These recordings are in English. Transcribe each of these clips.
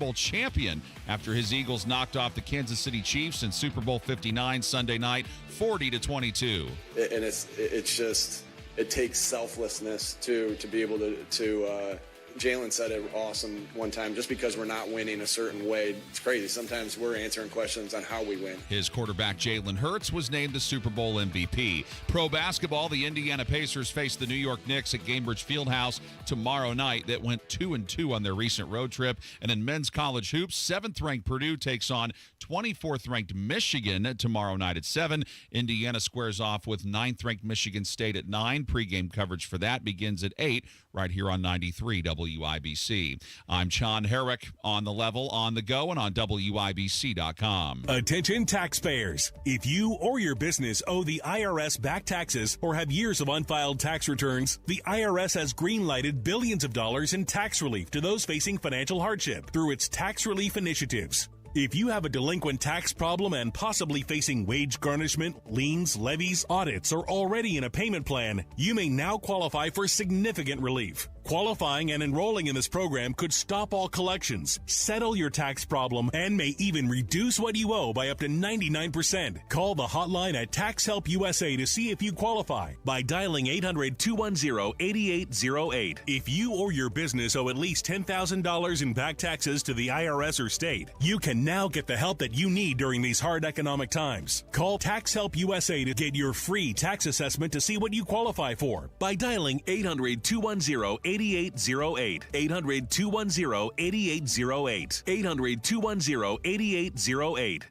Bowl champion after his Eagles knocked off the Kansas City Chiefs in Super Bowl 59 Sunday night, 40-22. And it's just, it takes selflessness to be able to Jalen said it awesome one time, just because we're not winning a certain way, it's crazy. Sometimes we're answering questions on how we win. His quarterback, Jalen Hurts, was named the Super Bowl MVP. Pro basketball, the Indiana Pacers face the New York Knicks at Gainbridge Fieldhouse tomorrow night. That went 2-2 on their recent road trip. And in men's college hoops, 7th-ranked Purdue takes on 24th-ranked Michigan tomorrow night at 7. Indiana squares off with 9th-ranked Michigan State at 9. Pre-game coverage for that begins at 8 right here on 93 WIBC. I'm John Herrick, on the level, on the go, and on WIBC.com. Attention taxpayers. If you or your business owe the IRS back taxes or have years of unfiled tax returns, the IRS has green-lighted billions of dollars in tax relief to those facing financial hardship through its tax relief initiatives. If you have a delinquent tax problem and possibly facing wage garnishment, liens, levies, audits, or already in a payment plan, you may now qualify for significant relief. Qualifying and enrolling in this program could stop all collections, settle your tax problem, and may even reduce what you owe by up to 99%. Call the hotline at Tax Help USA to see if you qualify by dialing 800-210-8808. If you or your business owe at least $10,000 in back taxes to the IRS or state, you can now get the help that you need during these hard economic times. Call Tax Help USA to get your free tax assessment to see what you qualify for by dialing 800-210-8808. 800-210-8808. 800-210-8808.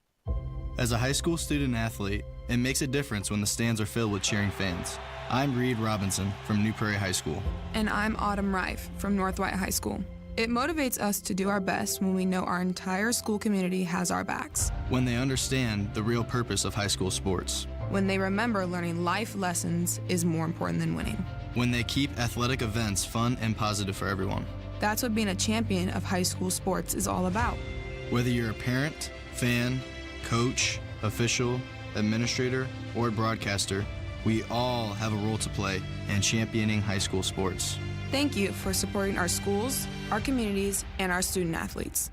As a high school student athlete, it makes a difference when the stands are filled with cheering fans. I'm Reed Robinson from New Prairie High School. And I'm Autumn Rife from North White High School. It motivates us to do our best when we know our entire school community has our backs. When they understand the real purpose of high school sports. When they remember learning life lessons is more important than winning. When they keep athletic events fun and positive for everyone. That's what being a champion of high school sports is all about. Whether you're a parent, fan, coach, official, administrator, or broadcaster, we all have a role to play in championing high school sports. Thank you for supporting our schools, our communities, and our student athletes.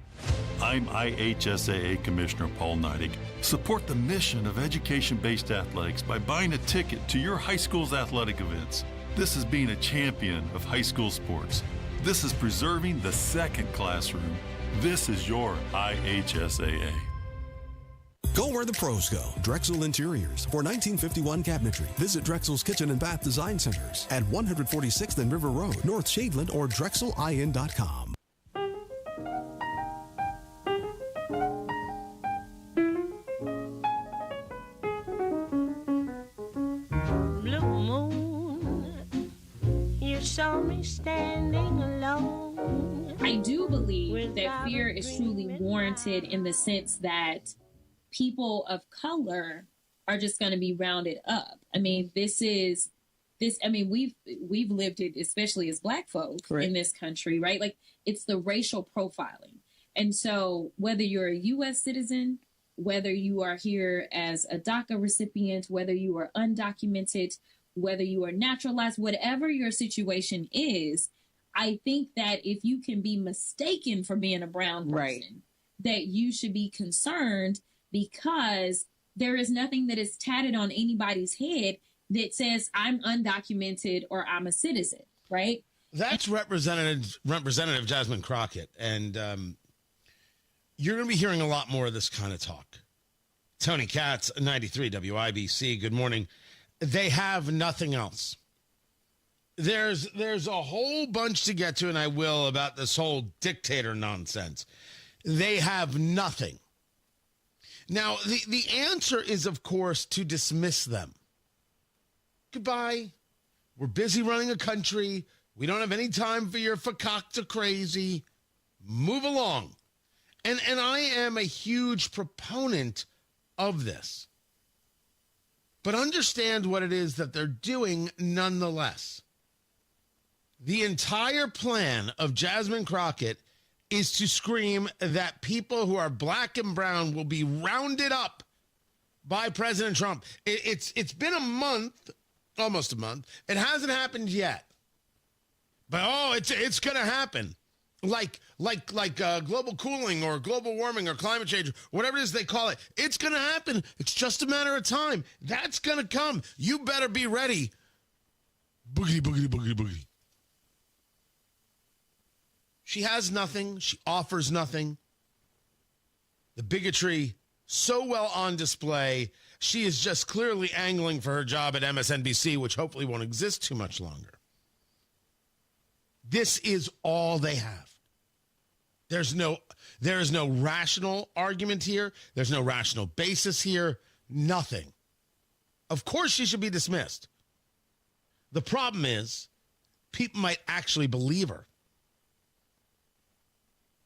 I'm IHSAA Commissioner Paul Neidig. Support the mission of education-based athletics by buying a ticket to your high school's athletic events. This is being a champion of high school sports. This is preserving the second classroom. This is your IHSAA. Go where the pros go. Drexel Interiors for 1951 cabinetry. Visit Drexel's Kitchen and Bath Design Centers at 146th and River Road, North Shadeland, or drexelin.com. Blue moon, you saw me standing alone. I do believe that fear is truly warranted in the sense that people of color are just going to be rounded up. I mean, we've lived it, especially as Black folk in this country, right? Like, it's the racial profiling. And so whether you're a U.S. citizen, whether you are here as a DACA recipient, whether you are undocumented, whether you are naturalized, whatever your situation is, I think that if you can be mistaken for being a brown person, that you should be concerned, because there is nothing that is tatted on anybody's head that says I'm undocumented or I'm a citizen, right? That's Representative Jasmine Crockett, and you're going to be hearing a lot more of this kind of talk. Tony Katz, 93 WIBC, good morning. They have nothing else. There's a whole bunch to get to, and I will, about this whole dictator nonsense. They have nothing. Now, the answer is, of course, to dismiss them. Goodbye. We're busy running a country. We don't have any time for your fakakta crazy. Move along. And I am a huge proponent of this. But understand what it is that they're doing nonetheless. The entire plan of Jasmine Crockett is to scream that people who are Black and brown will be rounded up by President Trump. It's been a month, almost a month. It hasn't happened yet. But, it's going to happen. like global cooling or global warming or climate change, whatever it is they call it. It's going to happen. It's just a matter of time. That's going to come. You better be ready. Boogity, boogity, boogity, boogity. She has nothing. She offers nothing. The bigotry so well on display. She is just clearly angling for her job at MSNBC, which hopefully won't exist too much longer. This is all they have. There is no rational argument here. There's no rational basis here. Nothing. Of course she should be dismissed. The problem is people might actually believe her.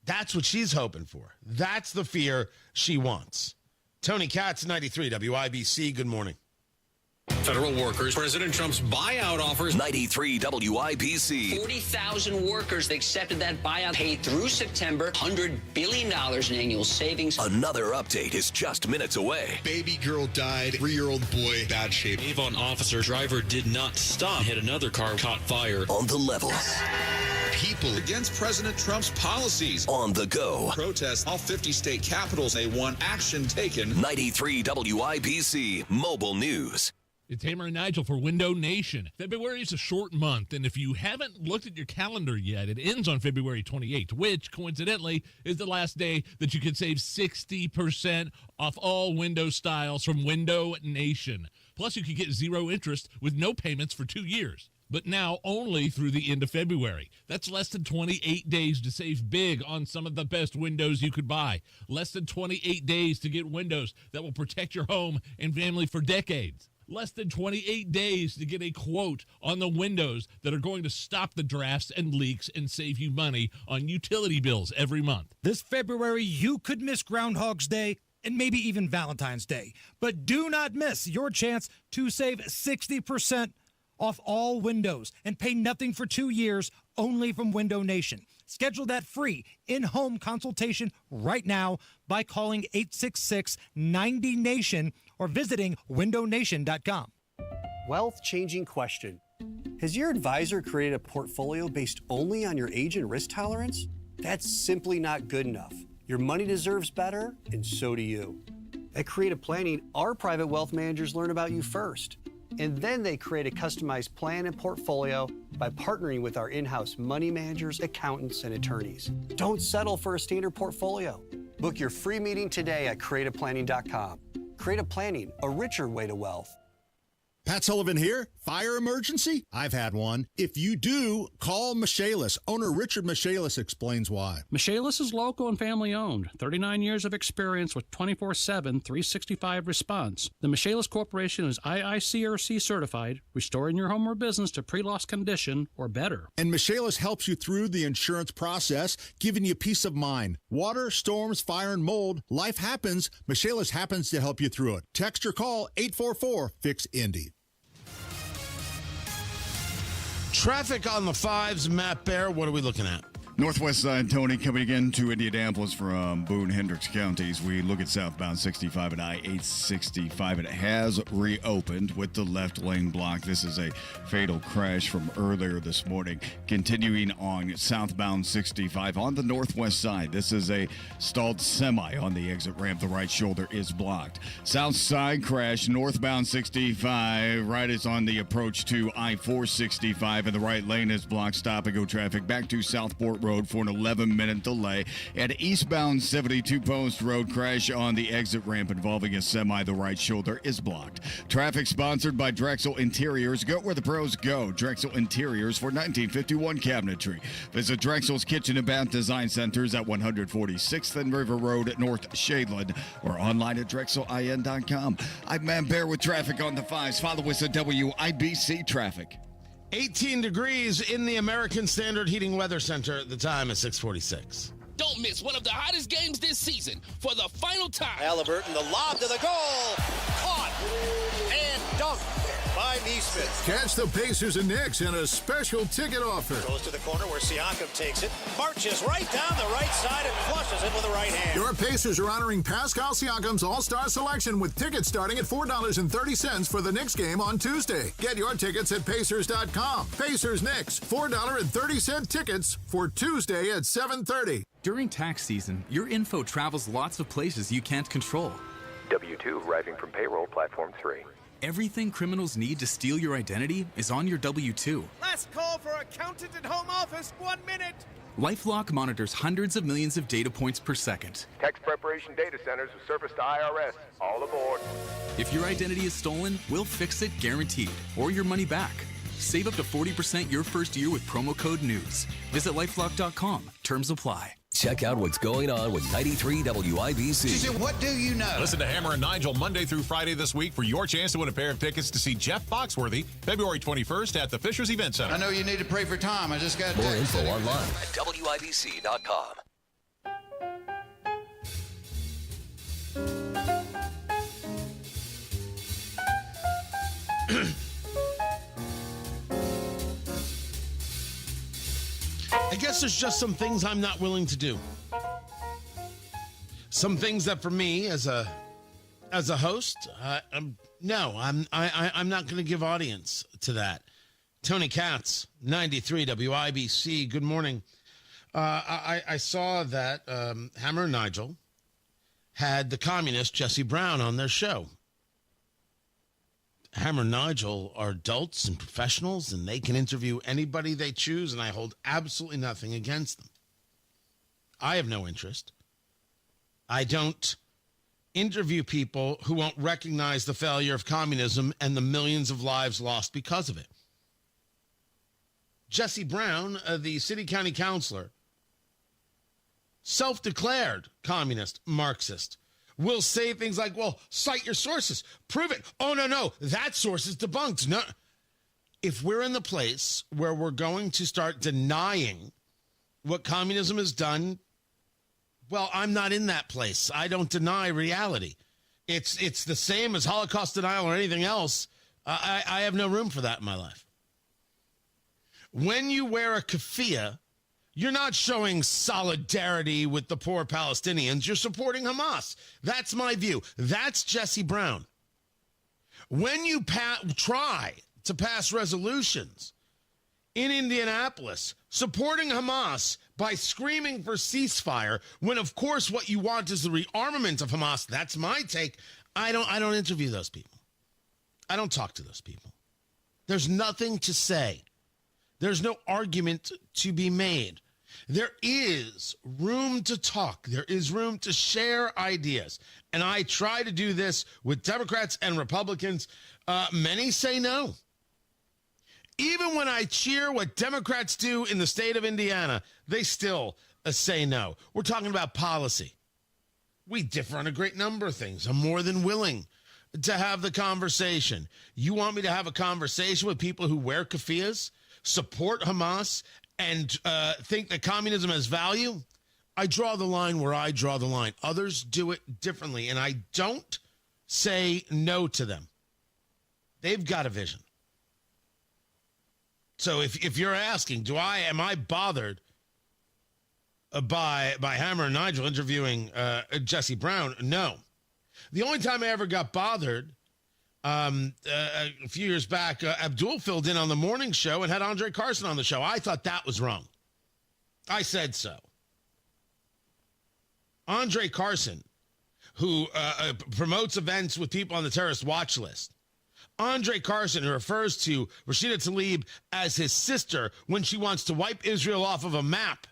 That's what she's hoping for. That's the fear she wants. Tony Katz, 93 WIBC. Good morning. Federal workers, President Trump's buyout offers. 93 WIBC. 40,000 workers accepted that buyout, paid through September, $100 billion in annual savings. Another update is just minutes away. Baby girl died, 3-year-old boy, bad shape. Avon officer driver did not stop, hit another car, caught fire. On the level. People against President Trump's policies. On the go. Protests all 50 state capitals. They want action taken. 93 WIBC Mobile News. It's Hammer and Nigel for Window Nation. February is a short month, and if you haven't looked at your calendar yet, it ends on February 28th, which, coincidentally, is the last day that you can save 60% off all window styles from Window Nation. Plus, you can get 0 interest with no payments for 2 years. But now only through the end of February. That's less than 28 days to save big on some of the best windows you could buy. Less than 28 days to get windows that will protect your home and family for decades. Less than 28 days to get a quote on the windows that are going to stop the drafts and leaks and save you money on utility bills every month. This February, you could miss Groundhog's Day and maybe even Valentine's Day. But do not miss your chance to save 60% off all windows and pay nothing for 2 years only from Window Nation. Schedule that free in-home consultation right now by calling 866-90-NATION or visiting windownation.com. Wealth-changing question. Has your advisor created a portfolio based only on your age and risk tolerance? That's simply not good enough. Your money deserves better, and so do you. At Creative Planning, our private wealth managers learn about you first. And then they create a customized plan and portfolio by partnering with our in-house money managers, accountants, and attorneys. Don't settle for a standard portfolio. Book your free meeting today at creativeplanning.com. Creative Planning, a richer way to wealth. Pat Sullivan here. Fire emergency? I've had one. If you do, call Michaelis. Owner Richard Michaelis explains why. Michaelis is local and family owned. 39 years of experience with 24/7, 365 response. The Michaelis Corporation is IICRC certified, restoring your home or business to pre-loss condition or better. And Michaelis helps you through the insurance process, giving you peace of mind. Water, storms, fire, and mold. Life happens. Michaelis happens to help you through it. Text or call 844-FIX-INDY. Traffic on the 5s, Matt Bear, what are we looking at? Northwest side, Tony, coming again to Indianapolis from Boone, Hendricks counties. We look at southbound 65 and I-865. It has reopened with the left lane blocked. This is a fatal crash from earlier this morning. Continuing on southbound 65 on the northwest side. This is a stalled semi on the exit ramp. The right shoulder is blocked. South side crash, northbound 65. Right is on the approach to I-465, and the right lane is blocked. Stop and go traffic back to Southport Road for an 11-minute delay. And eastbound 72 Post Road crash on the exit ramp involving a semi. The right shoulder is blocked. Traffic sponsored by Drexel Interiors. Go where the pros go. Drexel Interiors for 1951 cabinetry. Visit Drexel's Kitchen and Bath Design Centers at 146th and River Road at North Shadeland or online at drexelin.com. I'm Man Bear with traffic on the 5s. Follow us at WIBC Traffic. 18 degrees in the American Standard Heating Weather Center. The time is 6:46. Don't miss one of the hottest games this season for the final time. Halliburton, the lob to the goal. Caught and dunked. by Neesmith. Catch the Pacers and Knicks in a special ticket offer. Goes to the corner where Siakam takes it. Marches right down the right side and flushes it with the right hand. Your Pacers are honoring Pascal Siakam's All-Star selection with tickets starting at $4.30 for the Knicks game on Tuesday. Get your tickets at Pacers.com. Pacers Knicks, $4.30 tickets for Tuesday at 7:30. During tax season, your info travels lots of places you can't control. W-2 arriving from payroll platform 3. Everything criminals need to steal your identity is on your W-2. Last call for accountant and home office. 1 minute. LifeLock monitors hundreds of millions of data points per second. Tax preparation data centers with service to IRS. All aboard. If your identity is stolen, we'll fix it guaranteed, or your money back. Save up to 40% your first year with promo code NEWS. Visit lifelock.com. Terms apply. Check out what's going on with 93 WIBC. She said, what do you know? Listen to Hammer and Nigel Monday through Friday this week for your chance to win a pair of tickets to see Jeff Foxworthy February 21st at the Fishers Event Center. I know you need to pray for Tom. I just got more info online at WIBC.com. I guess there's just some things I'm not willing to do. Some things that for me as a host, I'm not going to give audience to that. Tony Katz, 93 WIBC. Good morning. I saw that Hammer and Nigel had the communist Jesse Brown on their show. Hammer and Nigel are adults and professionals, and they can interview anybody they choose, and I hold absolutely nothing against them. I have no interest. I don't interview people who won't recognize the failure of communism and the millions of lives lost because of it. Jesse Brown, the city county councilor, self-declared communist, Marxist, will say things like, well, cite your sources, prove it. Oh, no, that source is debunked. No. If we're in the place where we're going to start denying what communism has done, well, I'm not in that place. I don't deny reality. It's the same as Holocaust denial or anything else. I have no room for that in my life. When you wear a keffiyeh, you're not showing solidarity with the poor Palestinians. You're supporting Hamas. That's my view. That's Jesse Brown. When you try to pass resolutions in Indianapolis supporting Hamas by screaming for ceasefire, when, of course, what you want is the rearmament of Hamas, that's my take. I don't interview those people. I don't talk to those people. There's nothing to say. There's no argument to be made. There is room to talk. There is room to share ideas. And I try to do this with Democrats and Republicans. Many say no. Even when I cheer what Democrats do in the state of Indiana, they still say no. We're talking about policy. We differ on a great number of things. I'm more than willing to have the conversation. You want me to have a conversation with people who wear keffiyehs, support Hamas, and think that communism has value? I draw the line where I draw the line. Others do it differently, and I don't say no to them. They've got a vision. So if you're asking, am I bothered by Hammer and Nigel interviewing Jesse Brown? No. The only time I ever got bothered, a few years back, Abdul filled in on the morning show and had Andre Carson on the show. I thought that was wrong. I said so. Andre Carson, who promotes events with people on the terrorist watch list. Andre Carson, who refers to Rashida Tlaib as his sister when she wants to wipe Israel off of a map.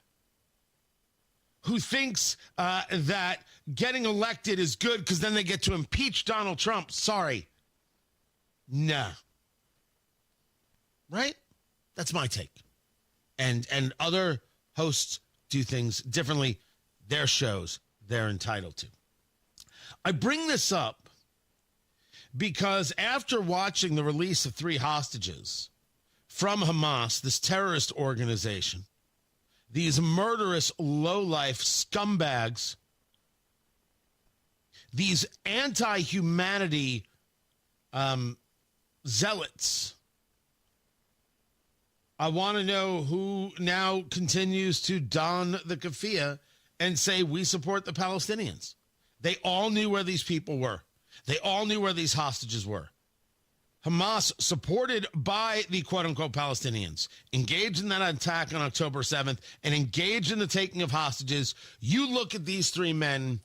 Who thinks that getting elected is good because then they get to impeach Donald Trump. Sorry. Nah. Right? That's my take. And other hosts do things differently. Their shows, they're entitled to. I bring this up because after watching the release of 3 hostages from Hamas, this terrorist organization, these murderous, low-life scumbags, these anti-humanity zealots. I want to know who now continues to don the keffiyeh and say we support the Palestinians. They all knew where these people were. They all knew where these hostages were. Hamas, supported by the quote-unquote Palestinians, engaged in that attack on October 7th and engaged in the taking of hostages. You look at these three men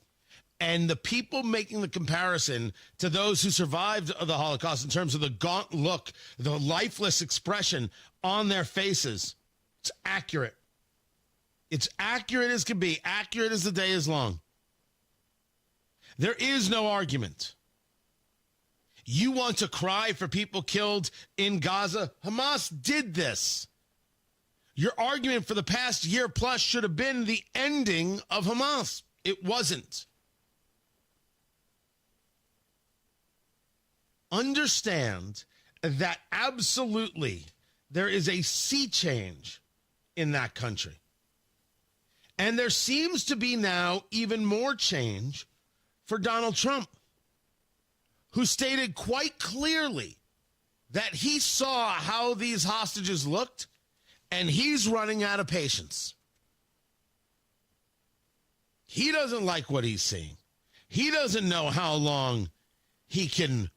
and the people making the comparison to those who survived the Holocaust in terms of the gaunt look, the lifeless expression on their faces. It's accurate. It's accurate as can be, accurate as the day is long. There is no argument. You want to cry for people killed in Gaza? Hamas did this. Your argument for the past year plus should have been the ending of Hamas. It wasn't. Understand that absolutely there is a sea change in that country. And there seems to be now even more change for Donald Trump, who stated quite clearly that he saw how these hostages looked, and he's running out of patience. He doesn't like what he's seeing. He doesn't know how long he can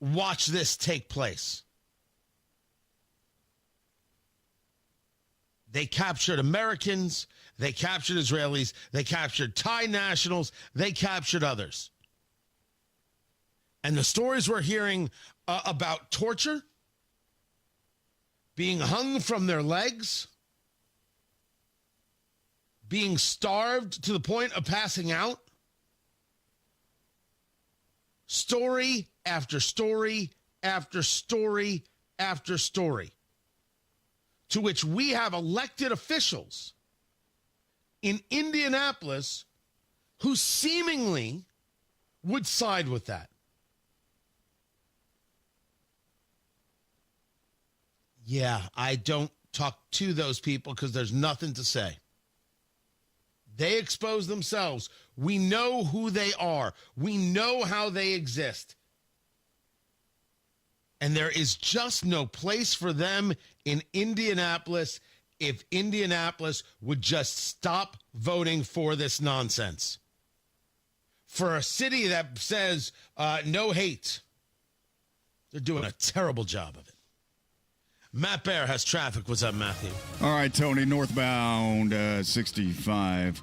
watch this take place. They captured Americans. They captured Israelis. They captured Thai nationals. They captured others. And the stories we're hearing about torture, being hung from their legs, being starved to the point of passing out, story after story after story after story, to which we have elected officials in Indianapolis who seemingly would side with that. Yeah, I don't talk to those people because there's nothing to say. They expose themselves. We know who they are. We know how they exist. And there is just no place for them in Indianapolis if Indianapolis would just stop voting for this nonsense. For a city that says no hate, they're doing a terrible job of it. Matt Bear has traffic. What's up, Matthew? All right, Tony, northbound 65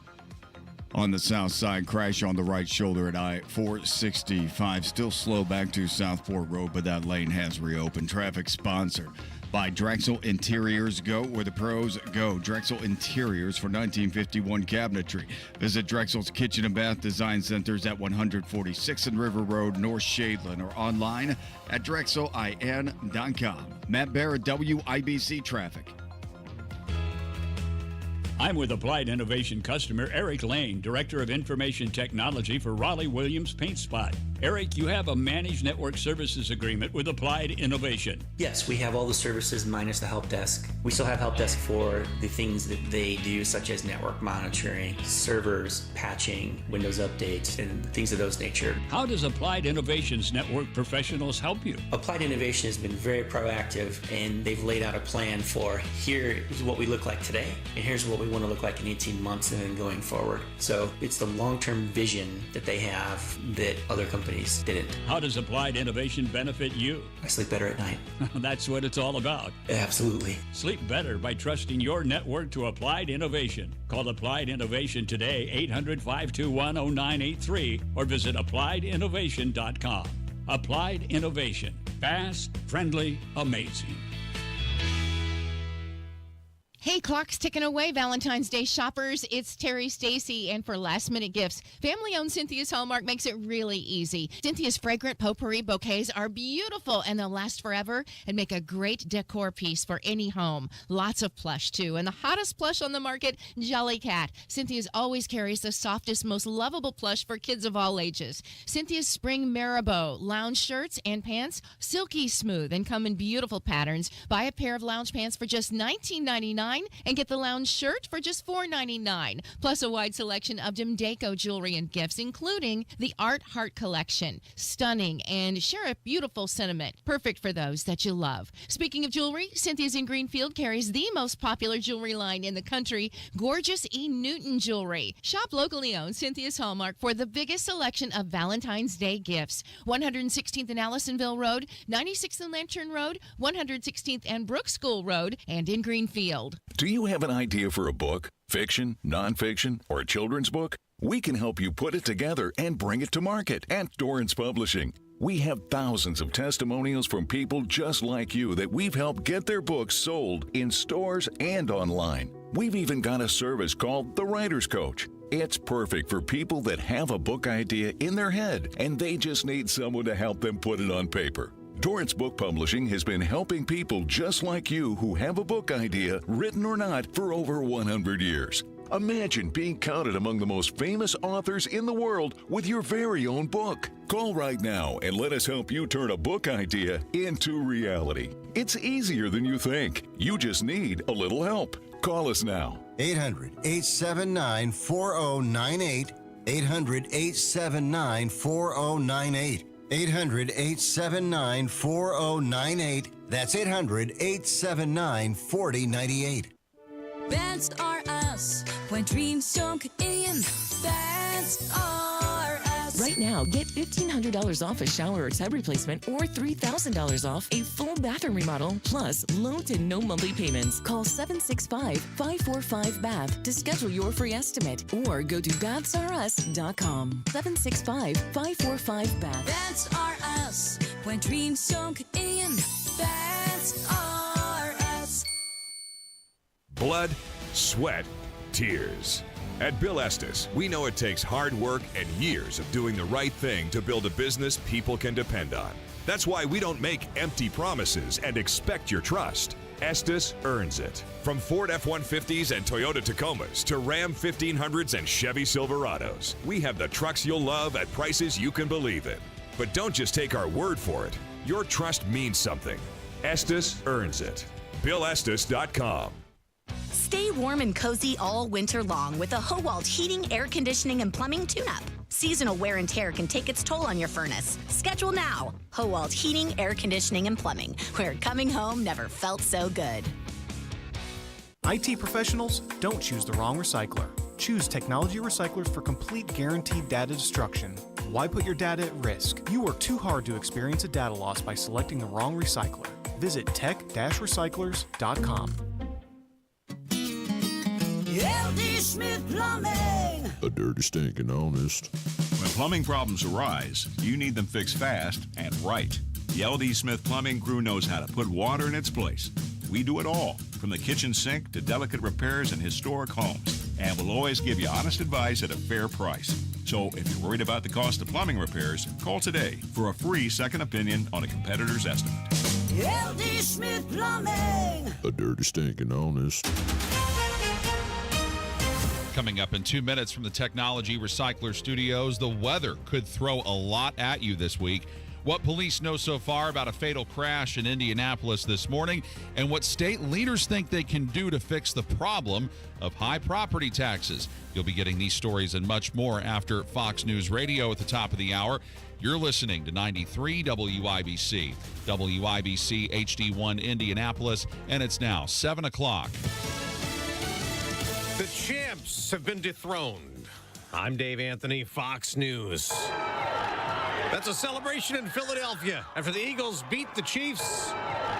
on the south side. Crash on the right shoulder at I-465. Still slow back to Southport Road, but that lane has reopened. Traffic sponsored by Drexel Interiors. Go where the pros go. Drexel Interiors for 1951 cabinetry. Visit Drexel's Kitchen and Bath Design Centers at 146th and River Road, North Shadeland, or online at drexelin.com. Matt Barrett, WIBC Traffic. I'm with Applied Innovation customer Eric Lane, Director of Information Technology for Raleigh Williams Paint Spot. Eric, you have a managed network services agreement with Applied Innovation. Yes, we have all the services minus the help desk. We still have help desk for the things that they do, such as network monitoring, servers, patching, Windows updates, and things of those nature. How does Applied Innovation's network professionals help you? Applied Innovation has been very proactive, and they've laid out a plan for here's what we look like today, and here's what we want to look like in 18 months and then going forward. So it's the long-term vision that they have that other companies didn't. How does Applied Innovation benefit you? I sleep better at night. That's what it's all about. Absolutely. Sleep better by trusting your network to Applied Innovation. Call Applied Innovation today, 800-521-0983, or visit appliedinnovation.com. Applied Innovation. Fast, friendly, amazing. Hey, clock's ticking away, Valentine's Day shoppers. It's Terry Stacy, and for last-minute gifts, family-owned Cynthia's Hallmark makes it really easy. Cynthia's fragrant potpourri bouquets are beautiful, and they'll last forever and make a great decor piece for any home. Lots of plush, too, and the hottest plush on the market, Jelly Cat. Cynthia's always carries the softest, most lovable plush for kids of all ages. Cynthia's Spring Marabou lounge shirts and pants, silky smooth and come in beautiful patterns. Buy a pair of lounge pants for just $19.99. $6.99 and get the lounge shirt for just $4.99. Plus a wide selection of Demdeco jewelry and gifts, including the Art Heart Collection. Stunning and share a beautiful sentiment. Perfect for those that you love. Speaking of jewelry, Cynthia's in Greenfield carries the most popular jewelry line in the country, gorgeous E. Newton jewelry. Shop locally owned Cynthia's Hallmark for the biggest selection of Valentine's Day gifts. 116th and Allisonville Road, 96th and Lantern Road, 116th and Brooks School Road, and in Greenfield. Do you have an idea for a book? Fiction, nonfiction, or a children's book? We can help you put it together and bring it to market at Dorrance Publishing. We have thousands of testimonials from people just like you that we've helped get their books sold in stores and online. We've even got a service called The Writer's Coach. It's perfect for people that have a book idea in their head and they just need someone to help them put it on paper. Dorrance Book Publishing has been helping people just like you who have a book idea, written or not, for over 100 years. Imagine being counted among the most famous authors in the world with your very own book. Call right now and let us help you turn a book idea into reality. It's easier than you think. You just need a little help. Call us now. 800-879-4098. 800-879-4098. 800-879-4098. That's 800-879-4098. That's are us. When dreams don't get in, that's are us. Right now, get $1,500 off a shower or tub replacement or $3,000 off a full bathroom remodel, plus low to no monthly payments. Call 765-545-BATH to schedule your free estimate or go to bathsrus.com. 765-545-BATH. That's are us. When dreams don't get in, that's are us. Blood, sweat, tears. At Bill Estes, we know it takes hard work and years of doing the right thing to build a business people can depend on. That's why we don't make empty promises and expect your trust. Estes earns it. From Ford F-150s and Toyota Tacomas to Ram 1500s and Chevy Silverados, we have the trucks you'll love at prices you can believe in. But don't just take our word for it. Your trust means something. Estes earns it. BillEstes.com. Stay warm and cozy all winter long with a Howald heating, air conditioning, and plumbing tune-up. Seasonal wear and tear can take its toll on your furnace. Schedule now. Howald Heating, Air Conditioning, and Plumbing, where coming home never felt so good. IT professionals, don't choose the wrong recycler. Choose Technology Recyclers for complete guaranteed data destruction. Why put your data at risk? You work too hard to experience a data loss by selecting the wrong recycler. Visit tech-recyclers.com. LD Smith Plumbing. A dirty, stinking honest. When plumbing problems arise, you need them fixed fast and right. The LD Smith Plumbing crew knows how to put water in its place. We do it all, from the kitchen sink to delicate repairs in historic homes, and we'll always give you honest advice at a fair price. So if you're worried about the cost of plumbing repairs, call today for a free second opinion on a competitor's estimate. LD Smith Plumbing. A dirty, stinking honest. Coming up in 2 minutes from the Technology Recycler Studios, the weather could throw a lot at you this week. What police know so far about a fatal crash in Indianapolis this morning, and what state leaders think they can do to fix the problem of high property taxes. You'll be getting these stories and much more after Fox News Radio at the top of the hour. You're listening to 93 WIBC, WIBC HD1 Indianapolis, and it's now 7 o'clock. The champs have been dethroned. I'm Dave Anthony, Fox News. That's a celebration in Philadelphia after the Eagles beat the Chiefs,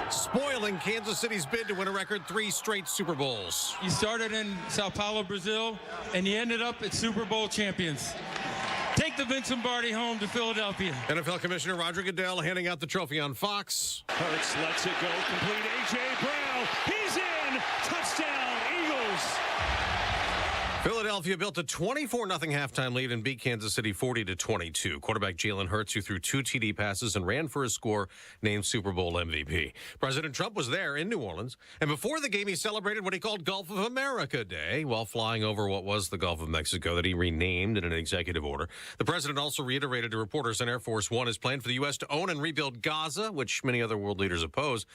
spoiling Kansas City's bid to win a record 3 straight Super Bowls. You started in Sao Paulo, Brazil, and you ended up at Super Bowl champions. Take the Vince Lombardi home to Philadelphia. NFL Commissioner Roger Goodell handing out the trophy on Fox. Hurts lets it go, complete A.J. Brown. He's in! Touchdown, Eagles! Philadelphia built a 24-0 halftime lead and beat Kansas City 40-22. Quarterback Jalen Hurts, who threw 2 TD passes and ran for a score, named Super Bowl MVP. President Trump was there in New Orleans, and before the game, he celebrated what he called Gulf of America Day while flying over what was the Gulf of Mexico that he renamed in an executive order. The president also reiterated to reporters on Air Force One his plan for the U.S. to own and rebuild Gaza, which many other world leaders oppose,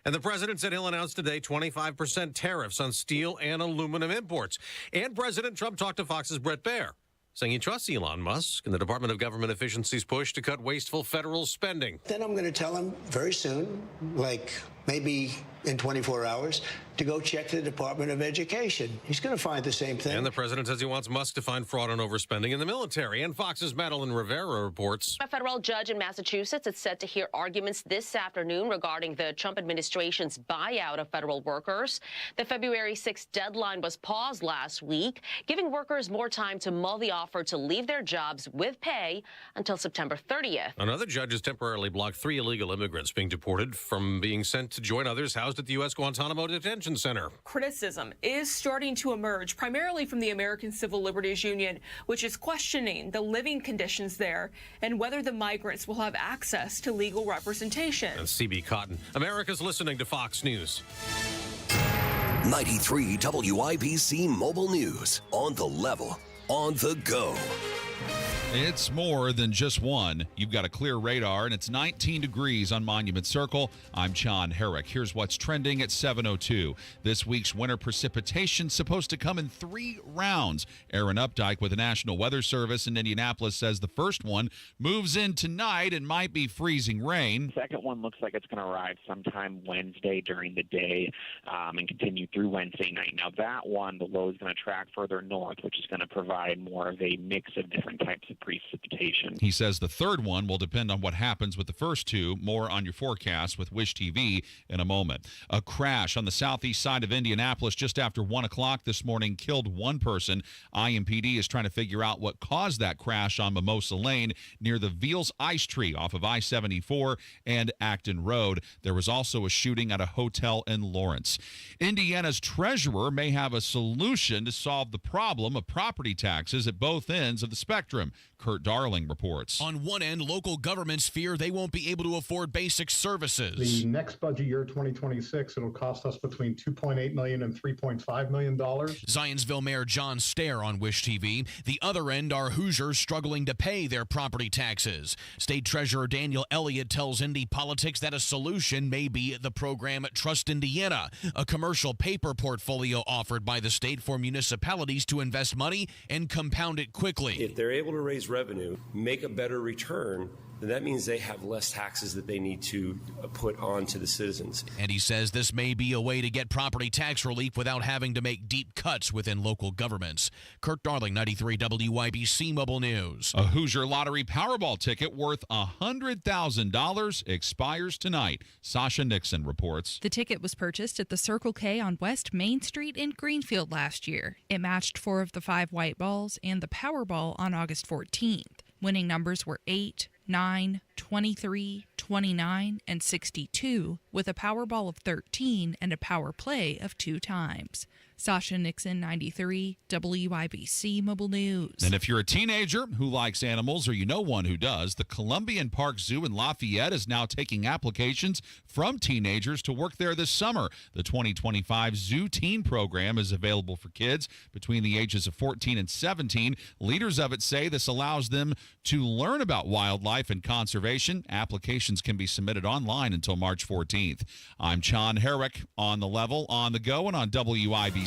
And the president said he'll announce today 25% tariffs on steel and aluminum imports. And President Trump talked to Fox's Bret Baier, saying he trusts Elon Musk and the Department of Government Efficiency's push to cut wasteful federal spending. Then I'm going to tell him very soon, like maybe in 24 hours, to go check the Department of Education. He's going to find the same thing. And the president says he wants Musk to find fraud and overspending in the military. And Fox's Madeline Rivera reports. A federal judge in Massachusetts is set to hear arguments this afternoon regarding the Trump administration's buyout of federal workers. The February 6th deadline was paused last week, giving workers more time to mull the offer to leave their jobs with pay until September 30th. Another judge has temporarily blocked 3 illegal immigrants being deported from being sent to join others housed at the U.S. Guantanamo Detention Center. Criticism is starting to emerge, primarily from the American Civil Liberties Union, which is questioning the living conditions there and whether the migrants will have access to legal representation. And CB Cotton, America's listening to Fox News. 93 WIBC Mobile News. On the level, on the go. It's more than just one. You've got a clear radar, and it's 19 degrees on Monument Circle. I'm John Herrick. Here's what's trending at 7:02. This week's winter precipitation supposed to come in 3 rounds. Aaron Updike with the National Weather Service in Indianapolis says the first one moves in tonight and might be freezing rain. The second one looks like it's going to arrive sometime Wednesday during the day and continue through Wednesday night. Now that one, the low is going to track further north, which is going to provide more of a mix of different types of precipitation. He says the third one will depend on what happens with the first two. More on your forecast with Wish TV in a moment. A crash on the southeast side of Indianapolis just after 1 o'clock this morning killed one person. IMPD is trying to figure out what caused that crash on Mimosa Lane near the Veals Ice Tree off of I-74 and Acton Road. There was also a shooting at a hotel in Lawrence. Indiana's treasurer may have a solution to solve the problem of property taxes at both ends of the spectrum. Kurt Darling reports. On one end, local governments fear they won't be able to afford basic services. The next budget year, 2026, it'll cost us between $2.8 million and $3.5 million. Zionsville Mayor John Stair on Wish TV. The other end are Hoosiers struggling to pay their property taxes. State Treasurer Daniel Elliott tells Indy Politics that a solution may be the program Trust Indiana, a commercial paper portfolio offered by the state for municipalities to invest money and compound it quickly. If they're able to raise revenue, make a better return, then that means they have less taxes that they need to put on to the citizens. And he says this may be a way to get property tax relief without having to make deep cuts within local governments. Kurt Darling, 93 WIBC Mobile News. A Hoosier Lottery Powerball ticket worth $100,000 expires tonight. Sasha Nixon reports. The ticket was purchased at the Circle K on West Main Street in Greenfield last year. It matched 4 of the 5 white balls and the Powerball on August 14th. Winning numbers were 8, 9, 23, 29, and 62, with a Powerball of 13 and a power play of 2 times. Sasha Nixon, 93, WIBC Mobile News. And if you're a teenager who likes animals or you know one who does, the Columbian Park Zoo in Lafayette is now taking applications from teenagers to work there this summer. The 2025 Zoo Teen Program is available for kids between the ages of 14 and 17. Leaders of it say this allows them to learn about wildlife and conservation. Applications can be submitted online until March 14th. I'm John Herrick, on the level, on the go, and on WIBC.com.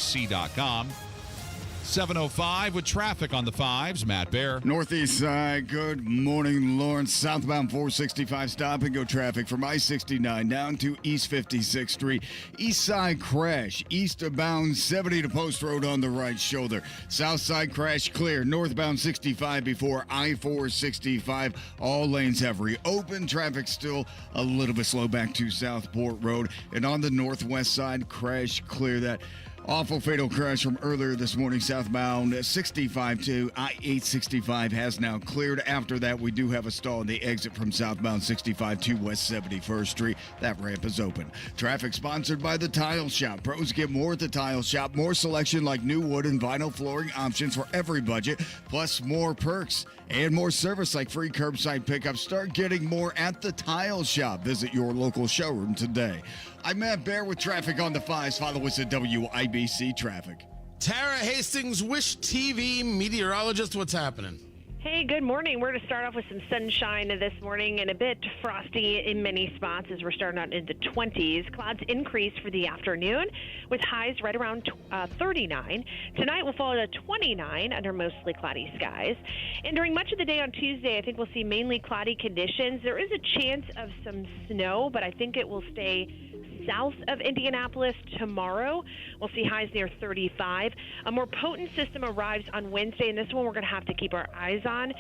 7:05 with traffic on the 5s. Matt Bear. Northeast side, good morning, Lawrence. Southbound 465 stop and go traffic from I-69 down to East 56th Street. East side crash, eastbound 70 to Post Road on the right shoulder. South side crash clear, northbound 65 before I-465. All lanes have reopened. Traffic still a little bit slow back to Southport Road. And on the northwest side, crash clear. That awful fatal crash from earlier this morning, southbound 65 to I-865 has now cleared. After that, we do have a stall in the exit from southbound 65 to West 71st Street. That ramp is open. Traffic sponsored by the Tile Shop. Pros get more at the Tile Shop. More selection like new wood and vinyl flooring options for every budget, plus more perks and more service like free curbside pickup. Start getting more at the Tile Shop. Visit your local showroom today. I'm Matt Bear with traffic on the 5s. Follow us at WIBC Traffic. Tara Hastings, Wish TV meteorologist. What's happening? Hey, good morning. We're going to start off with some sunshine this morning and a bit frosty in many spots as we're starting out into 20s. Clouds increase for the afternoon with highs right around 39. Tonight will fall to 29 under mostly cloudy skies. And during much of the day on Tuesday, I think we'll see mainly cloudy conditions. There is a chance of some snow, but I think it will stay south of Indianapolis tomorrow. We'll see highs near 35. A more potent system arrives on Wednesday, and this one we're going to have to keep our eyes on.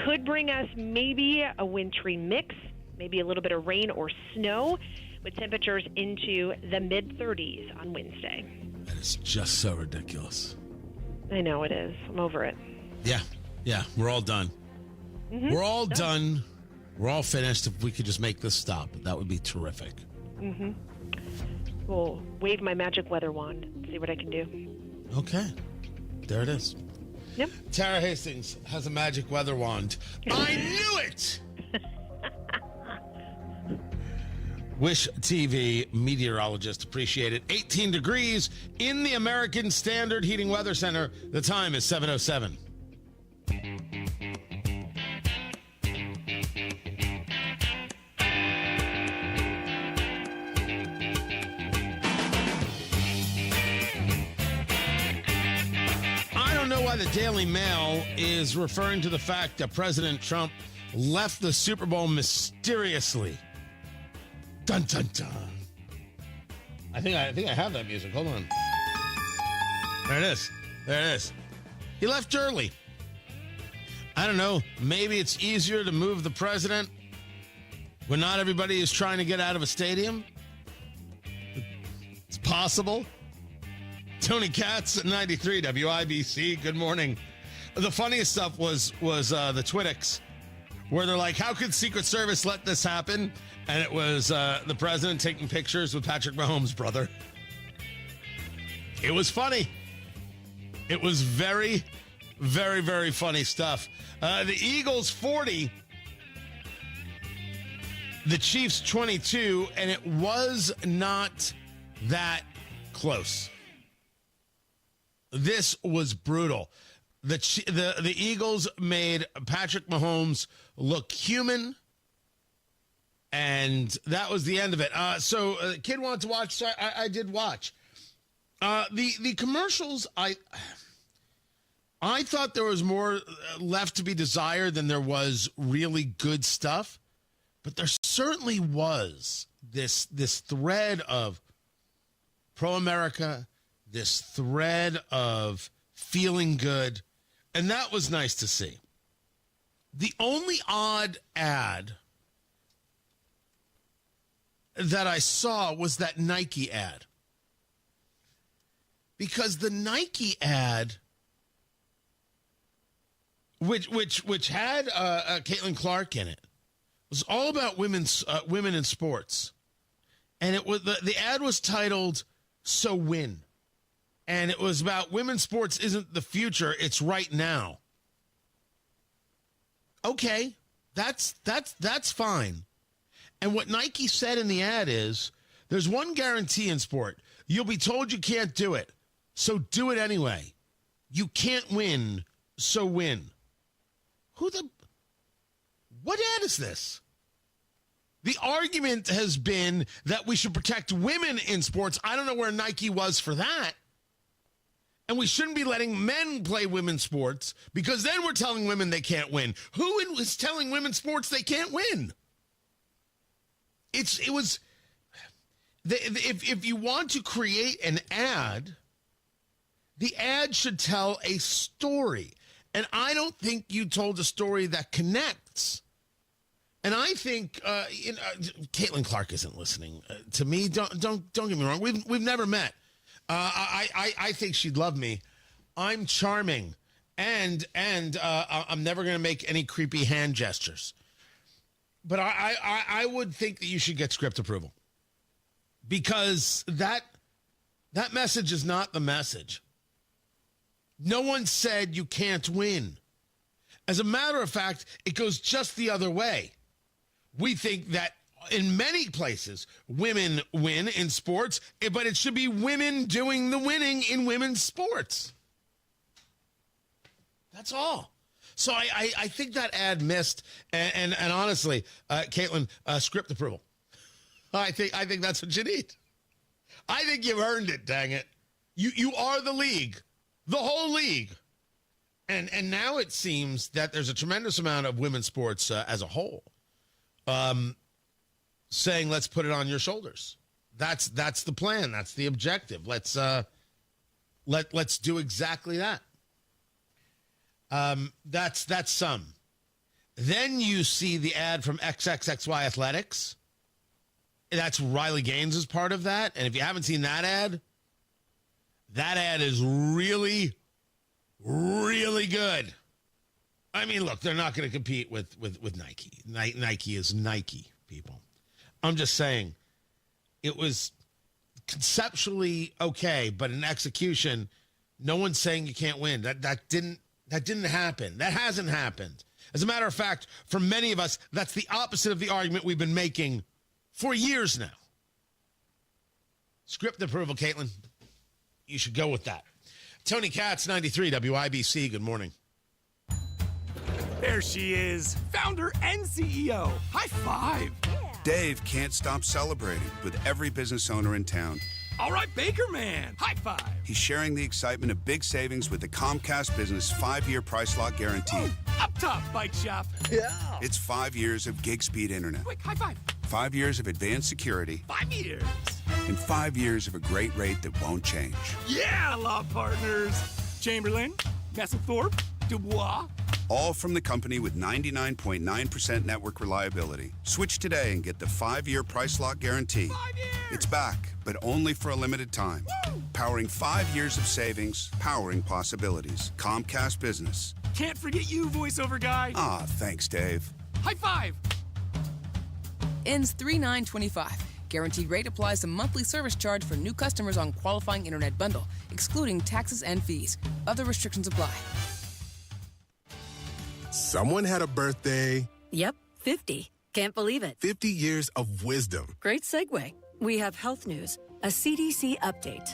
Could bring us maybe a wintry mix, maybe a little bit of rain or snow, with temperatures into the mid-30s on Wednesday. That is just so ridiculous. I know it is. I'm over it. Yeah, we're all done. Mm-hmm. We're all done. We're all finished. If we could just make this stop, that would be terrific. Mm-hmm. We'll wave my magic weather wand, see what I can do. Okay. There it is. Yep. Tara Hastings has a magic weather wand. I knew it! Wish TV meteorologist, appreciate it. 18 degrees in the American Standard Heating Weather Center. The time is 7:07. Why the Daily Mail is referring to the fact that President Trump left the Super Bowl mysteriously. Dun dun dun. I think I have that music. Hold on. There it is. There it is. He left early. I don't know. Maybe it's easier to move the president when not everybody is trying to get out of a stadium. It's possible. Tony Katz at 93 WIBC. Good morning. The funniest stuff was the Twitix, where they're like, how could Secret Service let this happen? And it was the president taking pictures with Patrick Mahomes' brother. It was funny. It was very, very, very funny stuff. The Eagles 40, the Chiefs 22, and it was not that close. This was brutal. The Eagles made Patrick Mahomes look human, and that was the end of it. So kid wanted to watch, so I did watch. The commercials, I thought there was more left to be desired than there was really good stuff, but there certainly was this thread of pro-America, this thread of feeling good, and that was nice to see. The only odd ad that I saw was that Nike ad. Because the Nike ad, which had Caitlin Clark in it, was all about women in sports. And it was the ad was titled "So Win." And it was about women's sports isn't the future, it's right now. Okay, that's fine. And what Nike said in the ad is, there's one guarantee in sport. You'll be told you can't do it, so do it anyway. You can't win, so win. What ad is this? The argument has been that we should protect women in sports. I don't know where Nike was for that. And we shouldn't be letting men play women's sports because then we're telling women they can't win. Who is telling women's sports they can't win? If you want to create an ad, the ad should tell a story. And I don't think you told a story that connects. And I think Caitlin Clark isn't listening to me. Don't get me wrong. We've never met. I think she'd love me. I'm charming, and I'm never going to make any creepy hand gestures. But I would think that you should get script approval, because that message is not the message. No one said you can't win. As a matter of fact, it goes just the other way. We think that in many places, women win in sports, but it should be women doing the winning in women's sports. That's all. So I think that ad missed, and honestly, Caitlin, script approval. I think that's what you need. I think you've earned it, dang it. You are the league, the whole league. And now it seems that there's a tremendous amount of women's sports as a whole saying, let's put it on your shoulders. That's the plan. That's the objective. Let's do exactly that. That's some. Then you see the ad from XXXY Athletics. That's Riley Gaines is part of that. And if you haven't seen that ad is really, really good. I mean, look, they're not going to compete with Nike. Nike is Nike, people. I'm just saying it was conceptually okay, but in execution, no one's saying you can't win. That didn't happen. That hasn't happened. As a matter of fact, for many of us, that's the opposite of the argument we've been making for years now. Script approval, Caitlin. You should go with that. Tony Katz, 93 WIBC. Good morning. There she is, founder and CEO. High five. Dave can't stop celebrating with every business owner in town. All right, Baker Man. High five. He's sharing the excitement of big savings with the Comcast Business 5-year price lock guarantee. Up top, bike shop. Yeah. It's 5 years of gig speed internet. Quick, high five. 5 years of advanced security. 5 years. And 5 years of a great rate that won't change. Yeah, law partners. Chamberlain, Messelthorpe, Dubois. All from the company with 99.9% network reliability. Switch today and get the 5-year price lock guarantee. 5 years. It's back, but only for a limited time. Woo! Powering 5 years of savings, powering possibilities. Comcast Business. Can't forget you, voiceover guy. Ah, thanks, Dave. High five. Ends 3/9/25. Guaranteed rate applies to monthly service charge for new customers on qualifying internet bundle, excluding taxes and fees. Other restrictions apply. Someone had a birthday. Yep, 50. Can't believe it. 50 years of wisdom. Great segue. We have health news, a CDC update.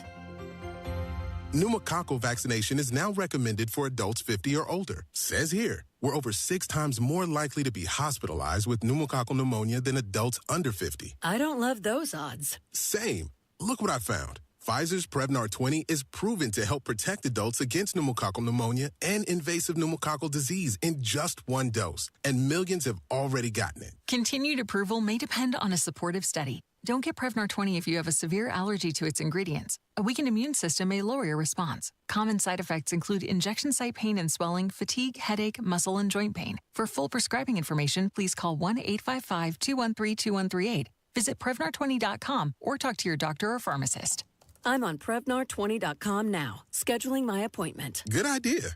Pneumococcal vaccination is now recommended for adults 50 or older. Says here, we're over 6 times more likely to be hospitalized with pneumococcal pneumonia than adults under 50. I don't love those odds. Same. Look what I found. Pfizer's Prevnar 20 is proven to help protect adults against pneumococcal pneumonia and invasive pneumococcal disease in just 1 dose. And millions have already gotten it. Continued approval may depend on a supportive study. Don't get Prevnar 20 if you have a severe allergy to its ingredients. A weakened immune system may lower your response. Common side effects include injection site pain and swelling, fatigue, headache, muscle, and joint pain. For full prescribing information, please call 1-855-213-2138. Visit Prevnar20.com or talk to your doctor or pharmacist. I'm on Prevnar20.com now, scheduling my appointment. Good idea.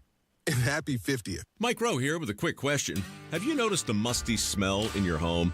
And happy 50th. Mike Rowe here with a quick question. Have you noticed a musty smell in your home?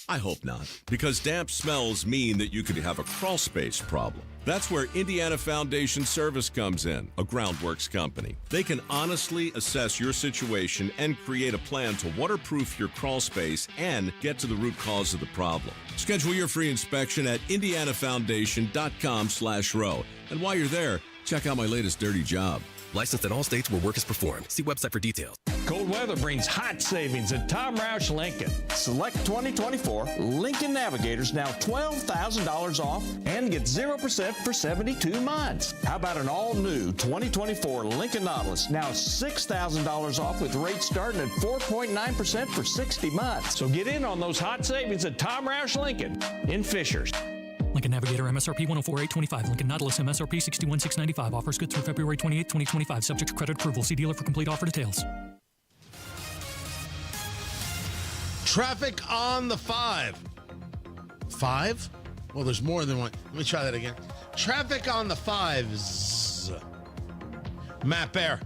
I hope not, because damp smells mean that you could have a crawl space problem. That's where Indiana Foundation Service comes in, a groundworks company. They can honestly assess your situation and create a plan to waterproof your crawl space and get to the root cause of the problem. Schedule your free inspection at indianafoundation.com/row. And while you're there, check out my latest dirty job. Licensed in all states where work is performed. See website for details. Cold weather brings hot savings at Tom Roush Lincoln. Select 2024 Lincoln Navigators now $12,000 off and get 0% for 72 months. How about an all-new 2024 Lincoln Nautilus now $6,000 off with rates starting at 4.9% for 60 months. So get in on those hot savings at Tom Roush Lincoln in Fishers. Lincoln Navigator MSRP 104,825. Lincoln Nautilus MSRP 61,695. Offers good through February 28, 2025. Subject to credit approval. See dealer for complete offer details. Traffic on the 5. 5? Well, there's more than one. Let me try that again. Traffic on the 5s. Matt Bear,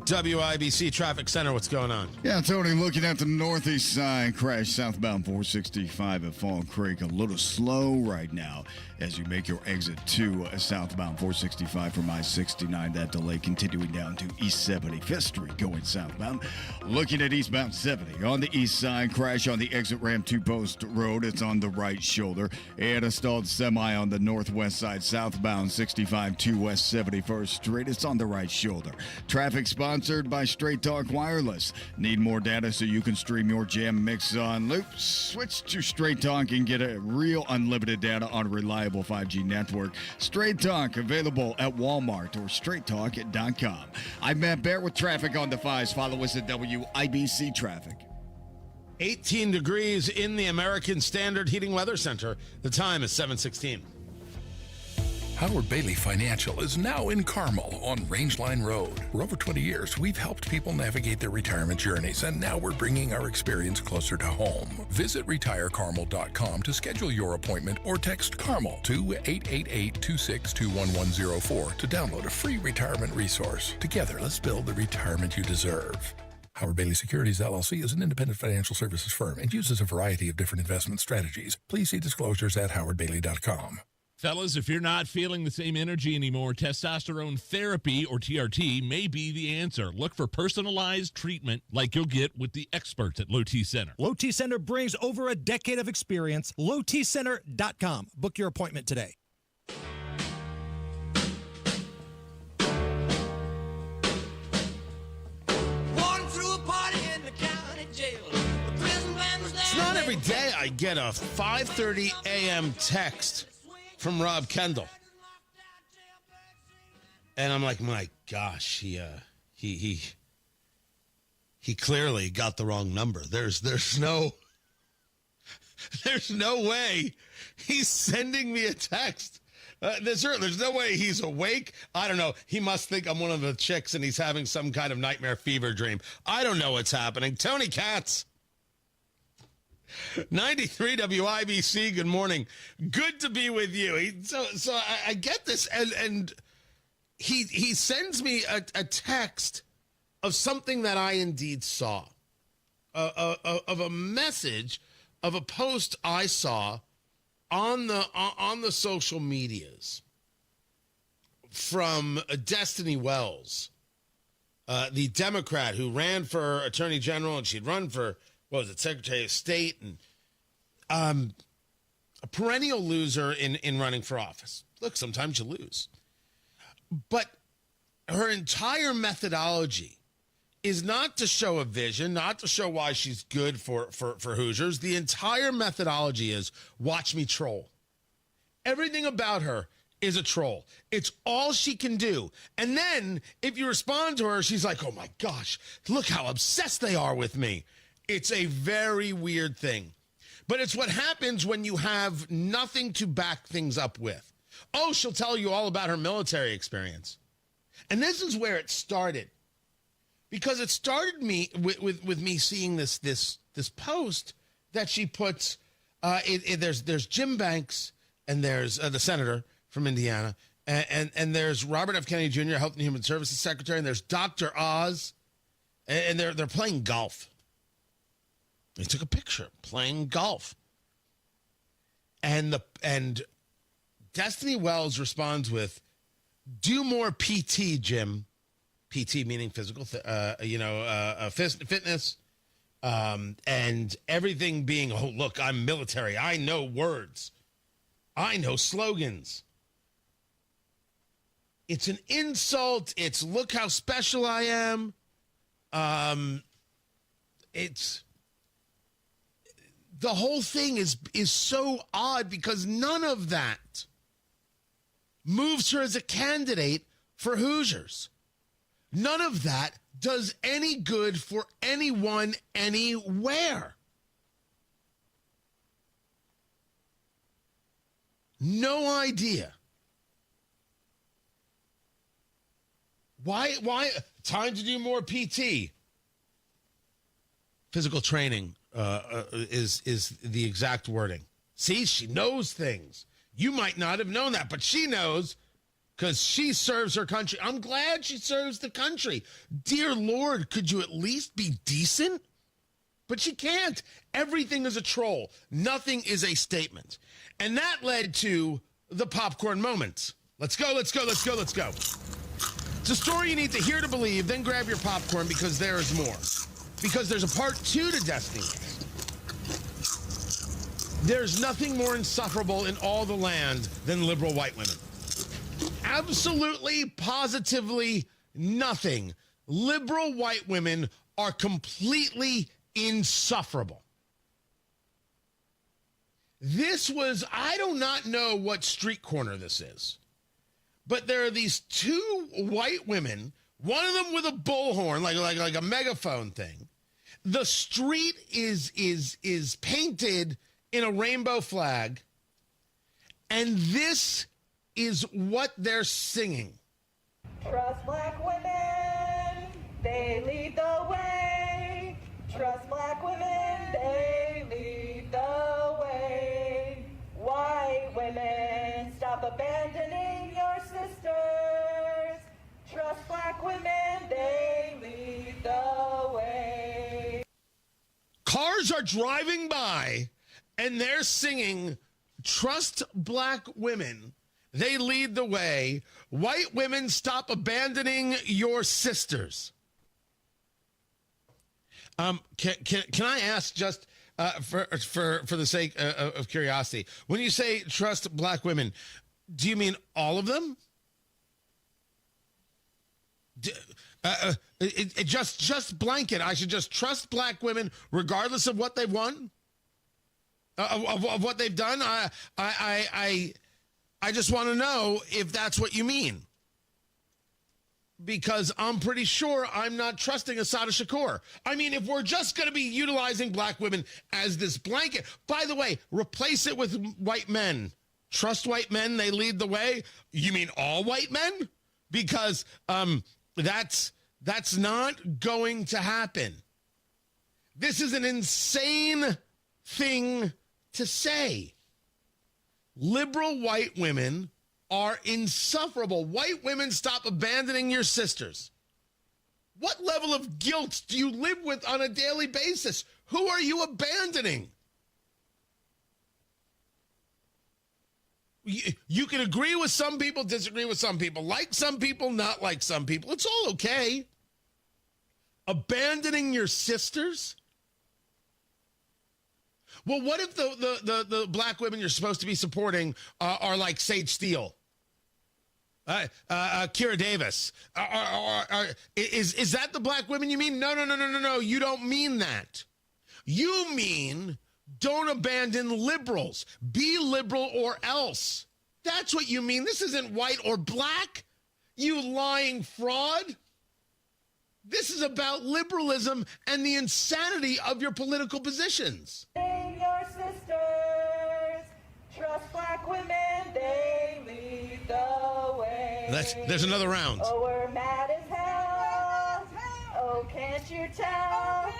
WIBC Traffic Center. What's going on? Yeah, Tony, looking at the northeast side, crash southbound 465 at Fall Creek. A little slow right now as you make your exit to southbound 465 from I-69. That delay continuing down to East 75th Street going southbound. Looking at eastbound 70 on the east side, crash on the exit ramp to Post Road. It's on the right shoulder. And a stalled semi on the northwest side, southbound 65 to West 71st Street. It's on the right shoulder. Traffic spots sponsored by Straight Talk Wireless. Need more data so you can stream your jam mix on loop? Switch to Straight Talk and get a real unlimited data on a reliable 5G network. Straight Talk, available at Walmart or straighttalk.com. I'm Matt Bear with traffic on the 5s. Follow us at WIBC Traffic. 18 degrees in the American Standard Heating Weather Center. The time is 7:16. Howard Bailey Financial is now in Carmel on Rangeline Road. For over 20 years, we've helped people navigate their retirement journeys, and now we're bringing our experience closer to home. Visit retirecarmel.com to schedule your appointment or text CARMEL to 888-262-1104 to download a free retirement resource. Together, let's build the retirement you deserve. Howard Bailey Securities, LLC is an independent financial services firm and uses a variety of different investment strategies. Please see disclosures at howardbailey.com. Fellas, if you're not feeling the same energy anymore, testosterone therapy, or TRT, may be the answer. Look for personalized treatment like you'll get with the experts at Low T Center. Low T Center brings over a decade of experience. LowTCenter.com. Book your appointment today. It's not every day I get a 5:30 a.m. text from Rob Kendall, and I'm like, my gosh, he clearly got the wrong number. There's no way he's sending me a text. There's no way he's awake. I don't know. He must think I'm one of the chicks and he's having some kind of nightmare fever dream. I don't know what's happening. Tony Katz, 93 WIBC, good morning. Good to be with you. So I get this, and he sends me a text of something that I indeed saw, of a message, of a post I saw on the social medias from Destiny Wells, the Democrat who ran for Attorney General, and she'd run for, Secretary of State, and a perennial loser in running for office. Look, sometimes you lose. But her entire methodology is not to show a vision, not to show why she's good for Hoosiers. The entire methodology is watch me troll. Everything about her is a troll. It's all she can do. And then if you respond to her, she's like, oh my gosh, look how obsessed they are with me. It's a very weird thing. But it's what happens when you have nothing to back things up with. Oh, she'll tell you all about her military experience. And this is where it started. Because it started me with me seeing this post that she puts. There's Jim Banks, and there's the senator from Indiana, and there's Robert F. Kennedy Jr., Health and Human Services Secretary, and there's Dr. Oz, and they're playing golf. They took a picture playing golf, and Destiny Wells responds with, "Do more PT, Jim." PT meaning physical, fitness, and everything being, oh, look, I'm military. I know words. I know slogans. It's an insult. It's look how special I am. It's the whole thing is so odd because none of that moves her as a candidate for Hoosiers. None of that does any good for anyone anywhere. No idea. Why? Time to do more PT. Physical training is the exact wording. See, she knows things. You might not have known that, but she knows. Because she serves her country. I'm glad she serves the country. Dear Lord, could you at least be decent? But she can't. Everything is a troll. Nothing is a statement. And that led to the popcorn moment. Let's go. It's a story you need to hear to believe, then grab your popcorn because there is more. Because there's a part 2 to Destiny. There's nothing more insufferable in all the land than liberal white women. Absolutely, positively nothing Liberal white women are completely insufferable. This was, I do not know what street corner this is, but there are these two white women, one of them with a bullhorn, like a megaphone thing. The street is painted in a rainbow flag, and this is what they're singing. Trust black women, they lead the way. Trust black women, they lead the way. White women, stop abandoning your sisters. Trust black women, they lead the way. Cars are driving by, and they're singing, trust black women, they lead the way. White women, stop abandoning your sisters. Can I ask, just for the sake of curiosity, when you say trust black women, do you mean all of them? Just blanket. I should just trust black women regardless of what they've won, of what they've done. I just want to know if that's what you mean, because I'm pretty sure I'm not trusting Asada Shakur. I mean, if we're just going to be utilizing black women as this blanket, by the way, replace it with white men. Trust white men, they lead the way. You mean all white men? Because that's not going to happen. This is an insane thing to say. Liberal white women are insufferable. White women, stop abandoning your sisters. What level of guilt do you live with on a daily basis? Who are you abandoning? You can agree with some people, disagree with some people, like some people, not like some people. It's all okay. Abandoning your sisters? Well, what if the black women you're supposed to be supporting are like Sage Steele, Kira Davis? Is that the black women you mean? No. You don't mean that. You mean don't abandon liberals. Be liberal or else. That's what you mean. This isn't white or black, you lying fraud. This is about liberalism and the insanity of your political positions. Your sisters, trust black women, they lead the way. There's another round. Oh, we're mad as hell. Oh, can't you tell?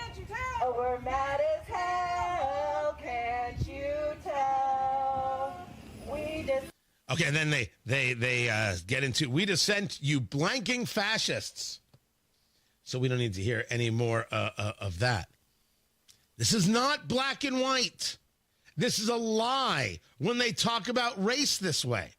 Oh, we're mad as hell. Can't you tell? We just. Okay, and then they get into, we dissent, you blanking fascists. So we don't need to hear any more of that. This is not black and white. This is a lie when they talk about race this way.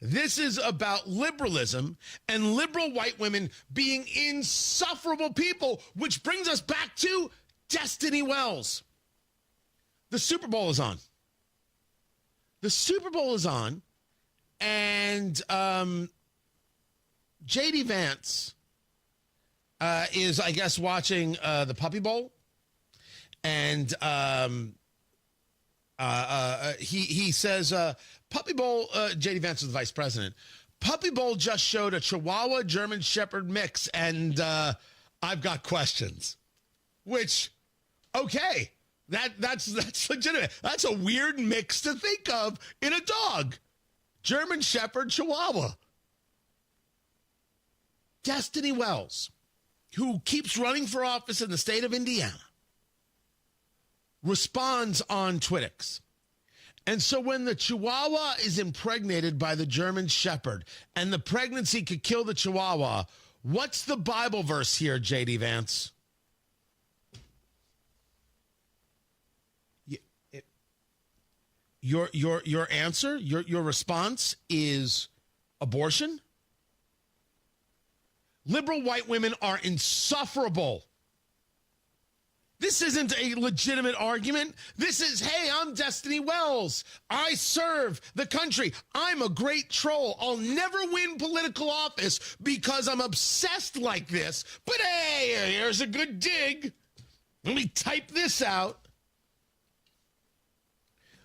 This is about liberalism and liberal white women being insufferable people, which brings us back to Destiny Wells. The Super Bowl is on. The Super Bowl is on, and J.D. Vance is, I guess, watching the Puppy Bowl, and he says, Puppy Bowl, J.D. Vance is the vice president. Puppy Bowl just showed a Chihuahua German Shepherd mix, and I've got questions. Which, okay, that's legitimate. That's a weird mix to think of in a dog. German Shepherd Chihuahua. Destiny Wells, who keeps running for office in the state of Indiana, responds on Twittix. And so when the Chihuahua is impregnated by the German Shepherd and the pregnancy could kill the Chihuahua, what's the Bible verse here, J.D. Vance? Your answer, your response is abortion? Liberal white women are insufferable. This isn't a legitimate argument. This is, hey, I'm Destiny Wells. I serve the country. I'm a great troll. I'll never win political office because I'm obsessed like this. But hey, here's a good dig. Let me type this out.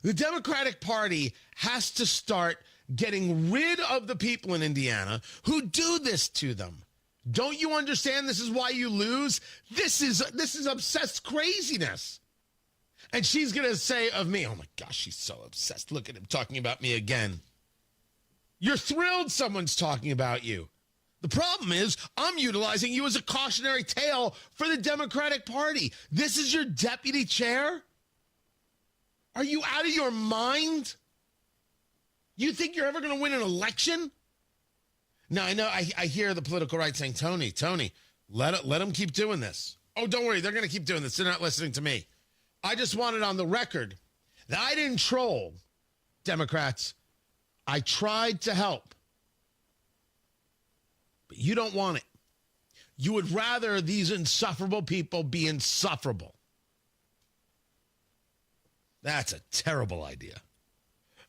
The Democratic Party has to start getting rid of the people in Indiana who do this to them. Don't you understand this is why you lose? This is obsessed craziness. And she's going to say of me, oh my gosh, she's so obsessed. Look at him talking about me again. You're thrilled someone's talking about you. The problem is I'm utilizing you as a cautionary tale for the Democratic Party. This is your deputy chair? Are you out of your mind? You think you're ever going to win an election? Now, I know I hear the political right saying, Tony, let them keep doing this. Oh, don't worry. They're going to keep doing this. They're not listening to me. I just wanted on the record that I didn't troll Democrats. I tried to help. But you don't want it. You would rather these insufferable people be insufferable. That's a terrible idea.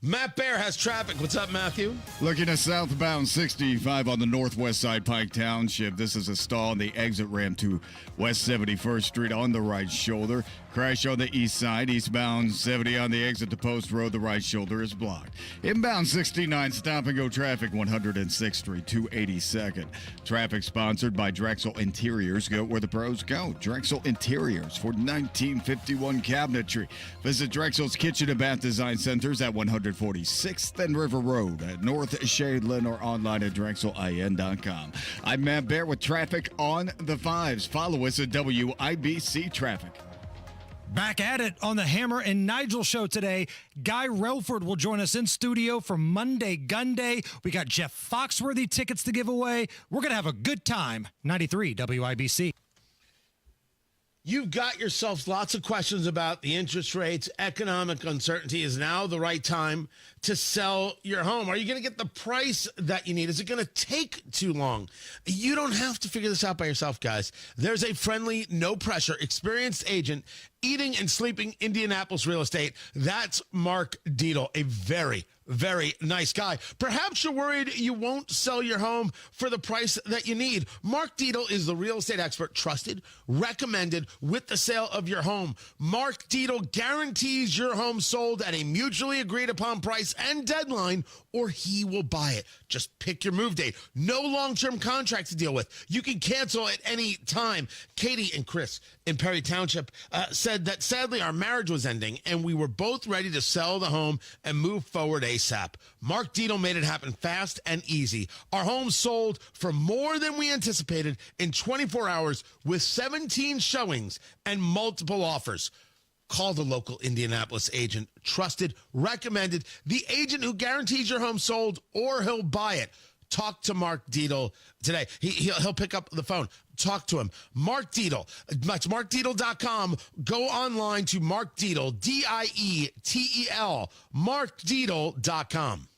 Matt Bear has traffic. What's up, Matthew? Looking at southbound 65 on the northwest side, Pike Township. This is a stall on the exit ramp to West 71st Street on the right shoulder. Crash on the east side. Eastbound 70 on the exit to Post Road. The right shoulder is blocked. Inbound 69, stop-and-go traffic, 106th Street, 282nd. Traffic sponsored by Drexel Interiors. Go where the pros go. Drexel Interiors for 1951 cabinetry. Visit Drexel's Kitchen and Bath Design Centers at 146th and River Road at North Shadeland or online at drexelin.com. I'm Matt Bear with traffic on the 5s. Follow us at WIBC Traffic. Back at it on the Hammer and Nigel show today. Guy Relford will join us in studio for Monday Gun Day. We got Jeff Foxworthy tickets to give away. We're going to have a good time. 93 WIBC. You've got yourselves lots of questions about the interest rates. Economic uncertainty. Is now the right time to sell your home? Are you going to get the price that you need? Is it going to take too long? You don't have to figure this out by yourself, guys. There's a friendly, no pressure, experienced agent eating and sleeping Indianapolis real estate. That's Mark Dietel, a very, very nice guy. Perhaps you're worried you won't sell your home for the price that you need. Mark Dietel is the real estate expert trusted, recommended with the sale of your home. Mark Dietel guarantees your home sold at a mutually agreed upon price and deadline, or he will buy it. Just pick your move date. No long-term contract to deal with. You can cancel at any time. Katie and Chris in Perry Township said that sadly our marriage was ending and we were both ready to sell the home and move forward ASAP. Mark Dietel made it happen fast and easy. Our home sold for more than we anticipated in 24 hours with 17 showings and multiple offers. Call the local Indianapolis agent, trusted, recommended, the agent who guarantees your home sold or he'll buy it. Talk to Mark Dietel today. He'll pick up the phone. Talk to him. Mark Dietel. That's markdietel.com. Go online to Mark Dietel, Dietel, markdietel.com.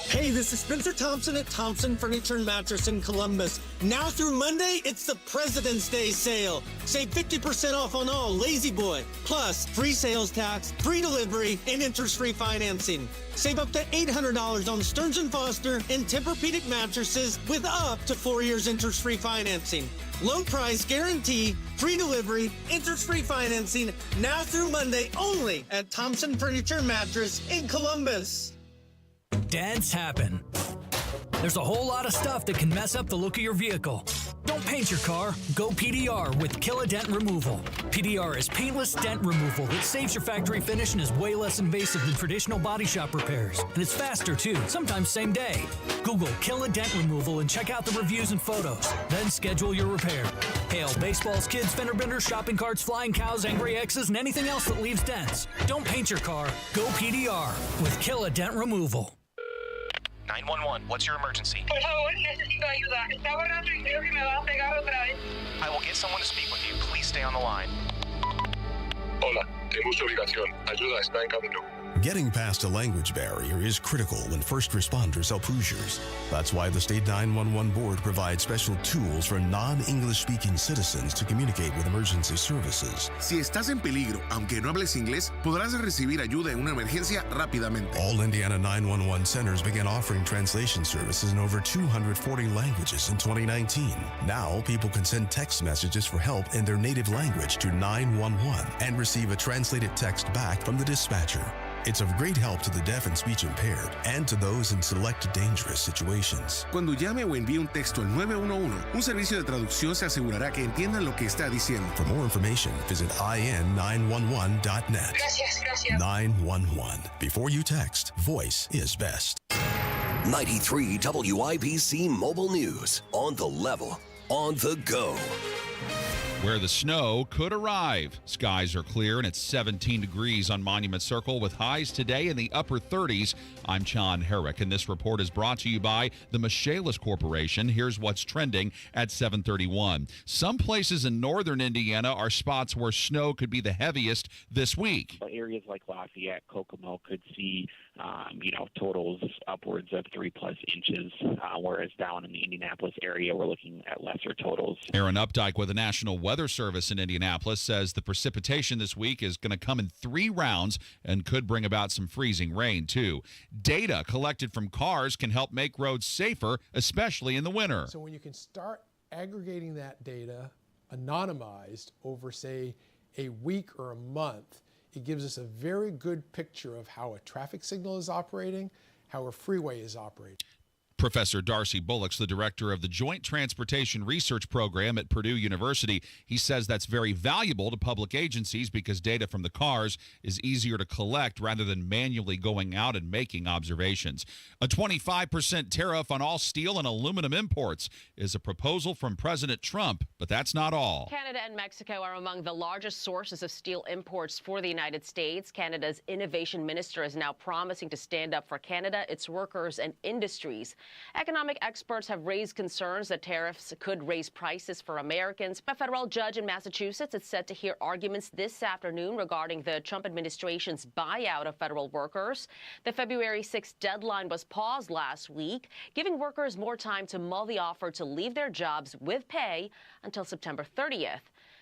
Hey, this is Spencer Thompson at Thompson Furniture and Mattress in Columbus. Now through Monday, it's the President's Day sale. Save 50% off on all Lazy Boy, plus free sales tax, free delivery, and interest-free financing. Save up to $800 on Stearns & Foster and Tempur-Pedic mattresses with up to 4 years interest-free financing. Low price guarantee, free delivery, interest-free financing, now through Monday only at Thompson Furniture and Mattress in Columbus. Dents happen. There's a whole lot of stuff that can mess up the look of your vehicle. Don't paint your car. Go PDR with Kill a Dent Removal. PDR is paintless dent removal that saves your factory finish and is way less invasive than traditional body shop repairs. And it's faster too, sometimes same day. Google Kill a Dent Removal and check out the reviews and photos. Then schedule your repair. Hail baseballs, kids, fender benders, shopping carts, flying cows, angry X's, and anything else that leaves dents. Don't paint your car. Go PDR with Kill a Dent Removal. 911, what's your emergency? Por favor, necesito ayuda. Está volando y creo que me va a pegar otra vez. I will get someone to speak with you. Please stay on the line. Hola. Tengo su obligación. Ayuda está en camino. Getting past a language barrier is critical when first responders help Hoosiers. That's why the State 911 Board provides special tools for non-English speaking citizens to communicate with emergency services. Si estás en peligro, aunque no hables inglés, podrás recibir ayuda en una emergencia rápidamente. All Indiana 911 centers began offering translation services in over 240 languages in 2019. Now, people can send text messages for help in their native language to 911 and receive a translated text back from the dispatcher. It's of great help to the deaf and speech impaired and to those in select dangerous situations. Cuando llame o envíe un texto al 911, un servicio de traducción se asegurará que entiendan lo que está diciendo. For more information, visit in911.net. Gracias. 911. Before you text, voice is best. 93 WIBC Mobile News. On the level, on the go. Where the snow could arrive. Skies are clear and it's 17 degrees on Monument Circle with highs today in the upper 30s. I'm John Herrick, and this report is brought to you by the Michaelis Corporation. Here's what's trending at 7:31. Some places in northern Indiana are spots where snow could be the heaviest this week. Areas like Lafayette, Kokomo could see totals upwards of 3+ inches, whereas down in the Indianapolis area, we're looking at lesser totals. Aaron Updike with the National Weather Service in Indianapolis says the precipitation this week is going to come in 3 rounds and could bring about some freezing rain, too. Data collected from cars can help make roads safer, especially in the winter. So when you can start aggregating that data anonymized over, say, a week or a month, it gives us a very good picture of how a traffic signal is operating, how a freeway is operating. Professor Darcy Bullock's the director of the Joint Transportation Research Program at Purdue University. He says that's very valuable to public agencies because data from the cars is easier to collect rather than manually going out and making observations. A 25% tariff on all steel and aluminum imports is a proposal from President Trump, but that's not all. Canada and Mexico are among the largest sources of steel imports for the United States. Canada's innovation minister is now promising to stand up for Canada, its workers, and industries. Economic experts have raised concerns that tariffs could raise prices for Americans. A federal judge in Massachusetts is set to hear arguments this afternoon regarding the Trump administration's buyout of federal workers. The February 6th deadline was paused last week, giving workers more time to mull the offer to leave their jobs with pay until September 30th.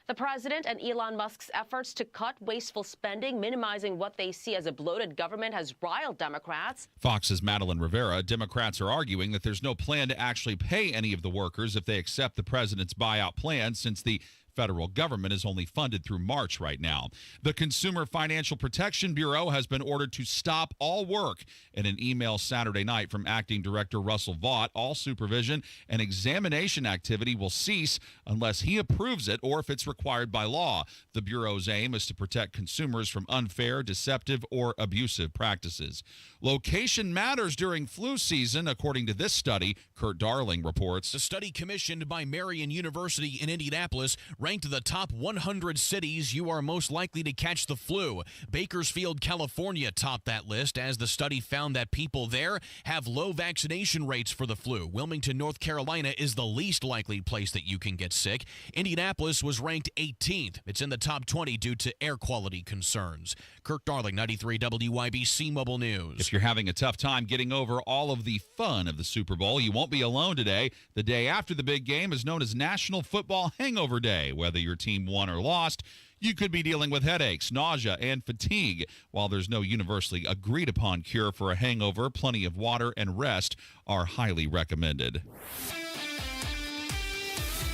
The president and Elon Musk's efforts to cut wasteful spending, minimizing what they see as a bloated government, has riled Democrats. Fox's Madeline Rivera. Democrats are arguing that there's no plan to actually pay any of the workers if they accept the president's buyout plan, since the federal government is only funded through March right now. The Consumer Financial Protection Bureau has been ordered to stop all work. In an email Saturday night from Acting Director Russell Vaught, all supervision and examination activity will cease unless he approves it or if it's required by law. The Bureau's aim is to protect consumers from unfair, deceptive, or abusive practices. Location matters during flu season, according to this study. Kurt Darling reports. A study commissioned by Marian University in Indianapolis ranked the top 100 cities you are most likely to catch the flu. Bakersfield, California topped that list as the study found that people there have low vaccination rates for the flu. Wilmington, North Carolina is the least likely place that you can get sick. Indianapolis was ranked 18th. It's in the top 20 due to air quality concerns. Kirk Darling, 93 WIBC Mobile News. If you're having a tough time getting over all of the fun of the Super Bowl, you won't be alone today. The day after the big game is known as National Football Hangover Day. Whether your team won or lost, you could be dealing with headaches, nausea, and fatigue. While there's no universally agreed upon cure for a hangover, plenty of water and rest are highly recommended.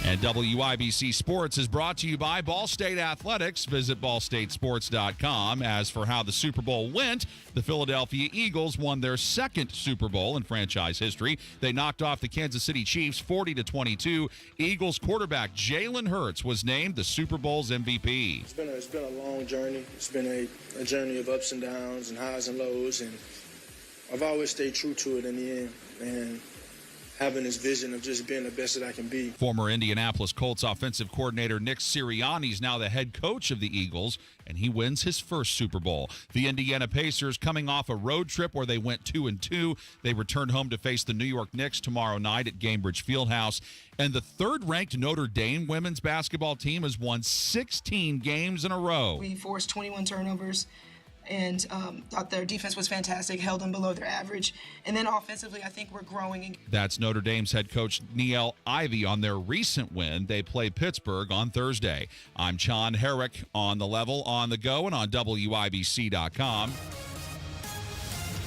And WIBC Sports is brought to you by Ball State Athletics. Visit ballstatesports.com. As for how the Super Bowl went, the Philadelphia Eagles won their second Super Bowl in franchise history. They knocked off the Kansas City Chiefs 40-22. Eagles quarterback Jalen Hurts was named the Super Bowl's MVP. It's been a long journey. It's been a journey of ups and downs and highs and lows, and I've always stayed true to it in the end. And having this vision of just being the best that I can be. Former Indianapolis Colts offensive coordinator Nick Sirianni is now the head coach of the Eagles, and he wins his first Super Bowl. The Indiana Pacers coming off a road trip where they went 2-2. They return home to face the New York Knicks tomorrow night at Gainbridge Fieldhouse. And the third-ranked Notre Dame women's basketball team has won 16 games in a row. We forced 21 turnovers and thought their defense was fantastic, held them below their average. And then offensively, I think we're growing. That's Notre Dame's head coach Niele Ivey on their recent win. They play Pittsburgh on Thursday. I'm John Herrick on The Level, on the go, and on WIBC.com.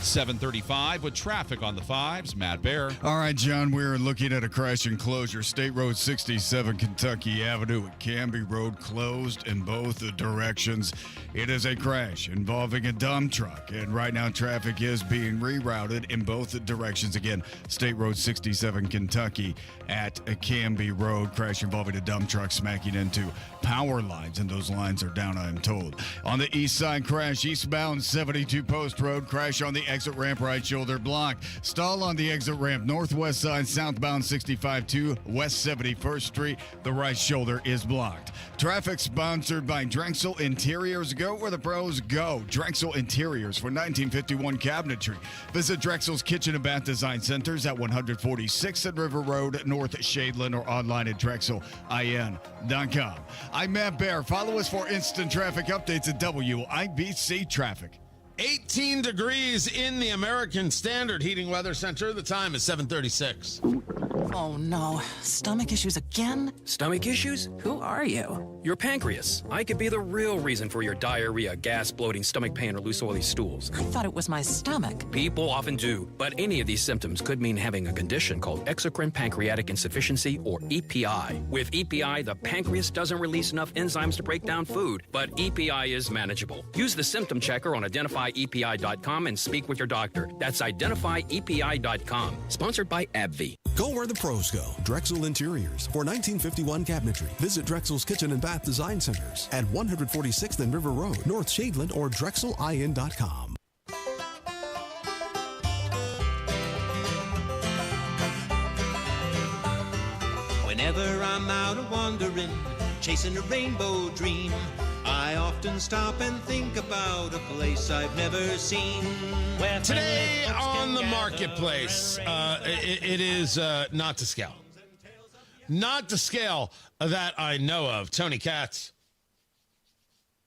7:35 with traffic on the 5s. Matt Bear. All right, John, we're looking at a crash enclosure. State Road 67, Kentucky Avenue at Canby Road, closed in both directions. It is a crash involving a dump truck, and right now traffic is being rerouted in both directions. Again, State Road 67, Kentucky at Canby Road, crash involving a dump truck smacking into power lines, and those lines are down, I am told. On the east side, crash eastbound 72 Post Road, crash on the exit ramp, right shoulder blocked. Stall on the exit ramp, northwest side, southbound 65-2 West 71st Street. The right shoulder is blocked. Traffic sponsored by Drexel Interiors. Go where the pros go. Drexel Interiors for 1951 cabinetry. Visit Drexel's Kitchen and Bath Design Centers at 146th and River Road, North Shadeland, or online at drexelin.com. I'm Matt Bear. Follow us for instant traffic updates at WIBC Traffic. 18 degrees in the American Standard Heating Weather Center. The time is 7:36. Oh no, stomach issues again? Stomach issues? Who are you? Your pancreas. I could be the real reason for your diarrhea, gas, bloating, stomach pain, or loose oily stools. I thought it was my stomach. People often do, but any of these symptoms could mean having a condition called exocrine pancreatic insufficiency, or EPI. With EPI, the pancreas doesn't release enough enzymes to break down food, but EPI is manageable. Use the symptom checker on identifyepi.com and speak with your doctor. That's identifyepi.com. Sponsored by AbbVie. Go where the pros go. Drexel Interiors for 1951 cabinetry. Visit Drexel's Kitchen and Bath Design Centers at 146th and River Road, North Shadeland, or drexelin.com. Whenever I'm out wandering, chasing a rainbow dream, I often stop and think about a place I've never seen. Today on the marketplace, it is not to scale. Not to scale that I know of. Tony Katz,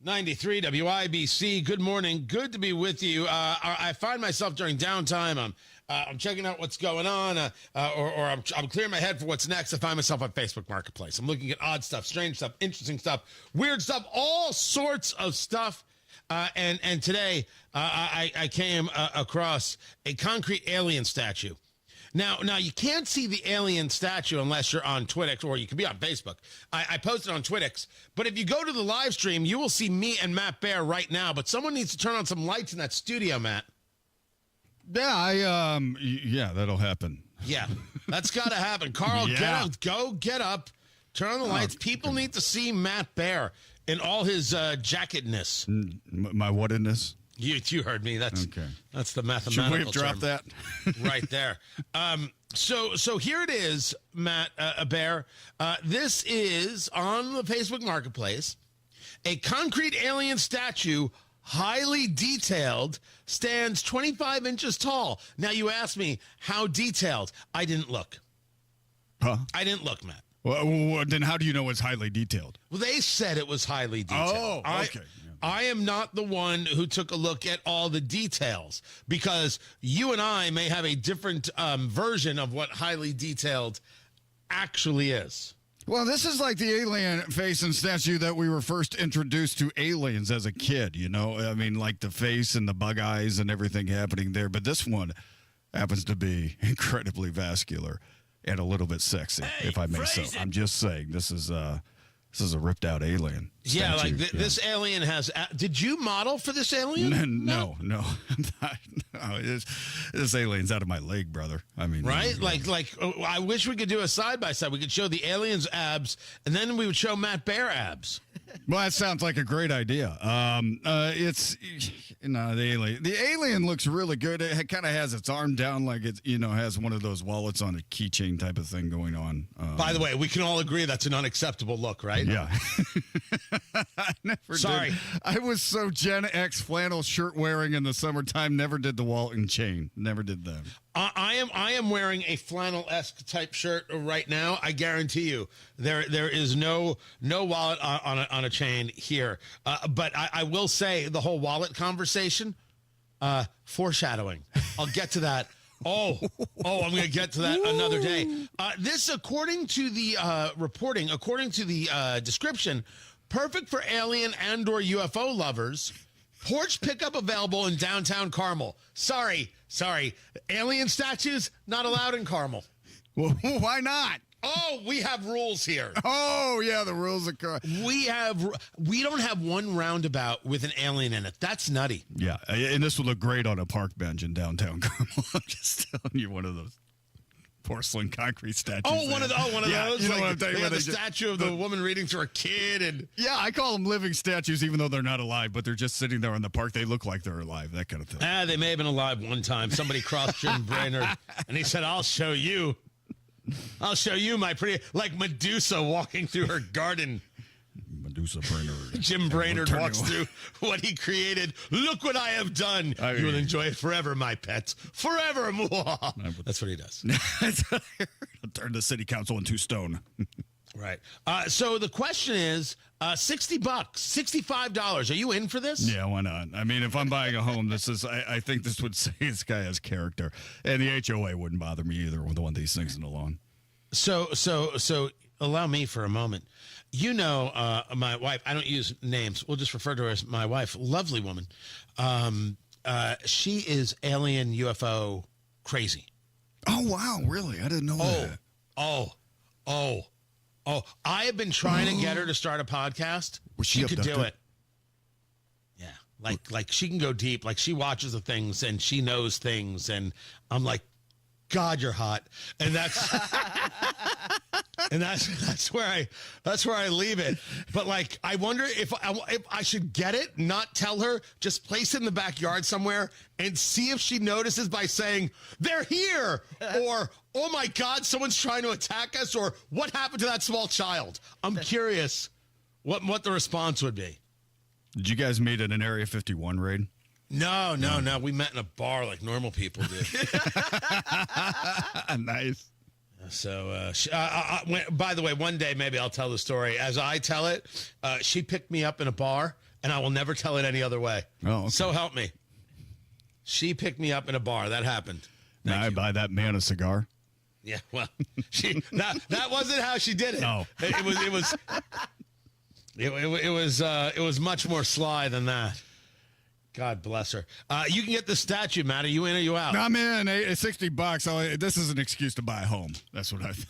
93 WIBC. Good morning. Good to be with you. I find myself during downtime. I'm checking out what's going on, or I'm clearing my head for what's next. I find myself on Facebook Marketplace. I'm looking at odd stuff, strange stuff, interesting stuff, weird stuff, all sorts of stuff. And today I came across a concrete alien statue. Now you can't see the alien statue unless you're on Twitix, or you can be on Facebook. I posted on Twitix, but if you go to the live stream, you will see me and Matt Bear right now. But someone needs to turn on some lights in that studio, Matt. Yeah, yeah, that'll happen. Yeah, that's got to happen. Carl, Yeah. get up, turn on the lights. People need to see Matt Bear in all his jacketness. My whatness? You heard me. That's okay. That's the mathematical Should we have dropped term that? right there. So here it is, Matt Bear. This is on the Facebook Marketplace. A concrete alien statue, highly detailed, stands 25 inches tall. Now you ask me, how detailed? I didn't look. Huh? I didn't look, Matt. Well, then how do you know it's highly detailed? Well, they said it was highly detailed. Oh, okay. I am not the one who took a look at all the details, because you and I may have a different version of what highly detailed actually is. Well, this is like the alien face and statue that we were first introduced to aliens as a kid, you know? I mean, like the face and the bug eyes and everything happening there. But this one happens to be incredibly vascular and a little bit sexy, if I may say. I'm just saying, this is a ripped out alien. Yeah, like statue, this alien has. Did you model for this alien? No. No, this alien's out of my league, brother. I mean, right? I wish we could do a side by side. We could show the alien's abs, and then we would show Matt Bear abs. Well, that sounds like a great idea. The alien looks really good. It kind of has its arm down like it, has one of those wallets on a keychain type of thing going on. By the way, we can all agree that's an unacceptable look, right? Yeah. Sorry. I was so Gen X flannel shirt wearing in the summertime. Never did the wallet and chain. Never did that. I am wearing a flannel-esque type shirt right now. I guarantee you, there is no wallet on a chain here. But I will say the whole wallet conversation, foreshadowing. I'll get to that. I'm going to get to that another day. This, according to the reporting, according to the description, perfect for alien and/or UFO lovers. Porch pickup available in downtown Carmel. Sorry. Alien statues not allowed in Carmel. Well, why not? Oh, we have rules here. Oh, yeah, the rules of car. We don't have one roundabout with an alien in it. That's nutty. Yeah, and this would look great on a park bench in downtown Carmel. I'm just telling you, one of those porcelain concrete statues. One of those. You know what I'm talking about? The statue of the woman reading to her kid. And yeah, I call them living statues, even though they're not alive, but they're just sitting there in the park. They look like they're alive, that kind of thing. They may have been alive one time. Somebody crossed Jim Brainerd, and he said, I'll show you, my pretty, like Medusa walking through her garden. Medusa Brainerd. Jim Brainerd walks through what he created. Look what I have done. You will enjoy it forever, my pets. Forever. That's what he does. I'll turn the city council into stone. Right. So the question is, $60, $65. Are you in for this? Yeah, why not? I mean, if I'm buying a home, I think this would say this guy has character. And the HOA wouldn't bother me either with one of these things in the lawn. So allow me for a moment. My wife, I don't use names. We'll just refer to her as my wife. Lovely woman. She is alien UFO crazy. Oh, wow. Really? I didn't know that. I have been trying to get her to start a podcast. She could do it. Yeah. Like she can go deep. Like she watches the things and she knows things. And I'm like, God, you're hot. And that's where I leave it. But like, I wonder if I should get it, not tell her, just place it in the backyard somewhere and see if she notices by saying, they're here, or, oh my God, someone's trying to attack us, or what happened to that small child? I'm curious what the response would be. Did you guys meet at an Area 51 raid? No. We met in a bar like normal people do. Nice. So, by the way, one day maybe I'll tell the story. As I tell it, she picked me up in a bar, and I will never tell it any other way. Oh, okay. So help me. She picked me up in a bar. That happened. Now I buy that man a cigar. Yeah, well, that wasn't how she did it. No, it was much more sly than that. God bless her. You can get the statue, Matt. Are you in or you out? I'm in. $60. This is an excuse to buy a home. That's what I think.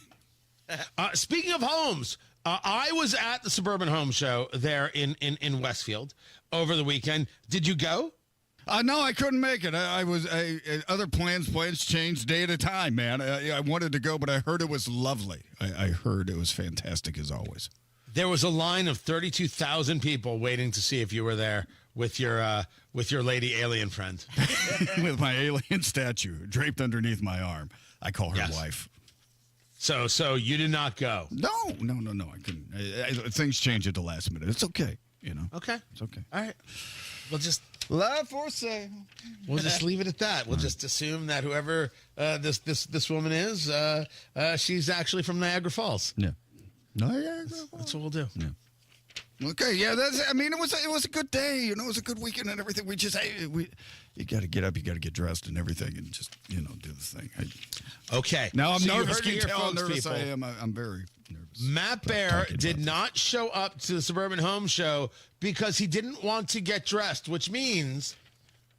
Speaking of homes, I was at the Suburban Home Show there in Westfield over the weekend. Did you go? No, I couldn't make it. Other plans changed day at a time, man. I wanted to go, but I heard it was lovely. I heard it was fantastic as always. There was a line of 32,000 people waiting to see if you were there with your lady alien friend. With my alien statue draped underneath my arm. I call her wife. So you did not go? No. I couldn't. Things change at the last minute. It's okay, Okay. It's okay. All right. We'll just love for sale. We'll just leave it at that. We'll just assume that whoever this woman is, she's actually from Niagara Falls. Yeah. That's what we'll do. Yeah. Okay, yeah, it was a good day, it was a good weekend and everything. You got to get up, you got to get dressed and everything and just, do the thing. Okay. Now I'm so nervous. You can tell how nervous I am. I'm very nervous. Matt Bear did not show up to the Suburban Home Show because he didn't want to get dressed, which means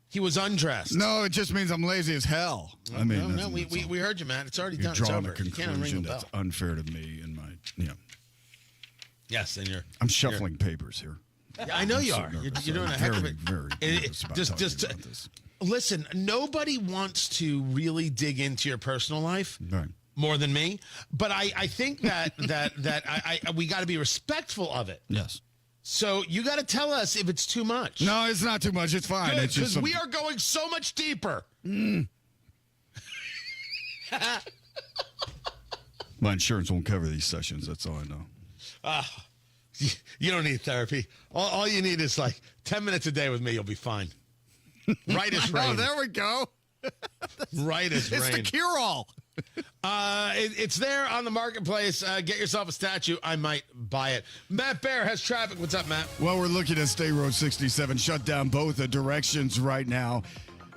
he was undressed. No, it just means I'm lazy as hell. We heard you, Matt. It's already done. It's over. A conclusion that's unfair to me and my, Yes, and I'm shuffling papers here. Yeah, I know you are. You're doing a heck of it. Very nervous about talking about this. Listen, nobody wants to really dig into your personal life more than me, but I think that we got to be respectful of it. Yes. So you got to tell us if it's too much. No, it's not too much. It's fine. Good, because we are going so much deeper. My insurance won't cover these sessions. That's all I know. You don't need therapy. All you need is like 10 minutes a day with me. You'll be fine. Right as rain. Oh, there we go. Right as rain. It's the cure-all. It's there on the marketplace. Get yourself a statue. I might buy it. Matt Bear has traffic. What's up, Matt? Well, we're looking at State Road 67 shut down both the directions right now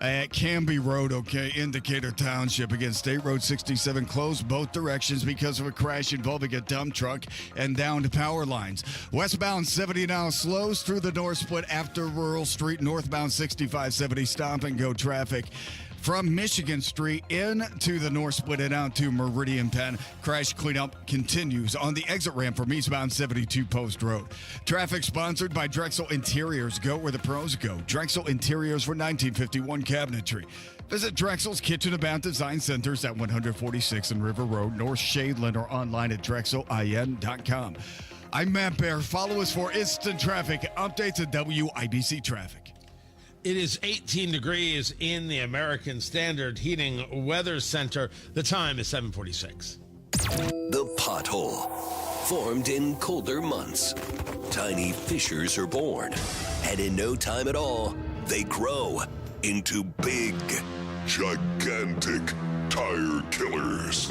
at Canby Road, in Decatur Township. Again, State Road 67 closed both directions because of a crash involving a dump truck and downed power lines. Westbound 70 now slows through the north split after Rural Street. Northbound 6570 stop and go traffic from Michigan Street into the north split and out to Meridian Penn. Crash cleanup continues on the exit ramp from eastbound 72 Post Road. Traffic sponsored by Drexel Interiors. Go where the pros go. Drexel Interiors for 1951 cabinetry. Visit Drexel's Kitchen and Bath Design Centers at 146 and River Road, North Shadeland, or online at drexelin.com. I'm Matt Bear. Follow us for instant traffic updates at WIBC Traffic. It is 18 degrees in the American Standard Heating Weather Center. The time is 7:46. The pothole. Formed in colder months, tiny fissures are born. And in no time at all, they grow into big, gigantic tire killers.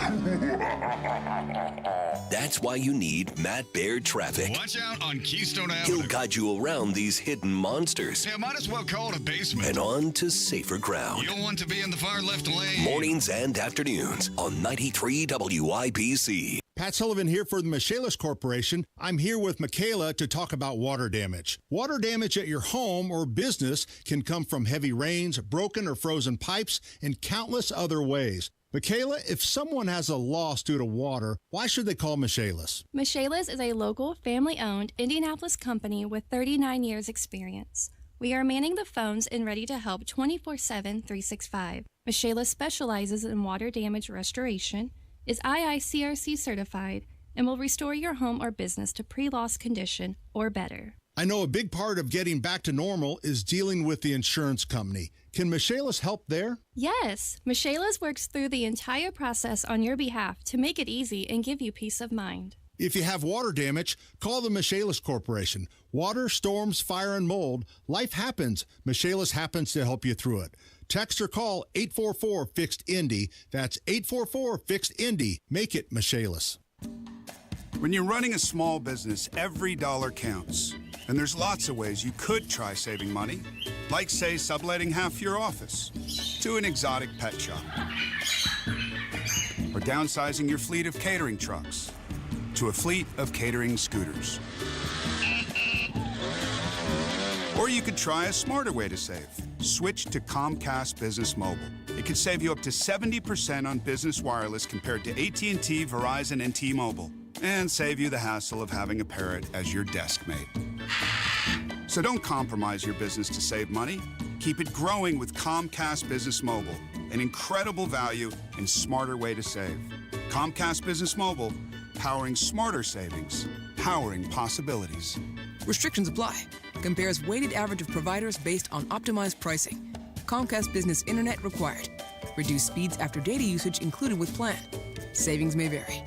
That's why you need Matt Bear Traffic. Watch out on Keystone Avenue. He'll guide you around these hidden monsters. Yeah, might as well call it a basement. And on to safer ground. You don't want to be in the far left lane. Mornings and afternoons on 93 WIBC. Pat Sullivan here for the Michaelis Corporation. I'm here with Michaela to talk about water damage. Water damage at your home or business can come from heavy rains, broken or frozen pipes, and countless other ways. Michaela, if someone has a loss due to water, why should they call Michaelis? Michaelis is a local, family-owned Indianapolis company with 39 years experience. We are manning the phones and ready to help 24/7, 365. Michaelis specializes in water damage restoration, is IICRC certified, and will restore your home or business to pre-loss condition or better. I know a big part of getting back to normal is dealing with the insurance company. Can Michaelis help there? Yes, Michaelis works through the entire process on your behalf to make it easy and give you peace of mind. If you have water damage, call the Michaelis Corporation. Water, storms, fire, and mold, life happens. Michaelis happens to help you through it. Text or call 844-FIXED-INDY. That's 844-FIXED-INDY. Make it Michaelis. When you're running a small business, every dollar counts. And there's lots of ways you could try saving money, like, say, subletting half your office to an exotic pet shop, or downsizing your fleet of catering trucks to a fleet of catering scooters. Or you could try a smarter way to save. Switch to Comcast Business Mobile. It could save you up to 70% on business wireless compared to AT&T, Verizon, and T-Mobile, and save you the hassle of having a parrot as your desk mate. So don't compromise your business to save money. Keep it growing with Comcast Business Mobile, an incredible value and smarter way to save. Comcast Business Mobile, powering smarter savings, powering possibilities. Restrictions apply. Compares weighted average of providers based on optimized pricing. Comcast Business Internet required. Reduced speeds after data usage included with plan. Savings may vary.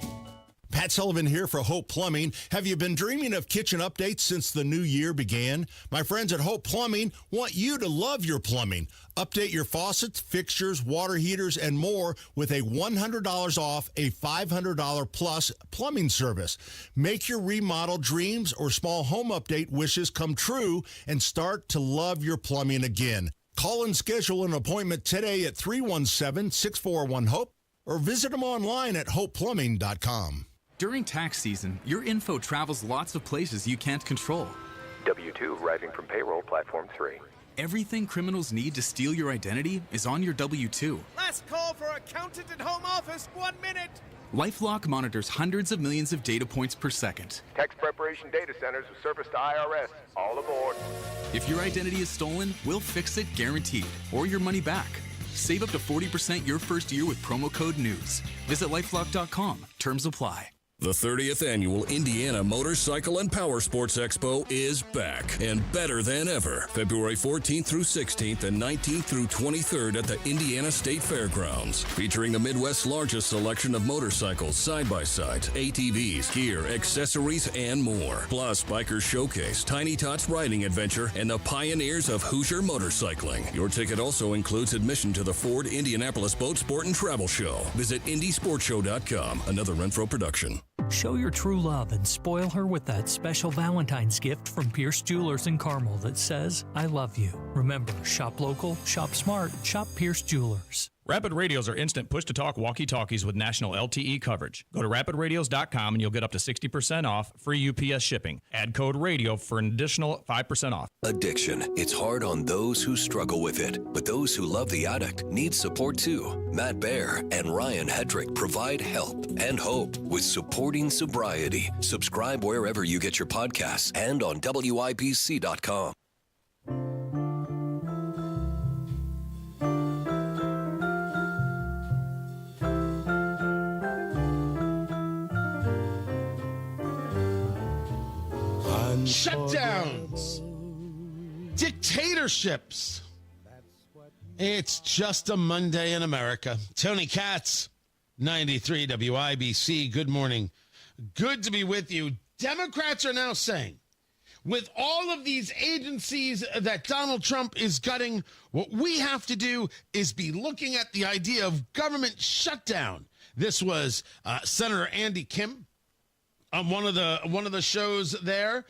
Pat Sullivan here for Hope Plumbing. Have you been dreaming of kitchen updates since the new year began? My friends at Hope Plumbing want you to love your plumbing. Update your faucets, fixtures, water heaters, and more with a $100 off a $500 plus plumbing service. Make your remodel dreams or small home update wishes come true and start to love your plumbing again. Call and schedule an appointment today at 317-641-HOPE or visit them online at hopeplumbing.com. During tax season, your info travels lots of places you can't control. W-2 arriving from payroll platform 3. Everything criminals need to steal your identity is on your W-2. Last call for accountant and home office, 1 minute. LifeLock monitors hundreds of millions of data points per second. Tax preparation data centers with service to IRS. All aboard. If your identity is stolen, we'll fix it guaranteed, or your money back. Save up to 40% your first year with promo code NEWS. Visit lifelock.com. Terms apply. The 30th Annual Indiana Motorcycle and Power Sports Expo is back and better than ever. February 14th through 16th and 19th through 23rd at the Indiana State Fairgrounds. Featuring the Midwest's largest selection of motorcycles, side-by-sides, ATVs, gear, accessories, and more. Plus, Bikers Showcase, Tiny Tots Riding Adventure, and the pioneers of Hoosier Motorcycling. Your ticket also includes admission to the Ford Indianapolis Boat Sport and Travel Show. Visit IndySportsShow.com. Another Renfro production. Show your true love and spoil her with that special Valentine's gift from Pierce Jewelers in Carmel that says, I love you. Remember, shop local, shop smart, shop Pierce Jewelers. Rapid Radios are instant push-to-talk walkie-talkies with national LTE coverage. Go to rapidradios.com and you'll get up to 60% off, free UPS shipping. Add code RADIO for an additional 5% off. Addiction. It's hard on those who struggle with it, but those who love the addict need support too. Matt Baer and Ryan Hedrick provide help and hope with Supporting Sobriety. Subscribe wherever you get your podcasts and on WIBC.com. Shutdowns, dictatorships. It's just a Monday in America. Tony Katz, 93 WIBC. Good morning. Good to be with you. Democrats are now saying, with all of these agencies that Donald Trump is gutting, what we have to do is be looking at the idea of government shutdown. This was Senator Andy Kim on one of the shows there,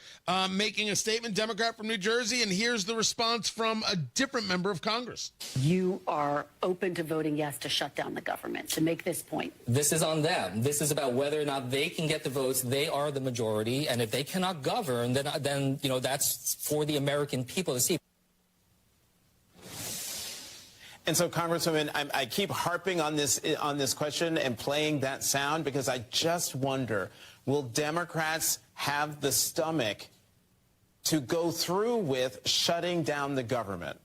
making a statement, Democrat from New Jersey, and here's the response from a different member of Congress. You are open to voting yes to shut down the government, to make this point. This is on them. This is about whether or not they can get the votes. They are the majority, and if they cannot govern, then you know that's for the American people to see. And so, Congresswoman, I keep harping on this question and playing that sound because I just wonder, will Democrats have the stomach to go through with shutting down the government?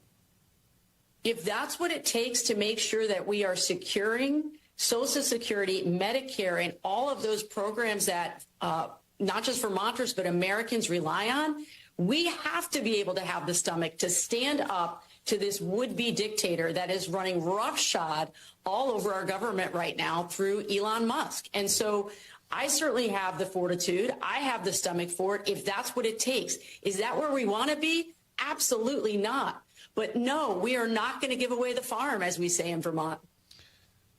If that's what it takes to make sure that we are securing Social Security, Medicare, and all of those programs that not just Vermonters, but Americans rely on, we have to be able to have the stomach to stand up to this would-be dictator that is running roughshod all over our government right now through Elon Musk. And so I certainly have the fortitude. I have the stomach for it if that's what it takes. Is that where we want to be? Absolutely not. But no, we are not going to give away the farm, as we say in Vermont.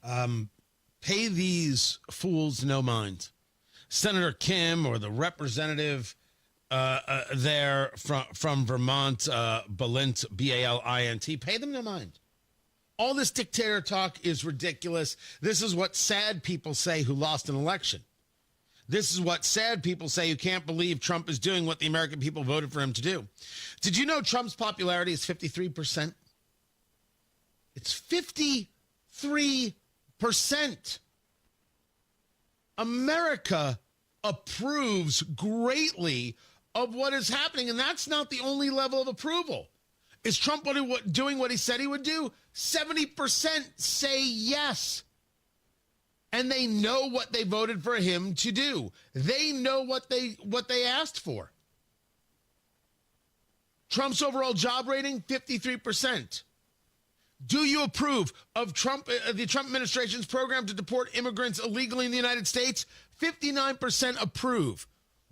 Pay these fools no mind. Senator Kim or the representative there from Vermont, Balint, B-A-L-I-N-T, pay them no mind. All this dictator talk is ridiculous. This is what sad people say who lost an election. This is what sad people say who can't believe Trump is doing what the American people voted for him to do. Did you know Trump's popularity is 53%? It's 53%. America approves greatly of what is happening, and that's not the only level of approval. Is Trump doing what he said he would do? 70% say yes. And they know what they voted for him to do. They know what they asked for. Trump's overall job rating, 53%. Do you approve of the Trump administration's program to deport immigrants illegally in the United States? 59% approve.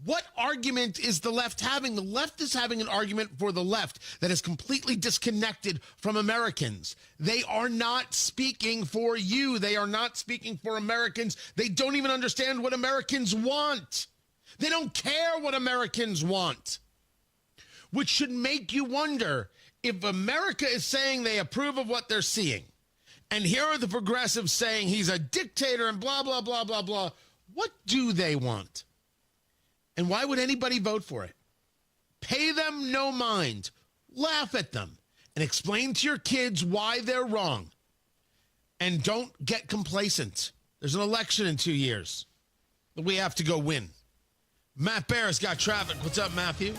What argument is the left having? The left is having an argument for the left that is completely disconnected from Americans. They are not speaking for you. They are not speaking for Americans. They don't even understand what Americans want. They don't care what Americans want, which should make you wonder if America is saying they approve of what they're seeing, and here are the progressives saying he's a dictator and blah, blah, blah, blah, blah. What do they want? And why would anybody vote for it? Pay them no mind. Laugh at them and explain to your kids why they're wrong. And don't get complacent. There's an election in 2 years. We have to go win. Matt Bear's got traffic. What's up, Matthew?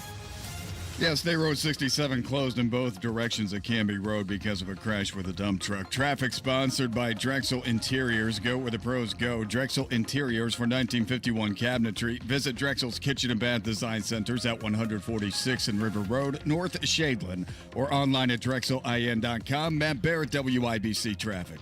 Yeah, State Road 67 closed in both directions at Canby Road because of a crash with a dump truck. Traffic sponsored by Drexel Interiors. Go where the pros go. Drexel Interiors for 1951 cabinetry. Visit Drexel's Kitchen and Bath Design Centers at 146 and River Road, North Shadeland, or online at drexelin.com. Matt Barrett, WIBC Traffic.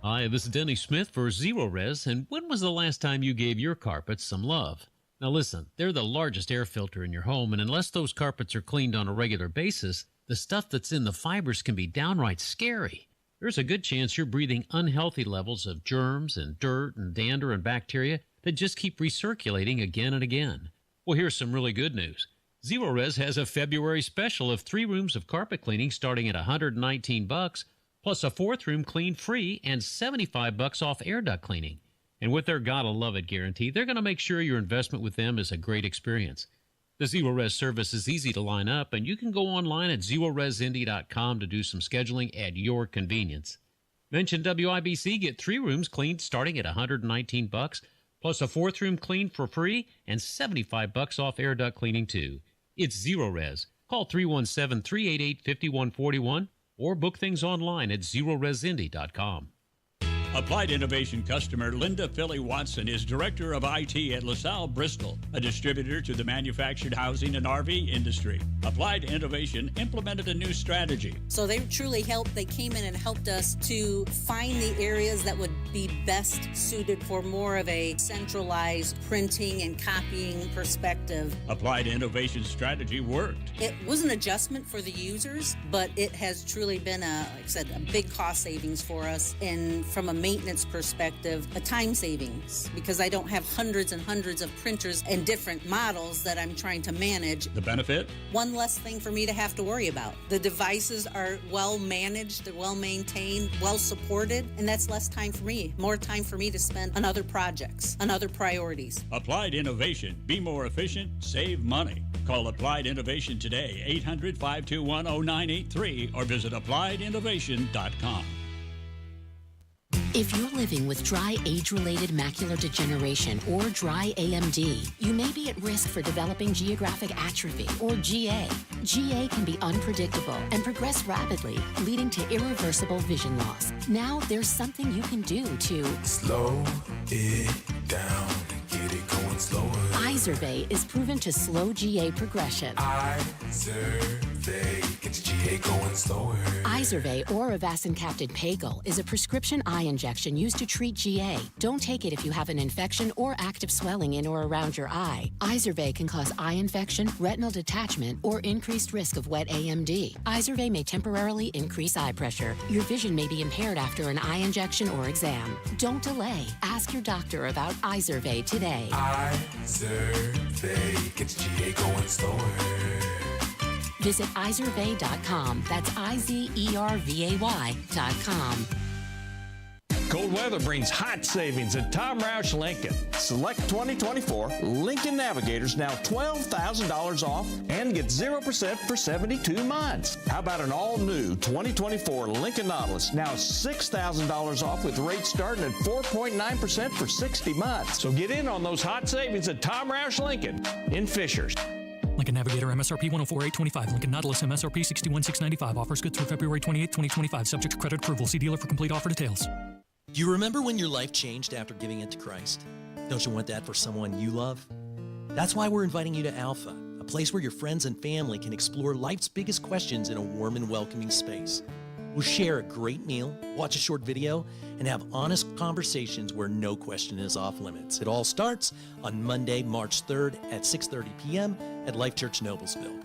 Hi, this is Denny Smith for Zero Res, and when was the last time you gave your carpets some love? Now listen, they're the largest air filter in your home, and unless those carpets are cleaned on a regular basis, the stuff that's in the fibers can be downright scary. There's a good chance you're breathing unhealthy levels of germs and dirt and dander and bacteria that just keep recirculating again and again. Well, here's some really good news. Zero Res has a February special of 3 rooms of carpet cleaning starting at $119, plus a 4th room clean free and $75 off air duct cleaning. And with their Gotta Love It guarantee, they're going to make sure your investment with them is a great experience. The Zero Res service is easy to line up, and you can go online at zeroresindy.com to do some scheduling at your convenience. Mention WIBC, get 3 rooms cleaned starting at $119, plus a 4th room clean for free and $75 off air duct cleaning too. It's Zero Res. Call 317-388-5141 or book things online at zeroresindy.com. Applied Innovation customer Linda Philly Watson is Director of IT at LaSalle Bristol, a distributor to the manufactured housing and RV industry. Applied Innovation implemented a new strategy. So they truly helped. They came in and helped us to find the areas that would be best suited for more of a centralized printing and copying perspective. Applied Innovation strategy worked. It was an adjustment for the users, but it has truly been like I said, a big cost savings for us. And from a maintenance perspective, a time savings, because I don't have hundreds and hundreds of printers and different models that I'm trying to manage. The benefit? One less thing for me to have to worry about. The devices are well managed, they're well maintained, well supported, and that's less time for me. More time for me to spend on other projects, on other priorities. Applied Innovation. Be more efficient, save money. Call Applied Innovation today, 800-521-0983, or visit appliedinnovation.com. If you're living with dry age-related macular degeneration or dry AMD, you may be at risk for developing geographic atrophy or GA. GA can be unpredictable and progress rapidly, leading to irreversible vision loss. Now there's something you can do to slow it down and get it going slower. Izervay is proven to slow GA progression. Izervay gets GA going slower. Izervay or avacincaptad pagel is a prescription eye injection used to treat GA. Don't take it if you have an infection or active swelling in or around your eye. Izervay can cause eye infection, retinal detachment, or increased risk of wet AMD. Izervay may temporarily increase eye pressure. Your vision may be impaired after an eye injection or exam. Don't delay. Ask your doctor about Izervay today. Izervay gets GA going slower. Visit Izervay.com. That's IZERVAY.com. Cold weather brings hot savings at Tom Roush Lincoln. Select 2024 Lincoln Navigators now $12,000 off and get 0% for 72 months. How about an all-new 2024 Lincoln Nautilus now $6,000 off with rates starting at 4.9% for 60 months. So get in on those hot savings at Tom Roush Lincoln in Fishers. Lincoln Navigator MSRP 104,825. Lincoln Nautilus MSRP 61,695. Offers good through February 28, 2025. Subject to credit approval. See dealer for complete offer details. Do you remember when your life changed after giving it to Christ? Don't you want that for someone you love? That's why we're inviting you to Alpha, a place where your friends and family can explore life's biggest questions in a warm and welcoming space. We'll share a great meal, watch a short video, and have honest conversations where no question is off limits. It all starts on Monday, March 3rd at 6:30 p.m. at Life Church Noblesville.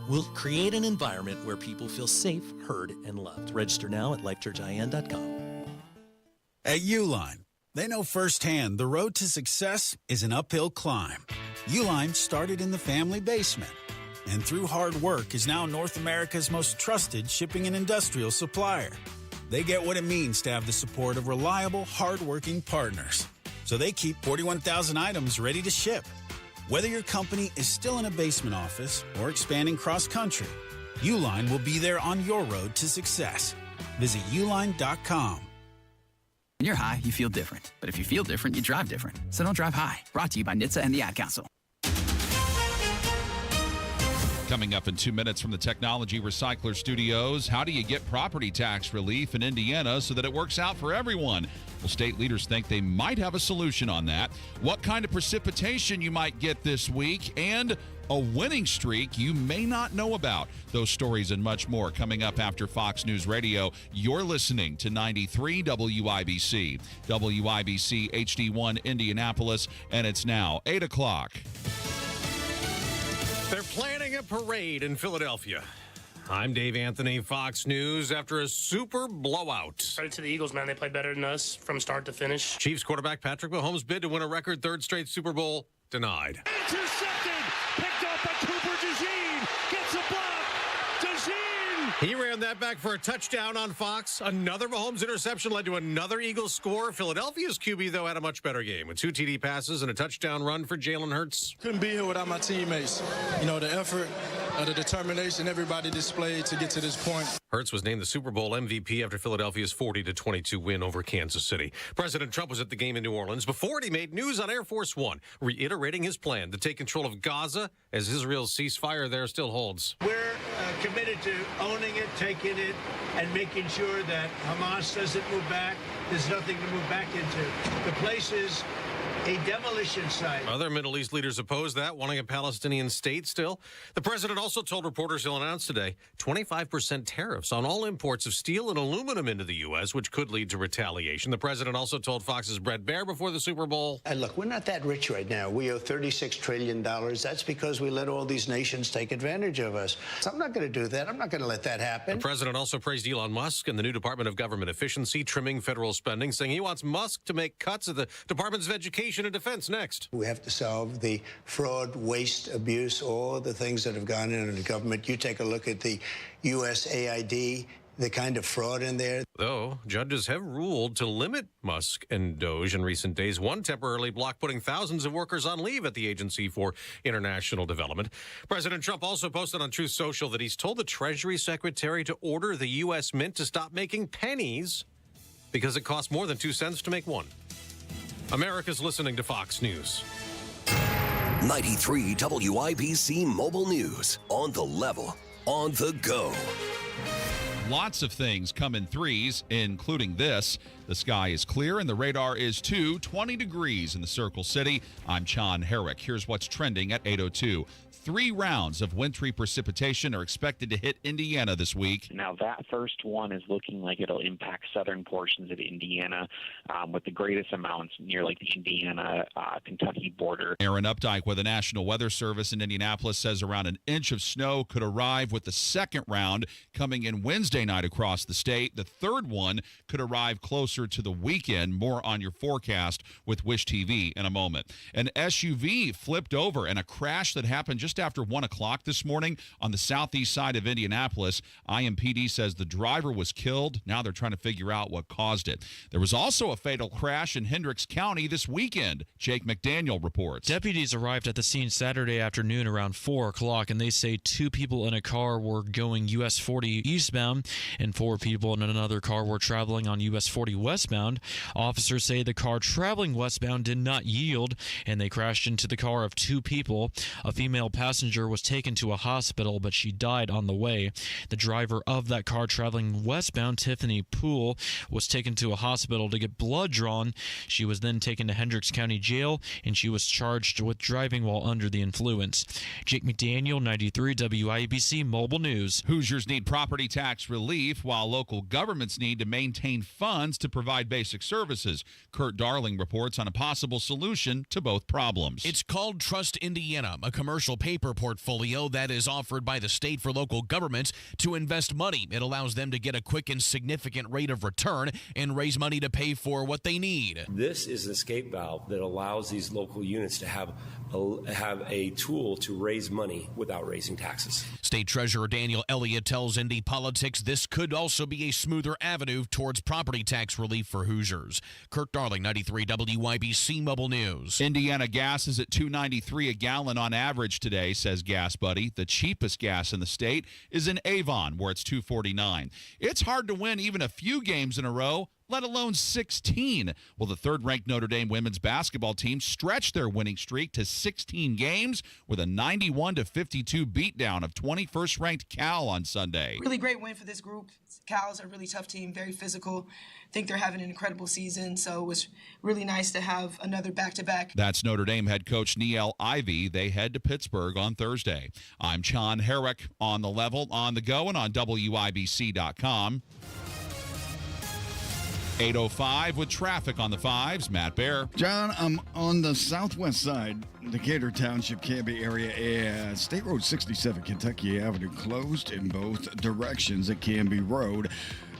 We'll create an environment where people feel safe, heard, and loved. Register now at lifechurchin.com. At Uline, they know firsthand the road to success is an uphill climb. Uline started in the family basement, and through hard work is now North America's most trusted shipping and industrial supplier. They get what it means to have the support of reliable, hard-working partners. So they keep 41,000 items ready to ship. Whether your company is still in a basement office or expanding cross-country, Uline will be there on your road to success. Visit uline.com. When you're high, you feel different. But if you feel different, you drive different. So don't drive high. Brought to you by NHTSA and the Ad Council. Coming up in 2 minutes from the Technology Recycler Studios, how do you get property tax relief in Indiana so that it works out for everyone? Well, state leaders think they might have a solution on that. What kind of precipitation you might get this week, and a winning streak you may not know about. Those stories and much more coming up after Fox News Radio. You're listening to 93 WIBC. WIBC HD1 Indianapolis, and it's now 8 o'clock. They're planning a parade in Philadelphia. I'm Dave Anthony, Fox News. After a super blowout. Credit to the Eagles, man. They played better than us from start to finish. Chiefs quarterback Patrick Mahomes' bid to win a record third straight Super Bowl denied. Intercepted! Picked up by Cooper DeJean. Gets a block. DeJean! He ran that back for a touchdown on Fox. Another Mahomes interception led to another Eagles score. Philadelphia's QB, though, had a much better game with 2 TD passes and a touchdown run for Jalen Hurts. Couldn't be here without my teammates. You know, the effort, the determination everybody displayed to get to this point. Hurts was named the Super Bowl MVP after Philadelphia's 40-22 win over Kansas City. President Trump was at the game in New Orleans before he made news on Air Force One, reiterating his plan to take control of Gaza as Israel's ceasefire there still holds. We're committed to owning it, taking it, and making sure that Hamas doesn't move back. There's nothing to move back into. The place is a demolition site. Other Middle East leaders oppose that, wanting a Palestinian state still. The president also told reporters he'll announce today 25% tariffs on all imports of steel and aluminum into the U.S., which could lead to retaliation. The president also told Fox's Brett Baer before the Super Bowl. And look, we're not that rich right now. We owe $36 trillion. That's because we let all these nations take advantage of us. So I'm not going to do that. I'm not going to let that happen. The president also praised Elon Musk and the new Department of Government Efficiency, trimming federal spending, saying he wants Musk to make cuts at the Departments of Education and Defense next. We have to solve the fraud, waste, abuse, all the things that have gone into the government. You take a look at the USAID, the kind of fraud in there. Though judges have ruled to limit Musk and Doge in recent days. One temporarily blocked putting thousands of workers on leave at the Agency for International Development. President Trump also posted on Truth Social that he's told the Treasury Secretary to order the U.S. Mint to stop making pennies because it costs more than 2 cents to make one. America's listening to Fox News. 93 WIBC Mobile News. On the level, on the go. Lots of things come in threes, including this. The sky is clear and the radar is 20 degrees in the Circle City. I'm John Herrick. Here's what's trending at 8:02. 3 rounds of wintry precipitation are expected to hit Indiana this week. Now, that first one is looking like it'll impact southern portions of Indiana with the greatest amounts near like the Indiana-Kentucky border. Aaron Updike with the National Weather Service in Indianapolis says around an inch of snow could arrive with the second round coming in Wednesday night across the state. The third one could arrive closer to the weekend. More on your forecast with Wish TV in a moment. An SUV flipped over in a crash that happened just after 1 o'clock this morning on the southeast side of Indianapolis. IMPD says the driver was killed. Now they're trying to figure out what caused it. There was also a fatal crash in Hendricks County this weekend. Jake McDaniel reports. Deputies arrived at the scene Saturday afternoon around 4 o'clock, and they say 2 people in a car were going US 40 eastbound and 4 people in another car were traveling on US 40 westbound. Officers say the car traveling westbound did not yield, and they crashed into the car of 2 people. A female passenger was taken to a hospital, but she died on the way. The driver of that car traveling westbound, Tiffany Poole, was taken to a hospital to get blood drawn. She was then taken to Hendricks County Jail, and she was charged with driving while under the influence. Jake McDaniel, 93 WIBC Mobile News. Hoosiers need property tax relief, while local governments need to maintain funds to provide basic services. Kurt Darling reports on a possible solution to both problems. It's called Trust Indiana, a commercial paper portfolio that is offered by the state for local governments to invest money. It allows them to get a quick and significant rate of return and raise money to pay for what they need. This is an escape valve that allows these local units to have a tool to raise money without raising taxes. State Treasurer Daniel Elliott tells Indy Politics this could also be a smoother avenue towards property tax relief for Hoosiers. Kirk Darling, 93 WIBC Mobile News. Indiana gas is at $2.93 a gallon on average today, says Gas Buddy. The cheapest gas in the state is in Avon, where it's $2.49. It's hard to win even a few games in a row, let alone 16. Well, the third-ranked Notre Dame women's basketball team stretched their winning streak to 16 games with a 91-52 beatdown of 21st-ranked Cal on Sunday. Really great win for this group. Cal's a really tough team, very physical. I think they're having an incredible season, so it was really nice to have another back-to-back. That's Notre Dame head coach Niele Ivey. They head to Pittsburgh on Thursday. I'm John Herrick on the level, on the go, and on WIBC.com. 8:05 with traffic on the 5s. Matt Bear. John, I'm on the southwest side, Decatur Township, Canby area, and State Road 67, Kentucky Avenue, closed in both directions at Canby Road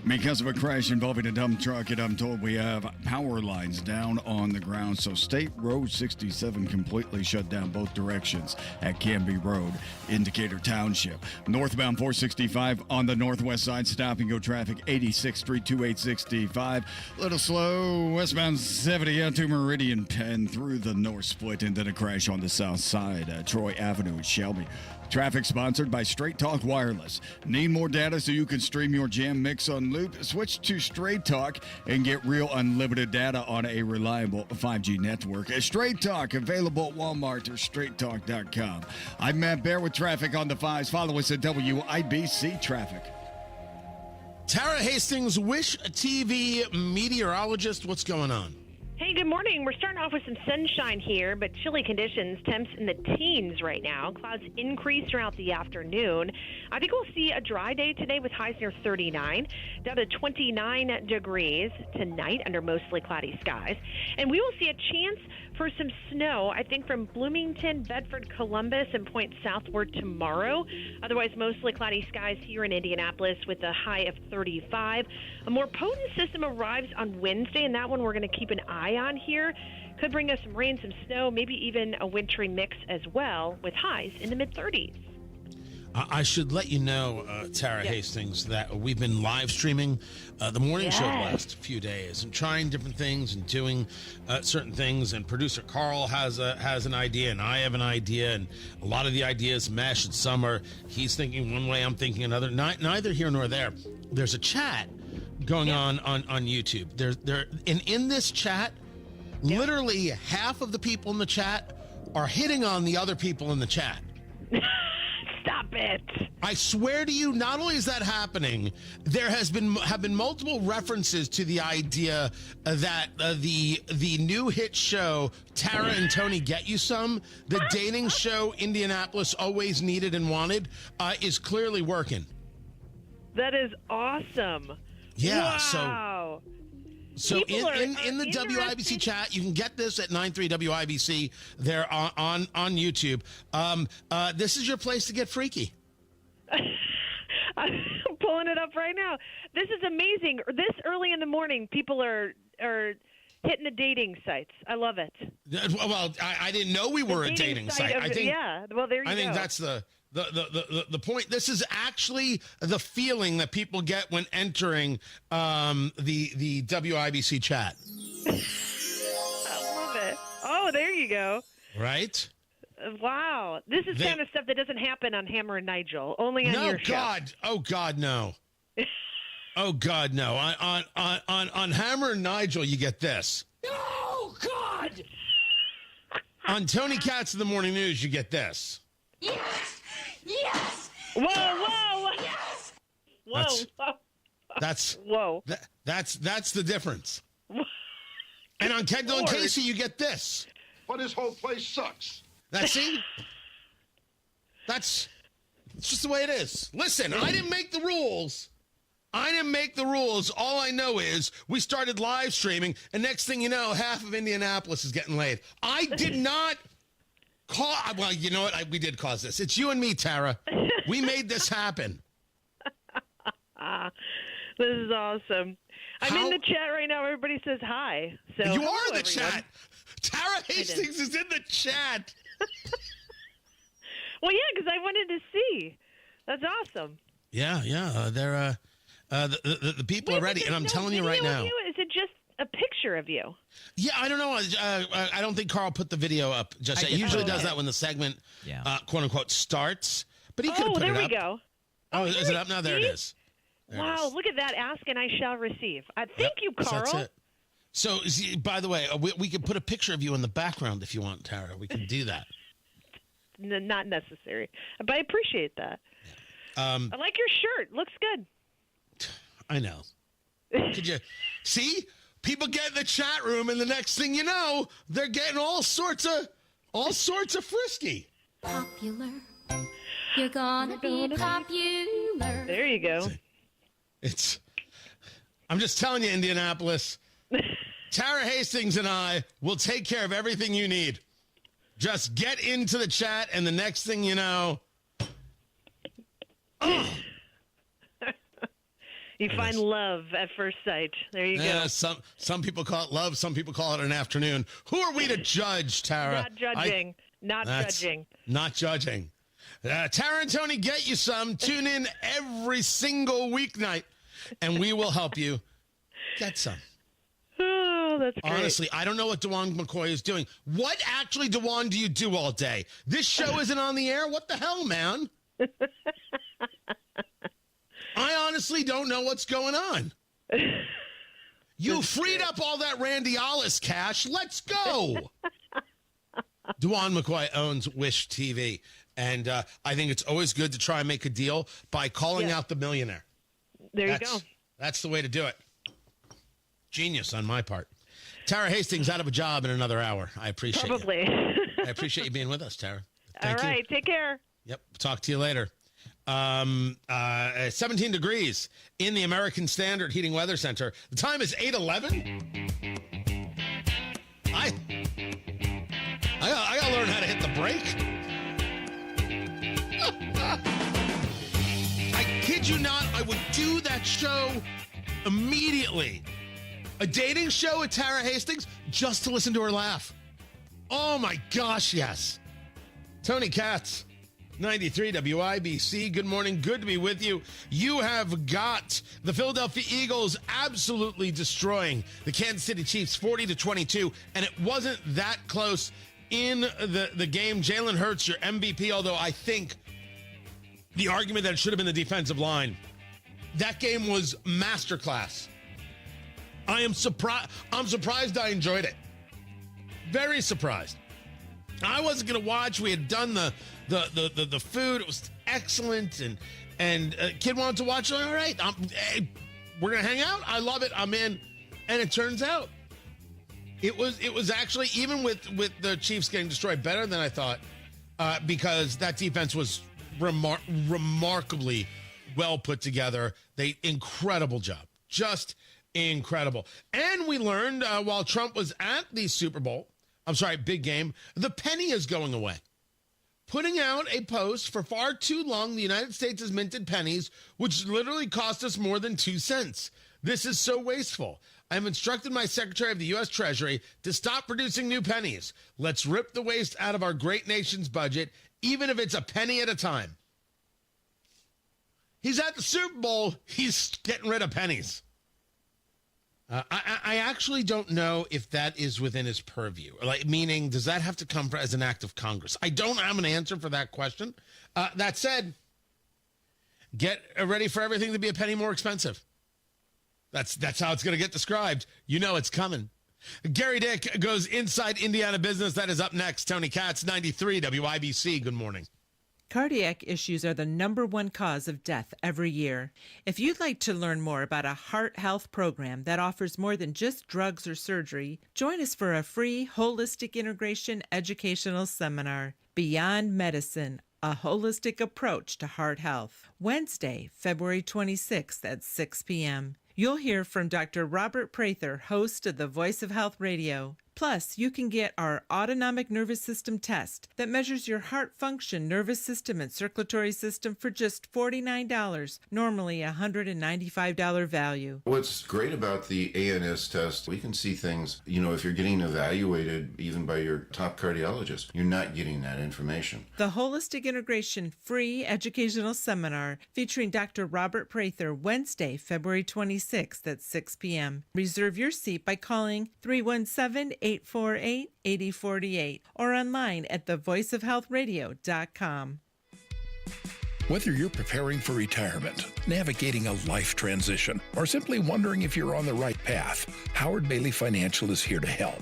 because of a crash involving a dump truck, and I'm told we have power lines down on the ground. So State Road 67 completely shut down both directions at Canby Road in Decatur Township. Northbound 465 on the northwest side, stop and go traffic 86th Street 2865. A little slow westbound 70 out to Meridian Penn through the north split, and then a crash on the south side, Troy Avenue at Shelby. Traffic sponsored by Straight Talk Wireless. Need more data so you can stream your jam mix on loop? Switch to Straight Talk and get real unlimited data on a reliable 5G network. Straight Talk, available at Walmart or straighttalk.com. I'm Matt Bear with traffic on the 5s. Follow us at WIBC Traffic. Tara Hastings, Wish TV meteorologist. What's going on? Hey, good morning. We're starting off with some sunshine here, but chilly conditions, temps in the teens right now. Clouds increase throughout the afternoon. I think we'll see a dry day today with highs near 39, down to 29 degrees tonight under mostly cloudy skies. And we will see a chance for some snow, I think, from Bloomington, Bedford, Columbus, and point southward tomorrow. Otherwise, mostly cloudy skies here in Indianapolis with a high of 35. A more potent system arrives on Wednesday, and that one we're going to keep an eye on here. Could bring us some rain, some snow, maybe even a wintry mix as well, with highs in the mid-30s. I should let you know, Tara Hastings, that we've been live streaming the morning show the last few days and trying different things and doing certain things. And producer Carl has an idea, and I have an idea, and a lot of the ideas mesh. And some are he's thinking one way, I'm thinking another. Neither here nor there. There's a chat going on YouTube. In this chat, literally half of the people in the chat are hitting on the other people in the chat. Stop it. I swear to you, not only is that happening, there have been multiple references to the idea that the new hit show, Tara and Tony Get You Some, the dating show Indianapolis always needed and wanted, is clearly working. That is awesome. Yeah, wow. So in the WIBC chat, you can get this at 93 WIBC there on YouTube. This is your place to get freaky. I'm pulling it up right now. This is amazing. This early in the morning, people are hitting the dating sites. I love it. Well, I didn't know we were a dating site. I think. Yeah. Well, there you go. I think that's the point. This is actually the feeling that people get when entering the WIBC chat. I love it. Oh, there you go. Right? Wow. This is kind of stuff that doesn't happen on Hammer and Nigel. Only on your show. Oh, God, no. Oh, God, no. On Hammer and Nigel, you get this. Oh, God. On Tony Katz in the Morning News, you get this. Yes! Yes! Whoa, whoa! Yes! Whoa! That's the difference. And on Kendall and Casey, you get this. But this whole place sucks. That's just the way it is. Listen, I didn't make the rules. All I know is we started live streaming, and next thing you know, half of Indianapolis is getting laid. I did not well, you know what? We did cause this. It's you and me, Tara. We made this happen. This is awesome. I'm in the chat right now. Everybody says hi. So you hello, are in the everyone. chat. Tara Hastings is in the chat. Well, yeah, because I wanted to see. That's awesome. Yeah. They're the people are ready, and I'm telling you right now. Is it just a picture of you? Yeah, I don't know. I don't think Carl put the video up just yet. He usually does that when the segment, quote unquote, starts. But he could have put it up. There we go. Oh, is it up now? There it is. Wow, look at that. Ask and I shall receive. Thank you, Carl. So that's it. So, by the way, we could put a picture of you in the background if you want, Tara. We can do that. Not necessary, but I appreciate that. I like your shirt. Looks good. I know. Could you see? People get in the chat room, and the next thing you know, they're getting all sorts of frisky. Popular. You're gonna be popular. There you go. I'm just telling you, Indianapolis. Tara Hastings and I will take care of everything you need. Just get into the chat, and the next thing you know, you find love at first sight. There you go. Some people call it love. Some people call it an afternoon. Who are we to judge, Tara? Not judging. Not judging. Not judging. Tara and Tony get you some. Tune in every single weeknight, and we will help you get some. Oh, that's great. Honestly, I don't know what DeJuan McCoy is doing. What actually, DeJuan, do you do all day? This show isn't on the air? What the hell, man? I honestly don't know what's going on. You freed up all that Randy Ollis cash. Let's go. DeJuan McCoy owns Wish TV, and I think it's always good to try and make a deal by calling out the millionaire. There you go. That's the way to do it. Genius on my part. Tara Hastings out of a job in another hour. I appreciate Probably. I appreciate you being with us, Tara. Thank All right. you. Take care. Yep. Talk to you later. 17 degrees in the American Standard Heating Weather Center. The time is 8:11. I gotta learn how to hit the brake. I kid you not, I would do that show immediately. A dating show with Tara Hastings just to listen to her laugh. Oh my gosh, yes. Tony Katz, 93 WIBC. Good morning. Good to be with you. You have got the Philadelphia Eagles absolutely destroying the Kansas City Chiefs 40-22, and it wasn't that close in the game. Jalen Hurts, your MVP, although I think the argument that it should have been the defensive line. That game was masterclass. I'm surprised I enjoyed it. Very surprised. I wasn't going to watch. We had done the food. It was excellent. And kid wanted to watch. All right, hey, we're going to hang out. I love it. I'm in. And it turns out it was actually, even with the Chiefs getting destroyed, better than I thought, because that defense was remarkably well put together. Incredible job. Just incredible. And we learned while Trump was at the big game, the penny is going away. Putting out a post, for far too long, the United States has minted pennies, which literally cost us more than 2 cents. This is so wasteful. I have instructed my Secretary of the U.S. Treasury to stop producing new pennies. Let's rip the waste out of our great nation's budget, even if it's a penny at a time. He's at the Super Bowl. He's getting rid of pennies. I actually don't know if that is within his purview. Meaning, does that have to come as an act of Congress? I don't have an answer for that question. That said, get ready for everything to be a penny more expensive. That's how it's going to get described. You know it's coming. Gary Dick goes inside Indiana business. That is up next. Tony Katz, 93 WIBC. Good morning. Cardiac issues are the #1 cause of death every year. If you'd like to learn more about a heart health program that offers more than just drugs or surgery, join us for a free holistic integration educational seminar, Beyond Medicine, a holistic approach to heart health, Wednesday, February 26th at 6 p.m. You'll hear from Dr. Robert Prather, host of the Voice of Health Radio. Plus, you can get our autonomic nervous system test that measures your heart function, nervous system, and circulatory system for just $49, normally a $195 value. What's great about the ANS test, we can see things, if you're getting evaluated even by your top cardiologist, you're not getting that information. The Holistic Integration free educational seminar featuring Dr. Robert Prather, Wednesday, February 26th at 6 p.m. Reserve your seat by calling 317-848-8048 or online at thevoiceofhealthradio.com. Whether you're preparing for retirement, navigating a life transition, or simply wondering if you're on the right path, Howard Bailey Financial is here to help.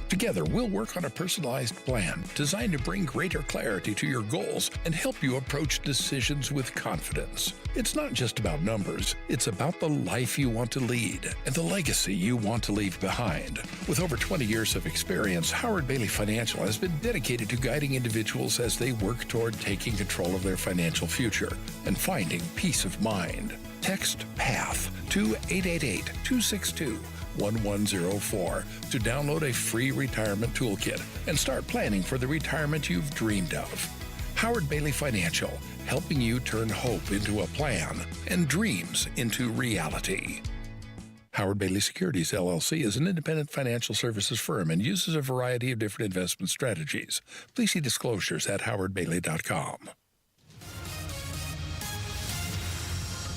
Together, we'll work on a personalized plan designed to bring greater clarity to your goals and help you approach decisions with confidence. It's not just about numbers, it's about the life you want to lead and the legacy you want to leave behind. With over 20 years of experience, Howard Bailey Financial has been dedicated to guiding individuals as they work toward taking control of their financial future and finding peace of mind. Text PATH to 888-262-1104 to download a free retirement toolkit and start planning for the retirement you've dreamed of. Howard Bailey Financial, helping you turn hope into a plan and dreams into reality. Howard Bailey Securities, LLC is an independent financial services firm and uses a variety of different investment strategies. Please see disclosures at howardbailey.com.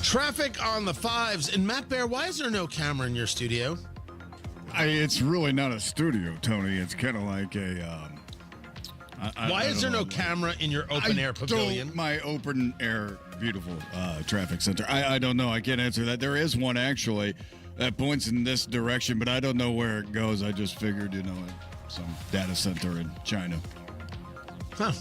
Traffic on the 5s. And Matt Bear, why is there no camera in your studio? It's really not a studio, Tony. It's kind of like a... Why is there no camera in your open-air pavilion? My open-air, beautiful traffic center. I don't know. I can't answer that. There is one, actually, that points in this direction, but I don't know where it goes. I just figured, some data center in China. Huh.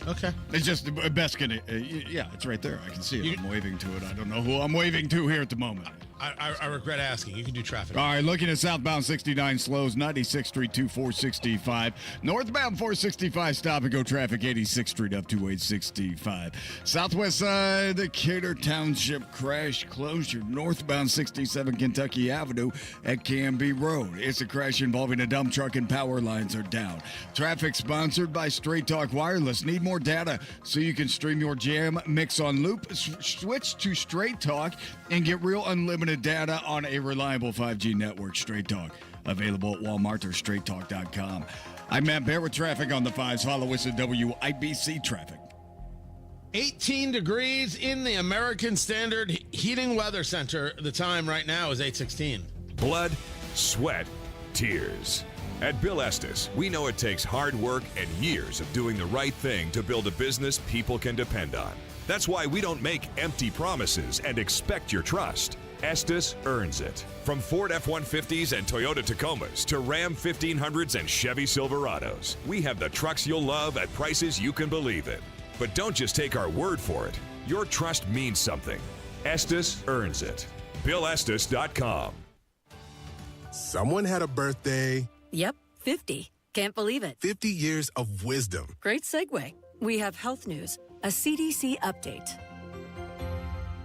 Okay. It's just the best yeah, it's right there. I can see it. I'm waving to it. I don't know who I'm waving to here at the moment. I regret asking. You can do traffic. All right, looking at southbound 69 slows, 96th Street to 465. Northbound 465 stop and go traffic, 86th Street up to 865. Southwest side, the Decatur Township crash closure, northbound 67 Kentucky Avenue at Canby Road. It's a crash involving a dump truck and power lines are down. Traffic sponsored by Straight Talk Wireless. Need more data so you can stream your jam mix on loop? Switch to Straight Talk and get real unlimited data on a reliable 5G network. Straight Talk, available at Walmart or straighttalk.com. I'm Matt Bear with traffic on the 5s. Follow us at WIBC Traffic. 18 degrees in the American Standard Heating Weather Center. The time right now is 8:16. Blood, sweat, tears. At Bill Estes, we know it takes hard work and years of doing the right thing to build a business people can depend on. That's why we don't make empty promises and expect your trust. Estes earns it. From Ford F-150s and Toyota Tacomas to Ram 1500s and Chevy Silverados, we have the trucks you'll love at prices you can believe in. But don't just take our word for it. Your trust means something. Estes earns it. BillEstes.com. Someone had a birthday. Yep, 50. Can't believe it. 50 years of wisdom. Great segue. We have health news, a CDC update.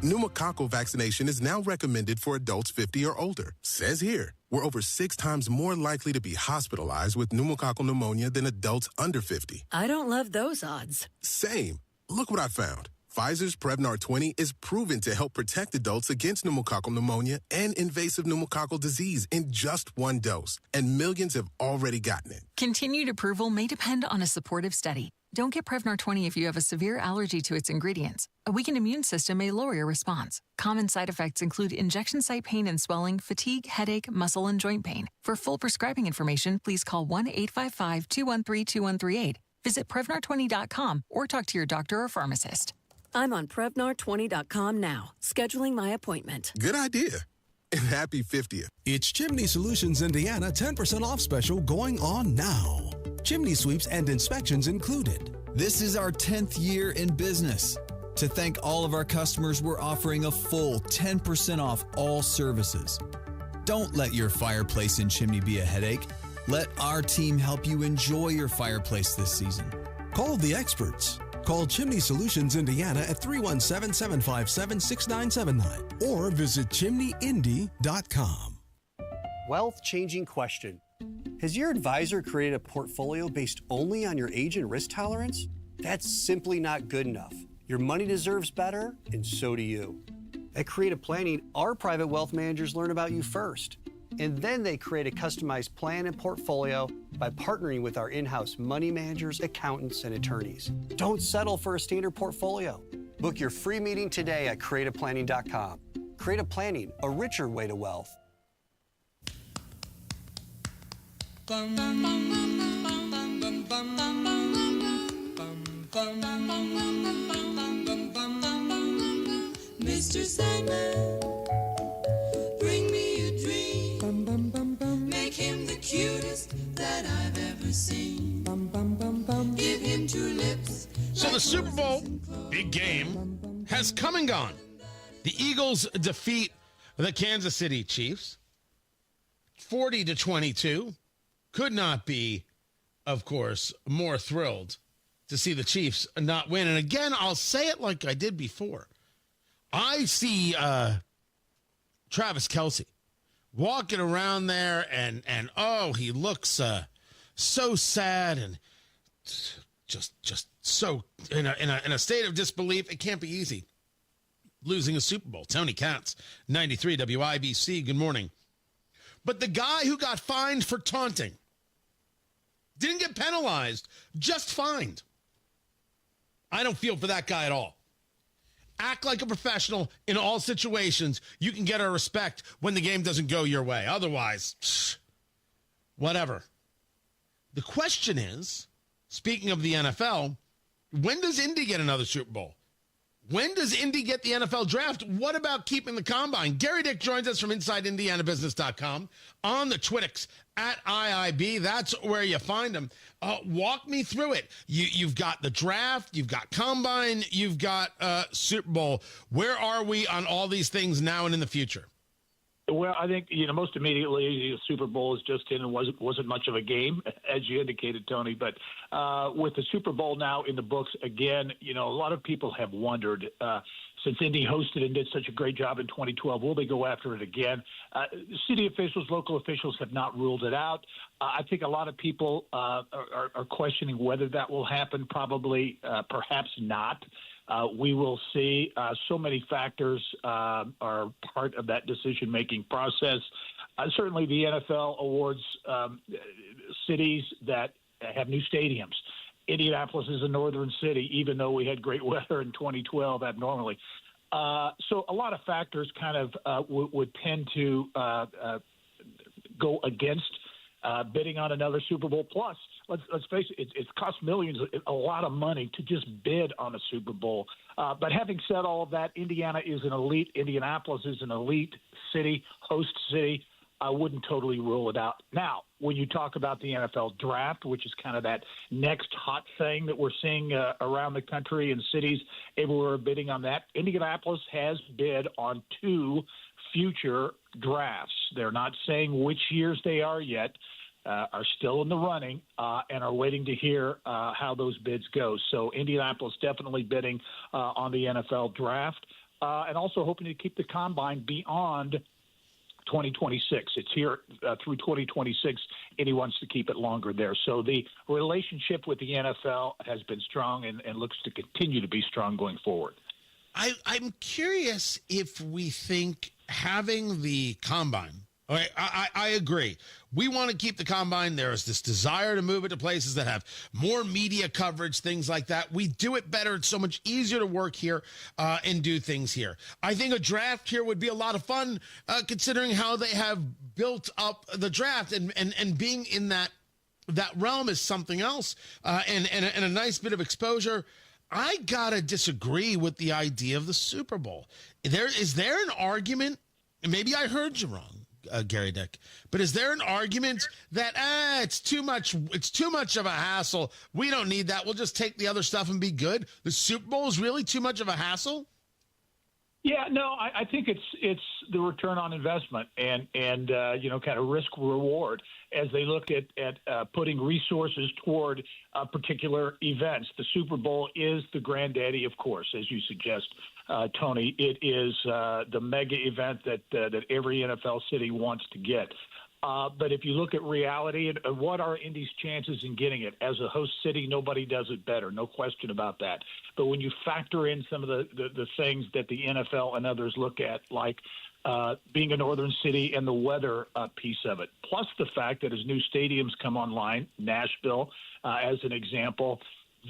Pneumococcal vaccination is now recommended for adults 50 or older. Says here, we're over 6 times more likely to be hospitalized with pneumococcal pneumonia than adults under 50. I don't love those odds. Same. Look what I found. Pfizer's Prevnar 20 is proven to help protect adults against pneumococcal pneumonia and invasive pneumococcal disease in just 1 dose, and millions have already gotten it. Continued approval may depend on a supportive study. Don't get Prevnar 20 if you have a severe allergy to its ingredients. A weakened immune system may lower your response. Common side effects include injection site pain and swelling, fatigue, headache, muscle, and joint pain. For full prescribing information, please call 1-855-213-2138. Visit Prevnar20.com or talk to your doctor or pharmacist. I'm on Prevnar20.com now, scheduling my appointment. Good idea. And happy 50th. It's Chimney Solutions Indiana 10% off special going on now. Chimney sweeps and inspections included. This is our 10th year in business. To thank all of our customers, we're offering a full 10% off all services. Don't let your fireplace and chimney be a headache. Let our team help you enjoy your fireplace this season. Call the experts. Call Chimney Solutions Indiana at 317-757-6979 or visit chimneyindy.com. Wealth-changing question. Has your advisor created a portfolio based only on your age and risk tolerance? That's simply not good enough. Your money deserves better, and so do you. At Creative Planning, our private wealth managers learn about you first, and then they create a customized plan and portfolio by partnering with our in-house money managers, accountants, and attorneys. Don't settle for a standard portfolio. Book your free meeting today at creativeplanning.com. Creative Planning, a richer way to wealth. Mr. Sandman, bring me a dream. Make him the cutest that I've ever seen. Give him two lips. So the Super Bowl, big game, has come and gone. The Eagles defeat the Kansas City Chiefs 40-22. Could not be, of course, more thrilled to see the Chiefs not win. And again, I'll say it like I did before. I see Travis Kelce walking around there, and oh, he looks so sad and just so in a state of disbelief. It can't be easy losing a Super Bowl. Tony Katz, 93 WIBC. Good morning. But the guy who got fined for taunting didn't get penalized, just fined. I don't feel for that guy at all. Act like a professional in all situations. You can get our respect when the game doesn't go your way. Otherwise, whatever. The question is, speaking of the NFL, when does Indy get another Super Bowl? When does Indy get the NFL draft? What about keeping the combine? Gary Dick joins us from InsideIndianaBusiness.com on the Twittix at IIB. That's where you find him. Walk me through it. You've got the draft, you've got combine, you've got Super Bowl. Where are we on all these things now and in the future? Well, I think, most immediately the Super Bowl is just in and wasn't much of a game, as you indicated, Tony. But with the Super Bowl now in the books, again, a lot of people have wondered, since Indy hosted and did such a great job in 2012, will they go after it again? City officials, local officials have not ruled it out. I think a lot of people are questioning whether that will happen. Probably, perhaps not. We will see. So many factors are part of that decision-making process. Certainly the NFL awards cities that have new stadiums. Indianapolis is a northern city, even though we had great weather in 2012 abnormally. So a lot of factors kind of would tend to go against bidding on another Super Bowl. Plus, let's face it, it's cost millions, a lot of money to just bid on a Super Bowl. But having said all of that, Indianapolis is an elite city, host city. I wouldn't totally rule it out. Now, when you talk about the NFL draft, which is kind of that next hot thing that we're seeing around the country and cities everywhere are bidding on that, Indianapolis has bid on 2 future drafts. They're not saying which years they are yet, are still in the running, and are waiting to hear how those bids go. So Indianapolis definitely bidding on the NFL draft, and also hoping to keep the combine beyond 2026. It's here through 2026, and he wants to keep it longer there. So the relationship with the NFL has been strong and looks to continue to be strong going forward. I'm curious if we think having the combine, okay, I agree. We want to keep the combine. There is this desire to move it to places that have more media coverage, things like that. We do it better. It's so much easier to work here and do things here. I think a draft here would be a lot of fun, considering how they have built up the draft, and being in that realm is something else, and a nice bit of exposure. I gotta disagree with the idea of the Super Bowl. Is there an argument? And maybe I heard you wrong, Gary Dick, but is there an argument that it's too much? It's too much of a hassle. We don't need that. We'll just take the other stuff and be good. The Super Bowl is really too much of a hassle. Yeah, no, I think it's the return on investment and kind of risk reward as they look at putting resources toward particular events. The Super Bowl is the granddaddy, of course, as you suggest, Tony. It is the mega event that every NFL city wants to get. But if you look at reality, and what are Indy's chances in getting it? As a host city, nobody does it better, no question about that. But when you factor in some of the things that the NFL and others look at, like being a northern city and the weather piece of it, plus the fact that as new stadiums come online, Nashville as an example,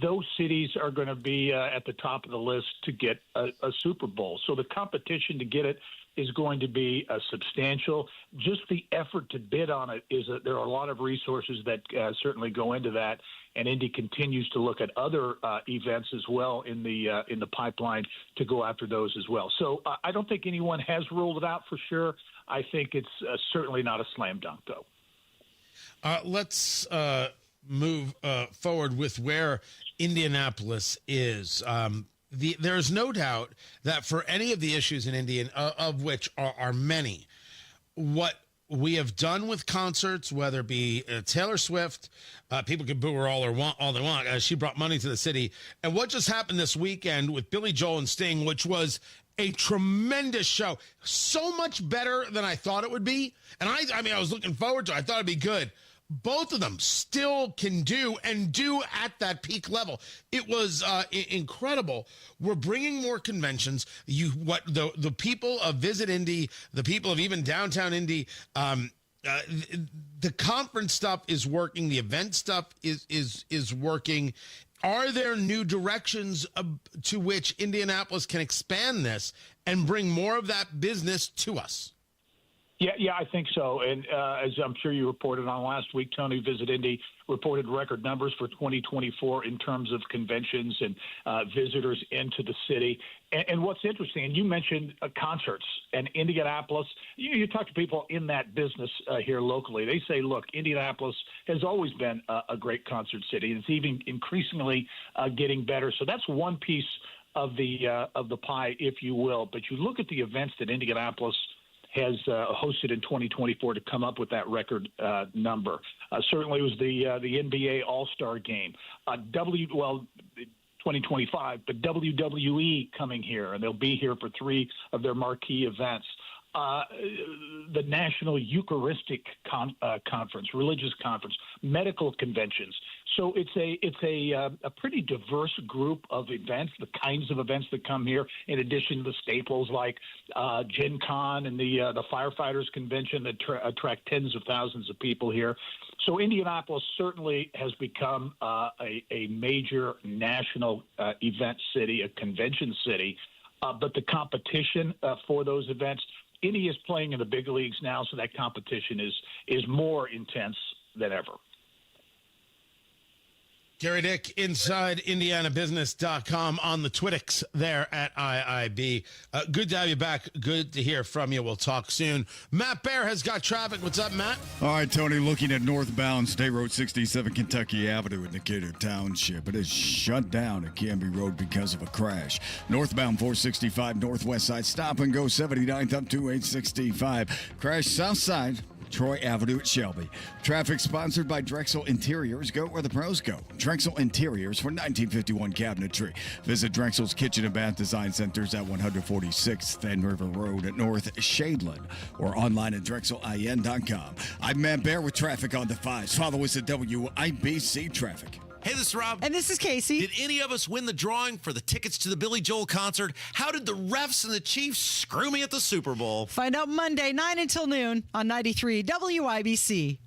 those cities are going to be at the top of the list to get a Super Bowl. So the competition to get it is going to be substantial. Just the effort to bid on it is that there are a lot of resources that certainly go into that, and Indy continues to look at other events as well in the pipeline to go after those as well. So I don't think anyone has ruled it out for sure. I think it's certainly not a slam dunk, though. Let's move forward with where Indianapolis is. There's no doubt that for any of the issues in Indy, of which are many, what we have done with concerts, whether it be Taylor Swift, people can boo her all they want. She brought money to the city. And what just happened this weekend with Billy Joel and Sting, which was a tremendous show, so much better than I thought it would be. And I mean, I was looking forward to it. I thought it'd be good. Both of them still can do at that peak level. It was incredible. We're bringing more conventions. The people of Visit Indy, the people of even downtown Indy, the conference stuff is working. The event stuff is working. Are there new directions to which Indianapolis can expand this and bring more of that business to us? Yeah, I think so. And as I'm sure you reported on last week, Tony, Visit Indy reported record numbers for 2024 in terms of conventions and visitors into the city. And what's interesting, and you mentioned concerts and Indianapolis, you talk to people in that business here locally. They say, look, Indianapolis has always been a great concert city. It's even increasingly getting better. So that's one piece of the pie, if you will. But you look at the events that Indianapolis has hosted in 2024 to come up with that record number. Certainly it was the NBA All-Star Game. 2025, but WWE coming here, and they'll be here for 3 of their marquee events. The National Eucharistic Conference, religious conference, medical conventions. So it's a pretty diverse group of events, the kinds of events that come here, in addition to the staples like Gen Con and the Firefighters Convention that attract tens of thousands of people here. So Indianapolis certainly has become a major national event city, a convention city. But the competition for those events, Indy is playing in the big leagues now, so that competition is more intense than ever. Gary Dick, inside IndianaBusiness.com on the Twittix there at IIB. Good to have you back. Good to hear from you. We'll talk soon. Matt Bear has got traffic. What's up, Matt? All right, Tony, looking at northbound State Road 67 Kentucky Avenue in Decatur Township. It is shut down at Canby Road because of a crash. Northbound 465 northwest side, stop and go 79th up to 865. Crash south side, Troy Avenue at Shelby. Traffic sponsored by Drexel Interiors. Go where the pros go. Drexel Interiors for 1951 cabinetry. Visit Drexel's Kitchen and Bath Design Centers at 146th and River Road at North Shadeland or online at drexelin.com. I'm Matt Bear with traffic on the 5s. Follow us at WIBC Traffic. Hey, this is Rob. And this is Casey. Did any of us win the drawing for the tickets to the Billy Joel concert? How did the refs and the Chiefs screw me at the Super Bowl? Find out Monday, 9 until noon on 93 WIBC.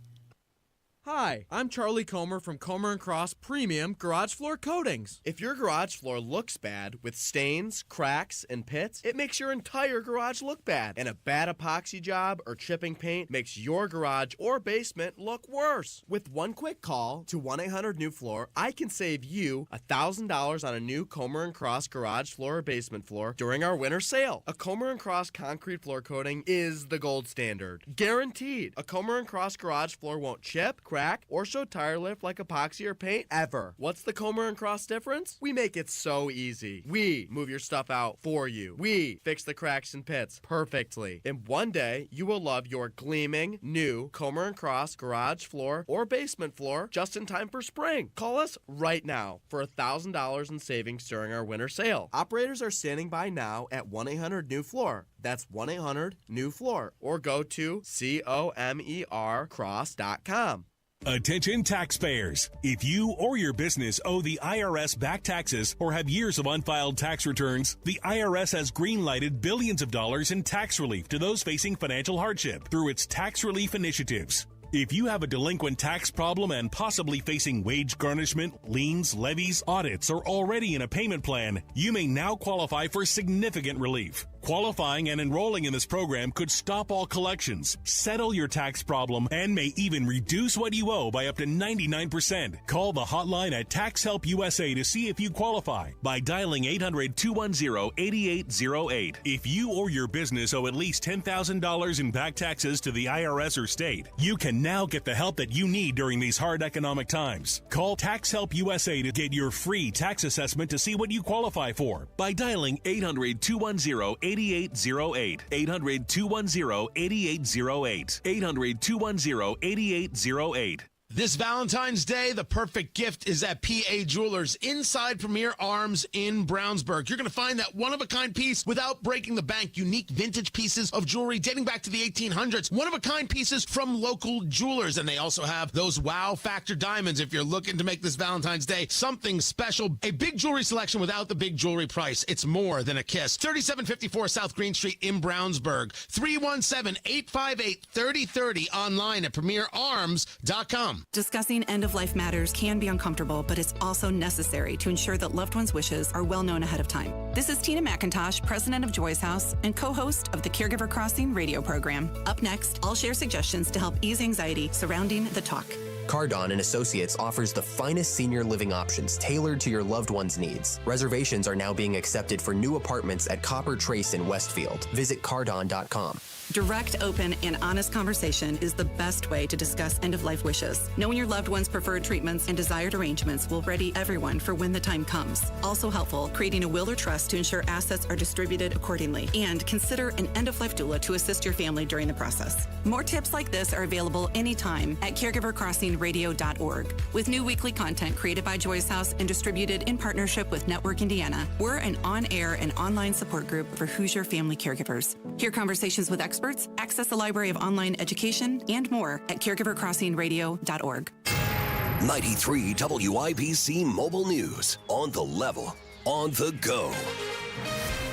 Hi, I'm Charlie Comer from Comer & Cross Premium Garage Floor Coatings. If your garage floor looks bad with stains, cracks, and pits, it makes your entire garage look bad. And a bad epoxy job or chipping paint makes your garage or basement look worse. With one quick call to 1-800-NEW-FLOOR, I can save you $1,000 on a new Comer & Cross garage floor or basement floor during our winter sale. A Comer & Cross concrete floor coating is the gold standard. Guaranteed. A Comer & Cross garage floor won't chip, crack, or show tire lift like epoxy or paint ever. What's the Comer & Cross difference? We make it so easy. We move your stuff out for you. We fix the cracks and pits perfectly. In one day, you will love your gleaming new Comer & Cross garage floor or basement floor just in time for spring. Call us right now for $1,000 in savings during our winter sale. Operators are standing by now at 1-800-NEW-FLOOR. That's 1-800-NEW-FLOOR. Or go to COMERcross.com. Attention taxpayers. If you or your business owe the IRS back taxes or have years of unfiled tax returns, the IRS has green-lighted billions of dollars in tax relief to those facing financial hardship through its tax relief initiatives. If you have a delinquent tax problem and possibly facing wage garnishment, liens, levies, audits, or already in a payment plan, you may now qualify for significant relief. Qualifying and enrolling in this program could stop all collections, settle your tax problem, and may even reduce what you owe by up to 99%. Call the hotline at Tax Help USA to see if you qualify by dialing 800-210-8808. If you or your business owe at least $10,000 in back taxes to the IRS or state, you can now get the help that you need during these hard economic times. Call Tax Help USA to get your free tax assessment to see what you qualify for by dialing 800-210-8808. 800-210-8808. 800-210-8808. This Valentine's Day, the perfect gift is at PA Jewelers inside Premier Arms in Brownsburg. You're going to find that one-of-a-kind piece without breaking the bank. Unique vintage pieces of jewelry dating back to the 1800s. One-of-a-kind pieces from local jewelers. And they also have those wow factor diamonds if you're looking to make this Valentine's Day something special. A big jewelry selection without the big jewelry price. It's more than a kiss. 3754 South Green Street in Brownsburg. 317-858-3030 online at premierarms.com. Discussing end-of-life matters can be uncomfortable, but it's also necessary to ensure that loved ones' wishes are well known ahead of time. This is Tina McIntosh, president of Joy's House and co-host of the Caregiver Crossing radio program. Up next, I'll share suggestions to help ease anxiety surrounding the talk. Cardon and Associates offers the finest senior living options tailored to your loved one's needs. Reservations are now being accepted for new apartments at Copper Trace in Westfield. Visit cardon.com. Direct, open, and honest conversation is the best way to discuss end-of-life wishes. Knowing your loved one's preferred treatments and desired arrangements will ready everyone for when the time comes. Also helpful, creating a will or trust to ensure assets are distributed accordingly. And consider an end-of-life doula to assist your family during the process. More tips like this are available anytime at caregivercrossingradio.org. With new weekly content created by Joy's House and distributed in partnership with Network Indiana, we're an on-air and online support group for Hoosier family caregivers. Hear conversations with experts, access a library of online education, and more at caregivercrossingradio.org. 93 WIBC Mobile News. On the level, on the go.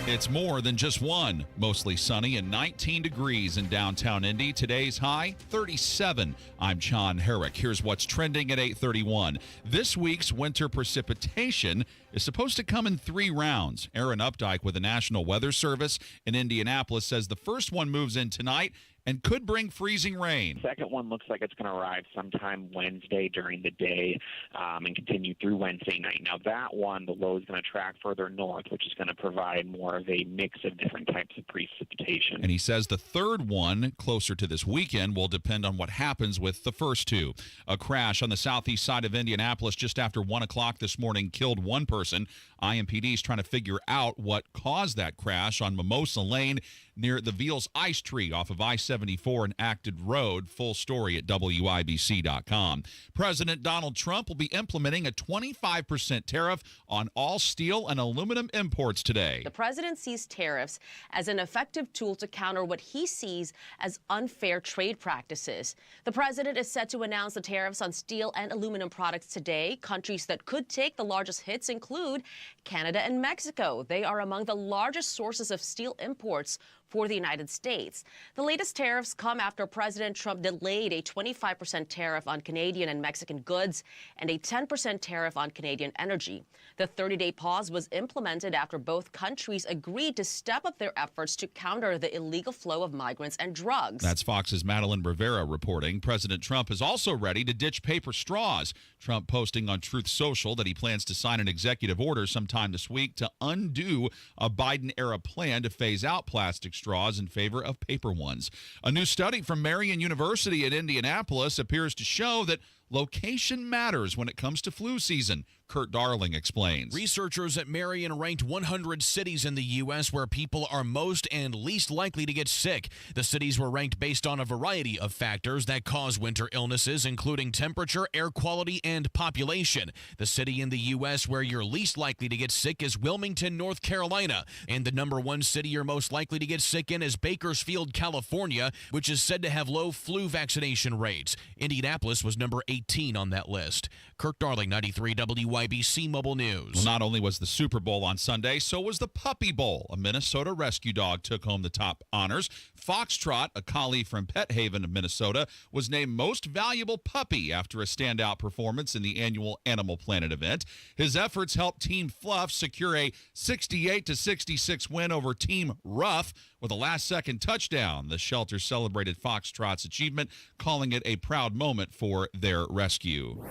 It's more than just one. Mostly sunny and 19 degrees in downtown Indy. Today's high, 37. I'm John Herrick. Here's what's trending at 8:31. This week's winter precipitation is supposed to come in 3 rounds. Aaron Updike with the National Weather Service in Indianapolis says the first one moves in tonight and could bring freezing rain. Second one looks like it's going to arrive sometime Wednesday during the day and continue through Wednesday night. Now that one, the low is going to track further north, which is going to provide more of a mix of different types of precipitation. And he says the third one, closer to this weekend, will depend on what happens with the first two. A crash on the southeast side of Indianapolis just after 1 o'clock this morning killed one person. IMPD is trying to figure out what caused that crash on Mimosa Lane near the Veals Ice Tree off of I-74 and Acton Road. Full story at WIBC.com. President Donald Trump will be implementing a 25% tariff on all steel and aluminum imports today. The president sees tariffs as an effective tool to counter what he sees as unfair trade practices. The president is set to announce the tariffs on steel and aluminum products today. Countries that could take the largest hits include Canada and Mexico. They are among the largest sources of steel imports for the United States. The latest tariffs come after President Trump delayed a 25% tariff on Canadian and Mexican goods and a 10% tariff on Canadian energy. The 30-day pause was implemented after both countries agreed to step up their efforts to counter the illegal flow of migrants and drugs. That's Fox's Madeline Rivera reporting. President Trump is also ready to ditch paper straws. Trump posting on Truth Social that he plans to sign an executive order sometime this week to undo a Biden-era plan to phase out plastic straws in favor of paper ones. A new study from Marion University in Indianapolis appears to show that location matters when it comes to flu season. Kurt Darling explains. Researchers at Marion ranked 100 cities in the U.S. where people are most and least likely to get sick. The cities were ranked based on a variety of factors that cause winter illnesses, including temperature, air quality, and population. The city in the U.S. where you're least likely to get sick is Wilmington, North Carolina. And the number 1 city you're most likely to get sick in is Bakersfield, California, which is said to have low flu vaccination rates. Indianapolis was number 8 18 on that list. Kirk Darling, 93 WIBC Mobile News. Well, not only was the Super Bowl on Sunday, so was the Puppy Bowl. A Minnesota rescue dog took home the top honors. Foxtrot, a collie from Pet Haven of Minnesota, was named Most Valuable Puppy after a standout performance in the annual Animal Planet event. His efforts helped Team Fluff secure a 68-66 win over Team Rough with a last-second touchdown. The shelter celebrated Foxtrot's achievement, calling it a proud moment for their rescue.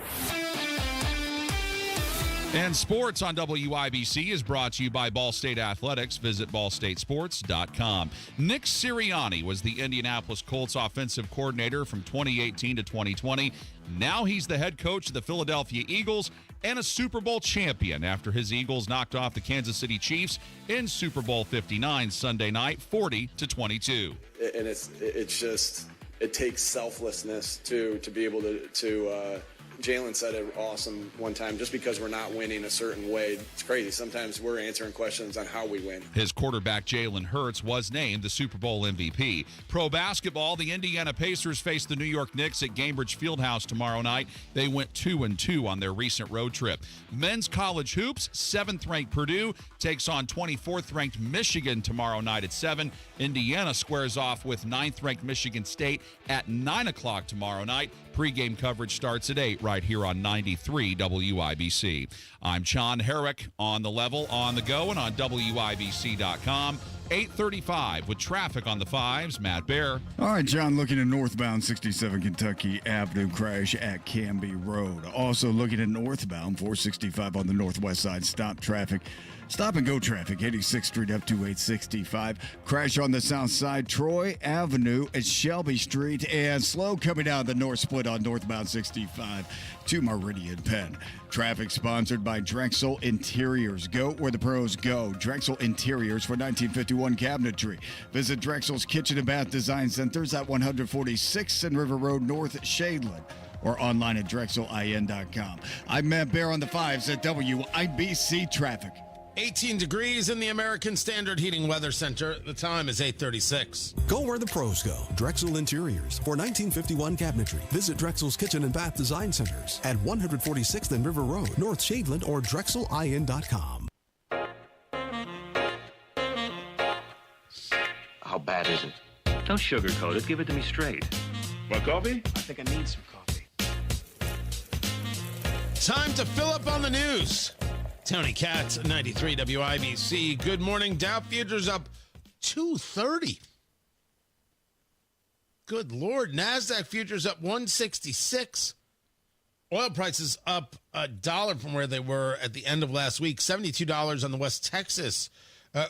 And sports on WIBC is brought to you by Ball State Athletics. Visit ballstatesports.com. Nick Sirianni was the Indianapolis Colts offensive coordinator from 2018 to 2020. Now he's the head coach of the Philadelphia Eagles and a Super Bowl champion after his Eagles knocked off the Kansas City Chiefs in Super Bowl 59 Sunday night, 40-22. And it takes selflessness to be able to Jalen said it awesome one time, just because we're not winning a certain way, it's crazy. Sometimes we're answering questions on how we win. His quarterback, Jalen Hurts, was named the Super Bowl MVP. Pro basketball, the Indiana Pacers face the New York Knicks at Gainbridge Fieldhouse tomorrow night. They went 2-2 on their recent road trip. Men's college hoops, 7th-ranked Purdue takes on 24th-ranked Michigan tomorrow night at 7. Indiana squares off with 9th-ranked Michigan State at 9 o'clock tomorrow night. Pre-game coverage starts at 8 right here on 93 WIBC. I'm John Herrick on the level, on the go, and on WIBC.com. 8:35 with traffic on the 5s. Matt Bear. All right, John, looking at northbound 67 Kentucky Avenue crash at Canby Road. Also looking at northbound 465 on the northwest side. Stop and go traffic, 86th Street up to 865. Crash on the south side, Troy Avenue at Shelby Street, and slow coming down the north split on northbound 65 to Meridian Penn. Traffic sponsored by Drexel Interiors. Go where the pros go. Drexel Interiors for 1951 cabinetry. Visit Drexel's Kitchen and Bath Design Centers at 146th and River Road North, Shadeland, or online at drexelin.com. I'm Matt Bear on the 5s at WIBC Traffic. 18 degrees in the American Standard Heating Weather Center. The time is 8:36. Go where the pros go. Drexel Interiors for 1951 cabinetry. Visit Drexel's Kitchen and Bath Design Centers at 146th and River Road, North Shadeland, or drexelin.com. How bad is it? Don't sugarcoat it. Give it to me straight. Want coffee? I think I need some coffee. Time to fill up on the news. Tony Katz, 93 WIBC. Good morning. Dow futures up 230. Good Lord. NASDAQ futures up 166. Oil prices up $1 from where they were at the end of last week. $72 on the West Texas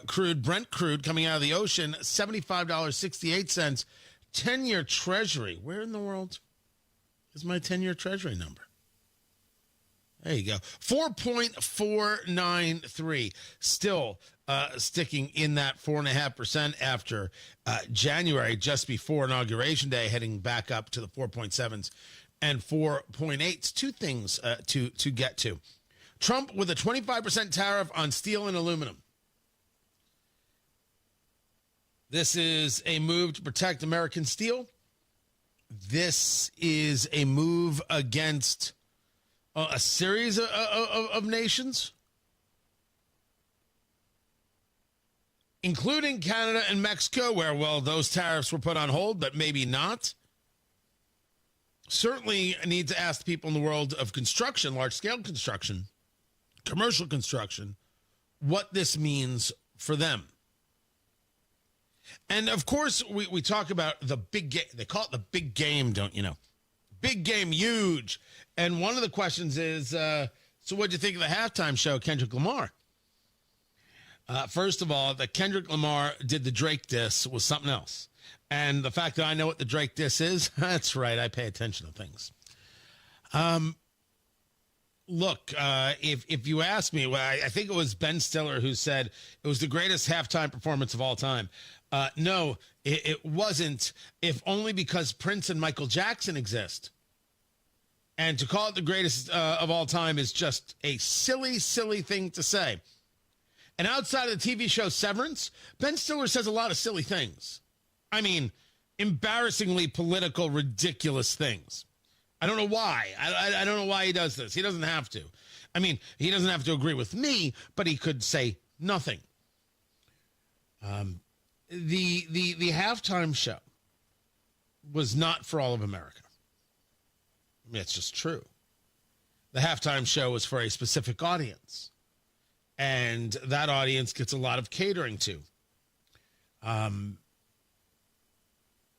crude. Brent crude coming out of the ocean, $75.68. 10-year Treasury. Where in the world is my 10-year Treasury number? There you go. 4.493. Still sticking in that 4.5% after January, just before Inauguration Day, heading back up to the 4.7s and 4.8s. Two things to get to. Trump with a 25% tariff on steel and aluminum. This is a move to protect American steel. This is a move against a series of nations, including Canada and Mexico, where, well, those tariffs were put on hold, but maybe not. Certainly need to ask the people in the world of construction, large-scale construction, commercial construction, what this means for them. And, of course, we talk about the big game. They call it the big game, don't you know? Big game, huge. And one of the questions is, so what'd you think of the halftime show, Kendrick Lamar? First of all, that Kendrick Lamar did the Drake diss was something else. And the fact that I know what the Drake diss is, that's right, I pay attention to things. Look, if you ask me, well, I think it was Ben Stiller who said it was the greatest halftime performance of all time. No, it wasn't, if only because Prince and Michael Jackson exist. And to call it the greatest of all time is just a silly, silly thing to say. And outside of the TV show Severance, Ben Stiller says a lot of silly things. I mean, embarrassingly political, ridiculous things. I don't know why. I don't know why he does this. He doesn't have to. I mean, he doesn't have to agree with me, but he could say nothing. The halftime show was not for all of America. I mean, it's just true. The halftime show was for a specific audience, and that audience gets a lot of catering to.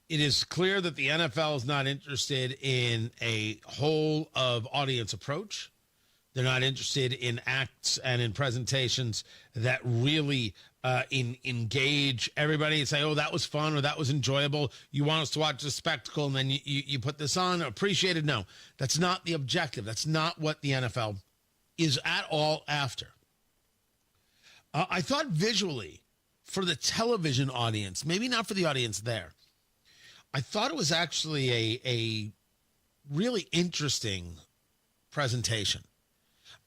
It is clear that the NFL is not interested in a whole of audience approach. They're not interested in acts and in presentations that really engage everybody and say, oh, that was fun or that was enjoyable. You want us to watch the spectacle and then you put this on, appreciate it. No, that's not the objective. That's not what the NFL is at all after. I thought visually for the television audience, maybe not for the audience there, I thought it was actually a really interesting presentation.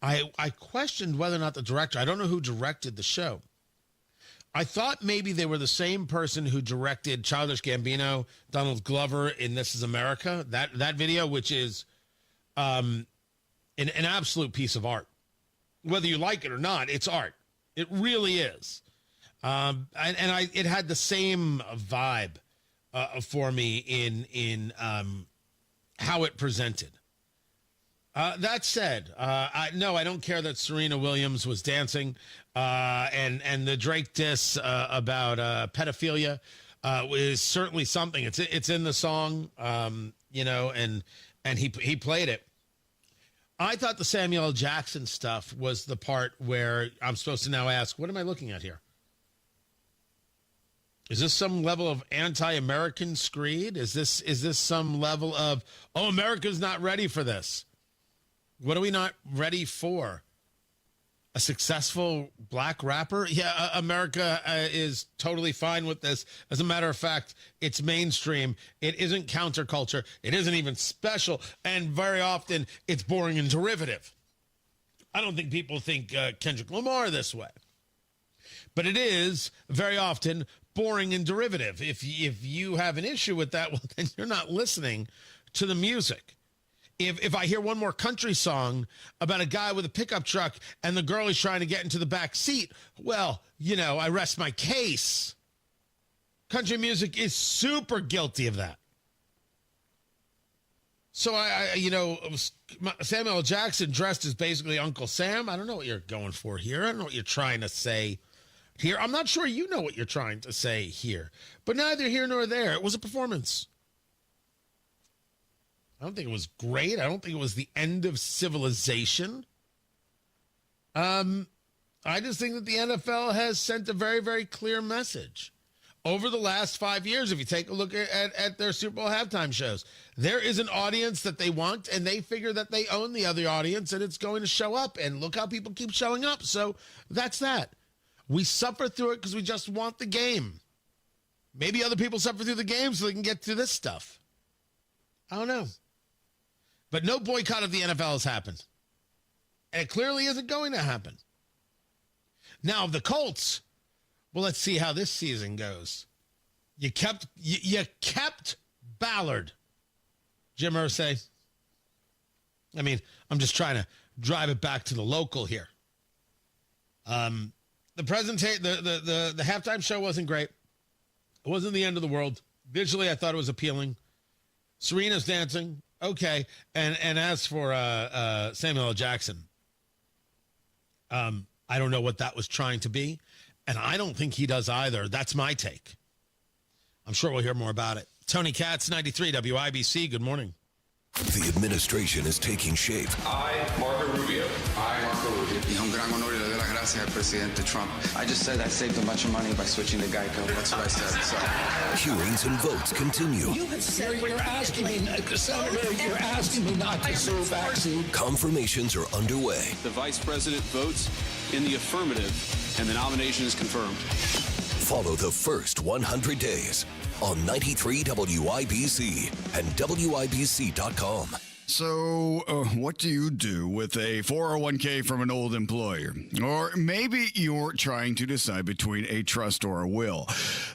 I questioned whether or not the director, I don't know who directed the show. I thought maybe they were the same person who directed Childish Gambino, Donald Glover in This Is America, that video, which is an absolute piece of art. Whether you like it or not, it's art. It really is. It had the same vibe for me in how it presented. That said, I don't care that Serena Williams was dancing, and the Drake diss about pedophilia is certainly something. It's in the song, and he played it. I thought the Samuel L. Jackson stuff was the part where I'm supposed to now ask, what am I looking at here? Is this some level of anti-American screed? Is this some level of, America's not ready for this? What are we not ready for? A successful black rapper? Yeah, America is totally fine with this. As a matter of fact, it's mainstream. It isn't counterculture. It isn't even special. And very often, it's boring and derivative. I don't think people think Kendrick Lamar this way. But it is very often boring and derivative. If you have an issue with that, well, then you're not listening to the music. If I hear one more country song about a guy with a pickup truck and the girl is trying to get into the back seat, well, I rest my case. Country music is super guilty of that. So Samuel L. Jackson dressed as basically Uncle Sam. I don't know what you're going for here. I don't know what you're trying to say here. I'm not sure you know what you're trying to say here. But neither here nor there. It was a performance. I don't think it was great. I don't think it was the end of civilization. I just think that the NFL has sent a very, very clear message. Over the last 5 years, if you take a look at their Super Bowl halftime shows, there is an audience that they want, and they figure that they own the other audience, and it's going to show up. And look how people keep showing up. So that's that. We suffer through it because we just want the game. Maybe other people suffer through the game so they can get to this stuff. I don't know. But no boycott of the NFL has happened. And it clearly isn't going to happen. Now, the Colts, well, let's see how this season goes. You kept Ballard, Jim Irsay. I mean, I'm just trying to drive it back to the local here. The halftime show wasn't great. It wasn't the end of the world. Visually, I thought it was appealing. Serena's dancing. Okay, and as for Samuel L. Jackson, I don't know what that was trying to be, and I don't think he does either. That's my take. I'm sure we'll hear more about it. Tony Katz, 93 WIBC, good morning. The administration is taking shape. I, Marco Rubio. I, Marco Rubio. Y un gran honor y le doy las gracias al Presidente Trump. I just said I saved a bunch of money by switching to Geico. That's what I said. So. Hearings and votes continue. You have said you're asking me, Senator, you're asking me not to sue vaccine. Confirmations are underway. The Vice President votes in the affirmative, and the nomination is confirmed. Follow the first 100 days on 93 WIBC and WIBC.com. So, what do you do with a 401k from an old employer? Or maybe you're trying to decide between a trust or a will.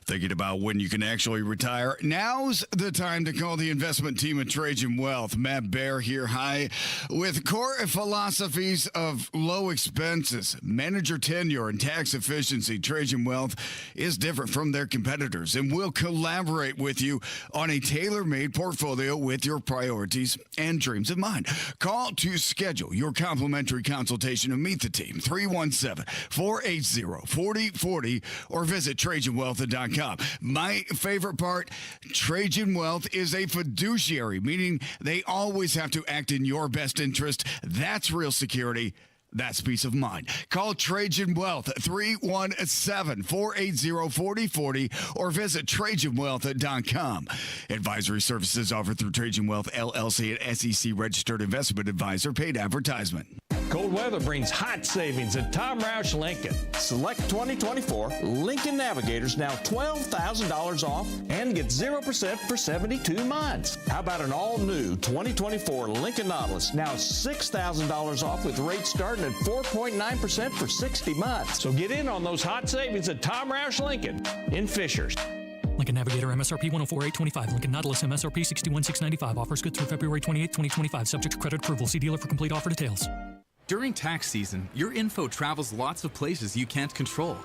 Thinking about when you can actually retire? Now's the time to call the investment team at Trajan Wealth. Matt Baer here, hi. With core philosophies of low expenses, manager tenure, and tax efficiency, Trajan Wealth is different from their competitors and will collaborate with you on a tailor-made portfolio with your priorities and dreams in mind. Call to schedule your complimentary consultation and meet the team. 317-480-4040 or visit TrajanWealth.com. My favorite part, Trajan Wealth is a fiduciary, meaning they always have to act in your best interest. That's real security. That's peace of mind. Call Trajan Wealth 317-480-4040 or visit TrajanWealth.com. Advisory services offered through Trajan Wealth LLC, an SEC registered investment advisor. Paid advertisement. Cold weather brings hot savings at Tom Roush Lincoln. Select 2024 Lincoln Navigators now $12,000 off and get 0% for 72 months. How about an all-new 2024 Lincoln Nautilus now $6,000 off with rates starting at 4.9% for 60 months. So get in on those hot savings at Tom Roush Lincoln in Fishers. Lincoln Navigator MSRP 104,825. Lincoln Nautilus MSRP 61,695. Offers good through February 28, 2025. Subject to credit approval. See dealer for complete offer details. During tax season, your info travels lots of places you can't control.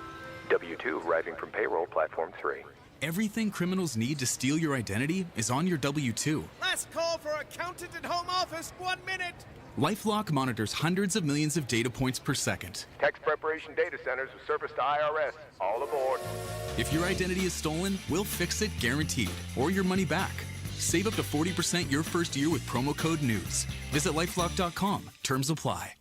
W-2 arriving from payroll platform 3. Everything criminals need to steal your identity is on your W-2. Last call for accountant and home office. 1 minute. LifeLock monitors hundreds of millions of data points per second. Tax preparation data centers with service to IRS. All aboard. If your identity is stolen, we'll fix it guaranteed, or your money back. Save up to 40% your first year with promo code NEWS. Visit LifeLock.com. Terms apply.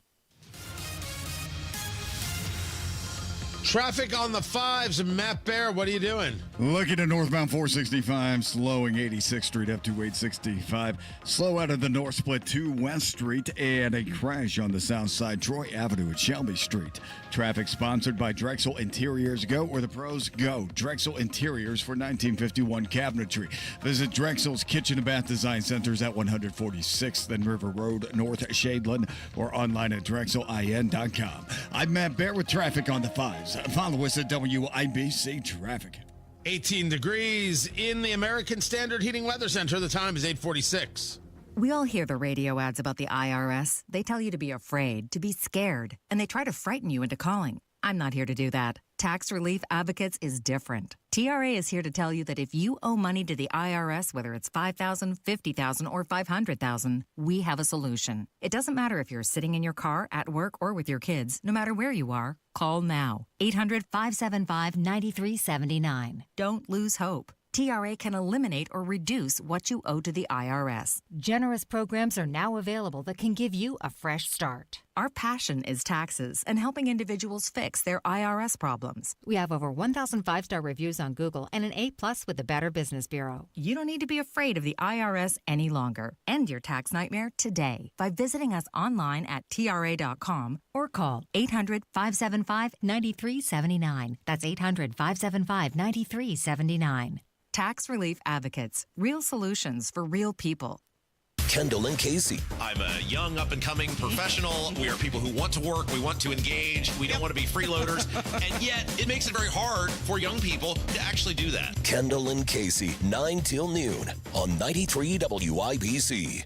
Traffic on the 5s. Matt Baer, what are you doing? Looking at northbound 465, slowing 86th Street up to 865. Slow out of the north split to West Street, and a crash on the south side, Troy Avenue at Shelby Street. Traffic sponsored by Drexel Interiors. Go where the pros go. Drexel Interiors for 1951 cabinetry. Visit Drexel's Kitchen and Bath Design Centers at 146th and River Road, North Shadeland, or online at drexelin.com. I'm Matt Baer with traffic on the 5s. Follow us at WIBC Traffic. 18 degrees in the American Standard Heating Weather Center. The time is 8:46. We all hear the radio ads about the IRS. They tell you to be afraid, to be scared, and they try to frighten you into calling. I'm not here to do that. Tax Relief Advocates is different. TRA is here to tell you that if you owe money to the IRS, whether it's $5,000, $50,000, or $500,000, we have a solution. It doesn't matter if you're sitting in your car, at work, or with your kids. No matter where you are, call now. 800-575-9379. Don't lose hope. TRA can eliminate or reduce what you owe to the IRS. Generous programs are now available that can give you a fresh start. Our passion is taxes and helping individuals fix their IRS problems. We have over 1,000 5-star reviews on Google and an A+ with the Better Business Bureau. You don't need to be afraid of the IRS any longer. End your tax nightmare today by visiting us online at TRA.com or call 800-575-9379. That's 800-575-9379. Tax Relief Advocates. Real solutions for real people. Kendall and Casey. I'm a young, up-and-coming professional. We are people who want to work. We want to engage. We don't want to be freeloaders. And yet, it makes it very hard for young people to actually do that. Kendall and Casey, 9 till noon on 93 WIBC.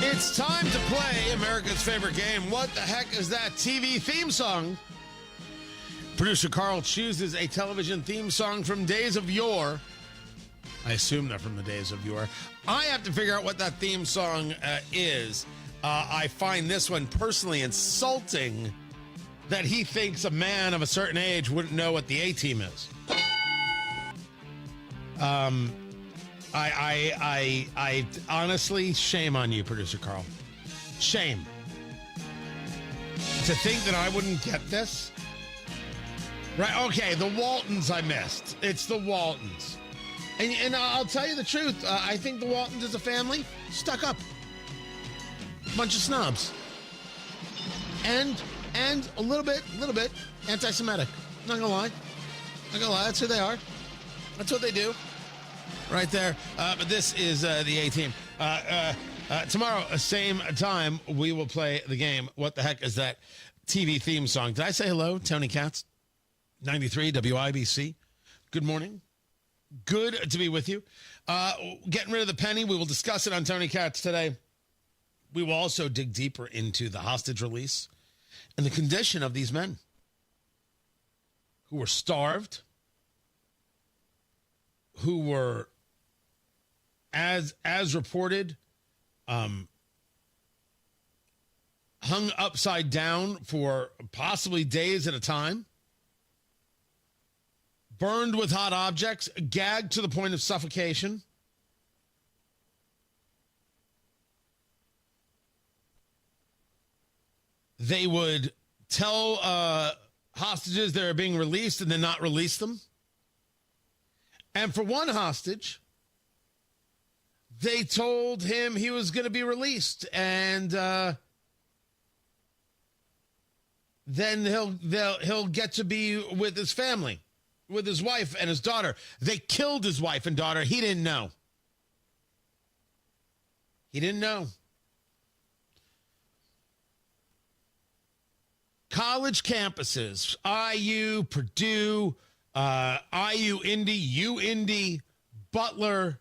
It's time to play America's favorite game. What the heck is that TV theme song? Producer Carl chooses a television theme song from days of yore. I assume they're from the days of yore. I have to figure out what that theme song is. I find this one personally insulting that he thinks a man of a certain age wouldn't know what the A-Team is. I honestly, shame on you, Producer Carl. Shame. To think that I wouldn't get this? Right, okay, the Waltons I missed. It's the Waltons. And I'll tell you the truth, I think the Waltons as a family, stuck up. Bunch of snobs. And and a little bit anti-Semitic. Not gonna lie. That's who they are. That's what they do. Right there. But this is the A-Team. Tomorrow, same time, we will play the game. What the heck is that TV theme song? Did I say hello? Tony Katz, 93 WIBC. Good morning. Good to be with you. Getting rid of the penny. We will discuss it on Tony Katz today. We will also dig deeper into the hostage release and the condition of these men who were starved, who were, as reported, hung upside down for possibly days at a time, burned with hot objects, gagged to the point of suffocation. They would tell hostages they're being released and then not release them. And for one hostage, they told him he was going to be released, and then he'll get to be with his family, with his wife and his daughter. They killed his wife and daughter. He didn't know. He didn't know. College campuses, IU, Purdue, IU Indy, UIndy, Butler.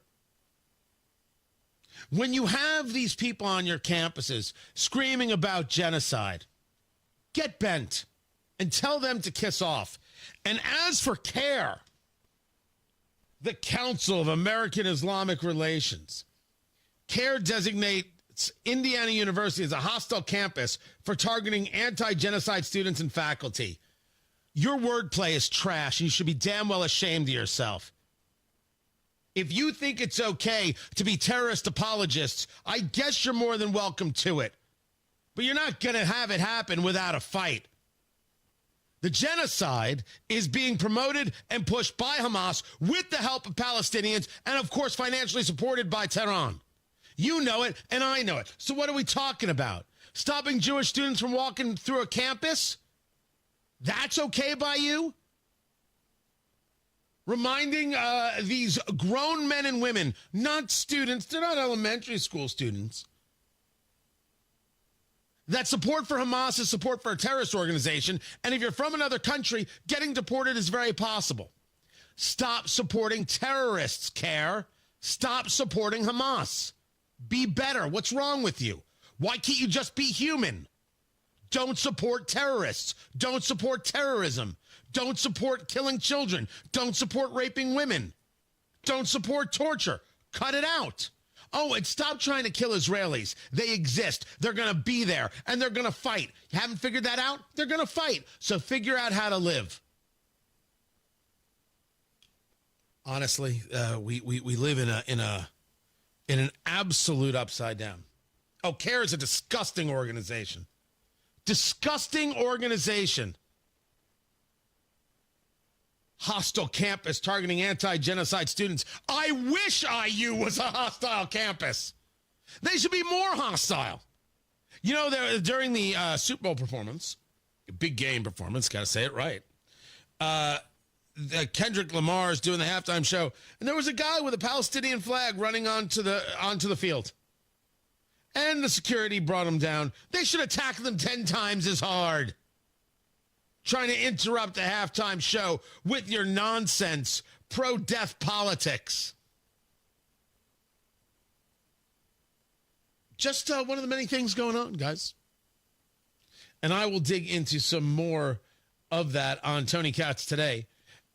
When you have these people on your campuses screaming about genocide, get bent and tell them to kiss off. And as for CARE, the Council of American Islamic Relations, CARE designates Indiana University as a hostile campus for targeting anti-genocide students and faculty. Your wordplay is trash, and you should be damn well ashamed of yourself. If you think it's okay to be terrorist apologists, I guess you're more than welcome to it. But you're not going to have it happen without a fight. The genocide is being promoted and pushed by Hamas with the help of Palestinians and, of course, financially supported by Tehran. You know it, and I know it. So what are we talking about? Stopping Jewish students from walking through a campus? That's okay by you? Reminding these grown men and women, not students, they're not elementary school students, that support for Hamas is support for a terrorist organization, and if you're from another country, getting deported is very possible. Stop supporting terrorists, CARE. Stop supporting Hamas. Be better. What's wrong with you? Why can't you just be human? Don't support terrorists. Don't support terrorism. Don't support killing children. Don't support raping women. Don't support torture. Cut it out. Oh, and stop trying to kill Israelis. They exist. They're going to be there, and they're going to fight. You haven't figured that out? They're going to fight. So figure out how to live. Honestly, we live in an absolute upside down. Oh, CARE is a disgusting organization. Disgusting organization. Hostile campus targeting anti-genocide students. I wish IU was a hostile campus. They should be more hostile. You know, during the Super Bowl performance, big game performance, got to say it right. Kendrick Lamar is doing the halftime show, and there was a guy with a Palestinian flag running onto the field. And the security brought him down. They should attack them 10 times as hard. Trying to interrupt the halftime show with your nonsense, pro-death politics. Just one of the many things going on, guys. And I will dig into some more of that on Tony Katz today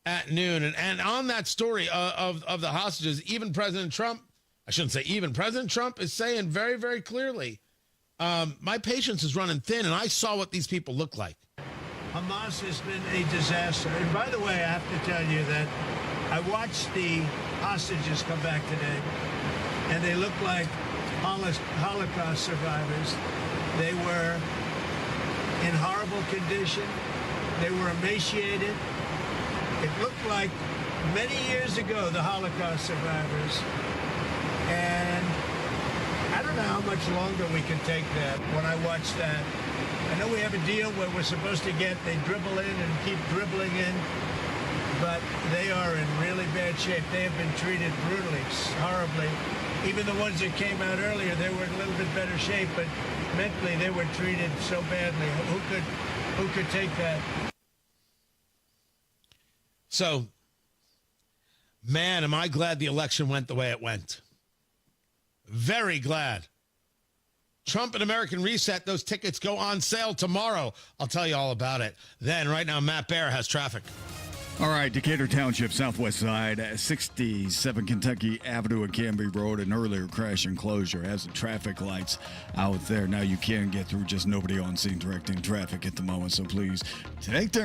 at noon. And on that story of the hostages, even President Trump, I shouldn't say even, President Trump is saying very, very clearly, my patience is running thin, and I saw what these people look like. Hamas has been a disaster. And by the way, I have to tell you that I watched the hostages come back today, and they look like Holocaust survivors. They were in horrible condition. They were emaciated. It looked like many years ago, the Holocaust survivors. And I don't know how much longer we can take that. When I watch that, I know we have a deal where we're supposed to they dribble in and keep dribbling in, but they are in really bad shape. They have been treated brutally, horribly. Even the ones that came out earlier, they were in a little bit better shape, but mentally they were treated so badly. Who could take that? So, man, am I glad the election went the way it went. Very glad. Trump and American Reset, those tickets go on sale tomorrow. I'll tell you all about it. Then, right now, Matt Bear has traffic. All right, Decatur Township, southwest side, 67 Kentucky Avenue and Canby Road, an earlier crash and closure has the traffic lights out there. Now you can get through, just nobody on scene directing traffic at the moment, so please take their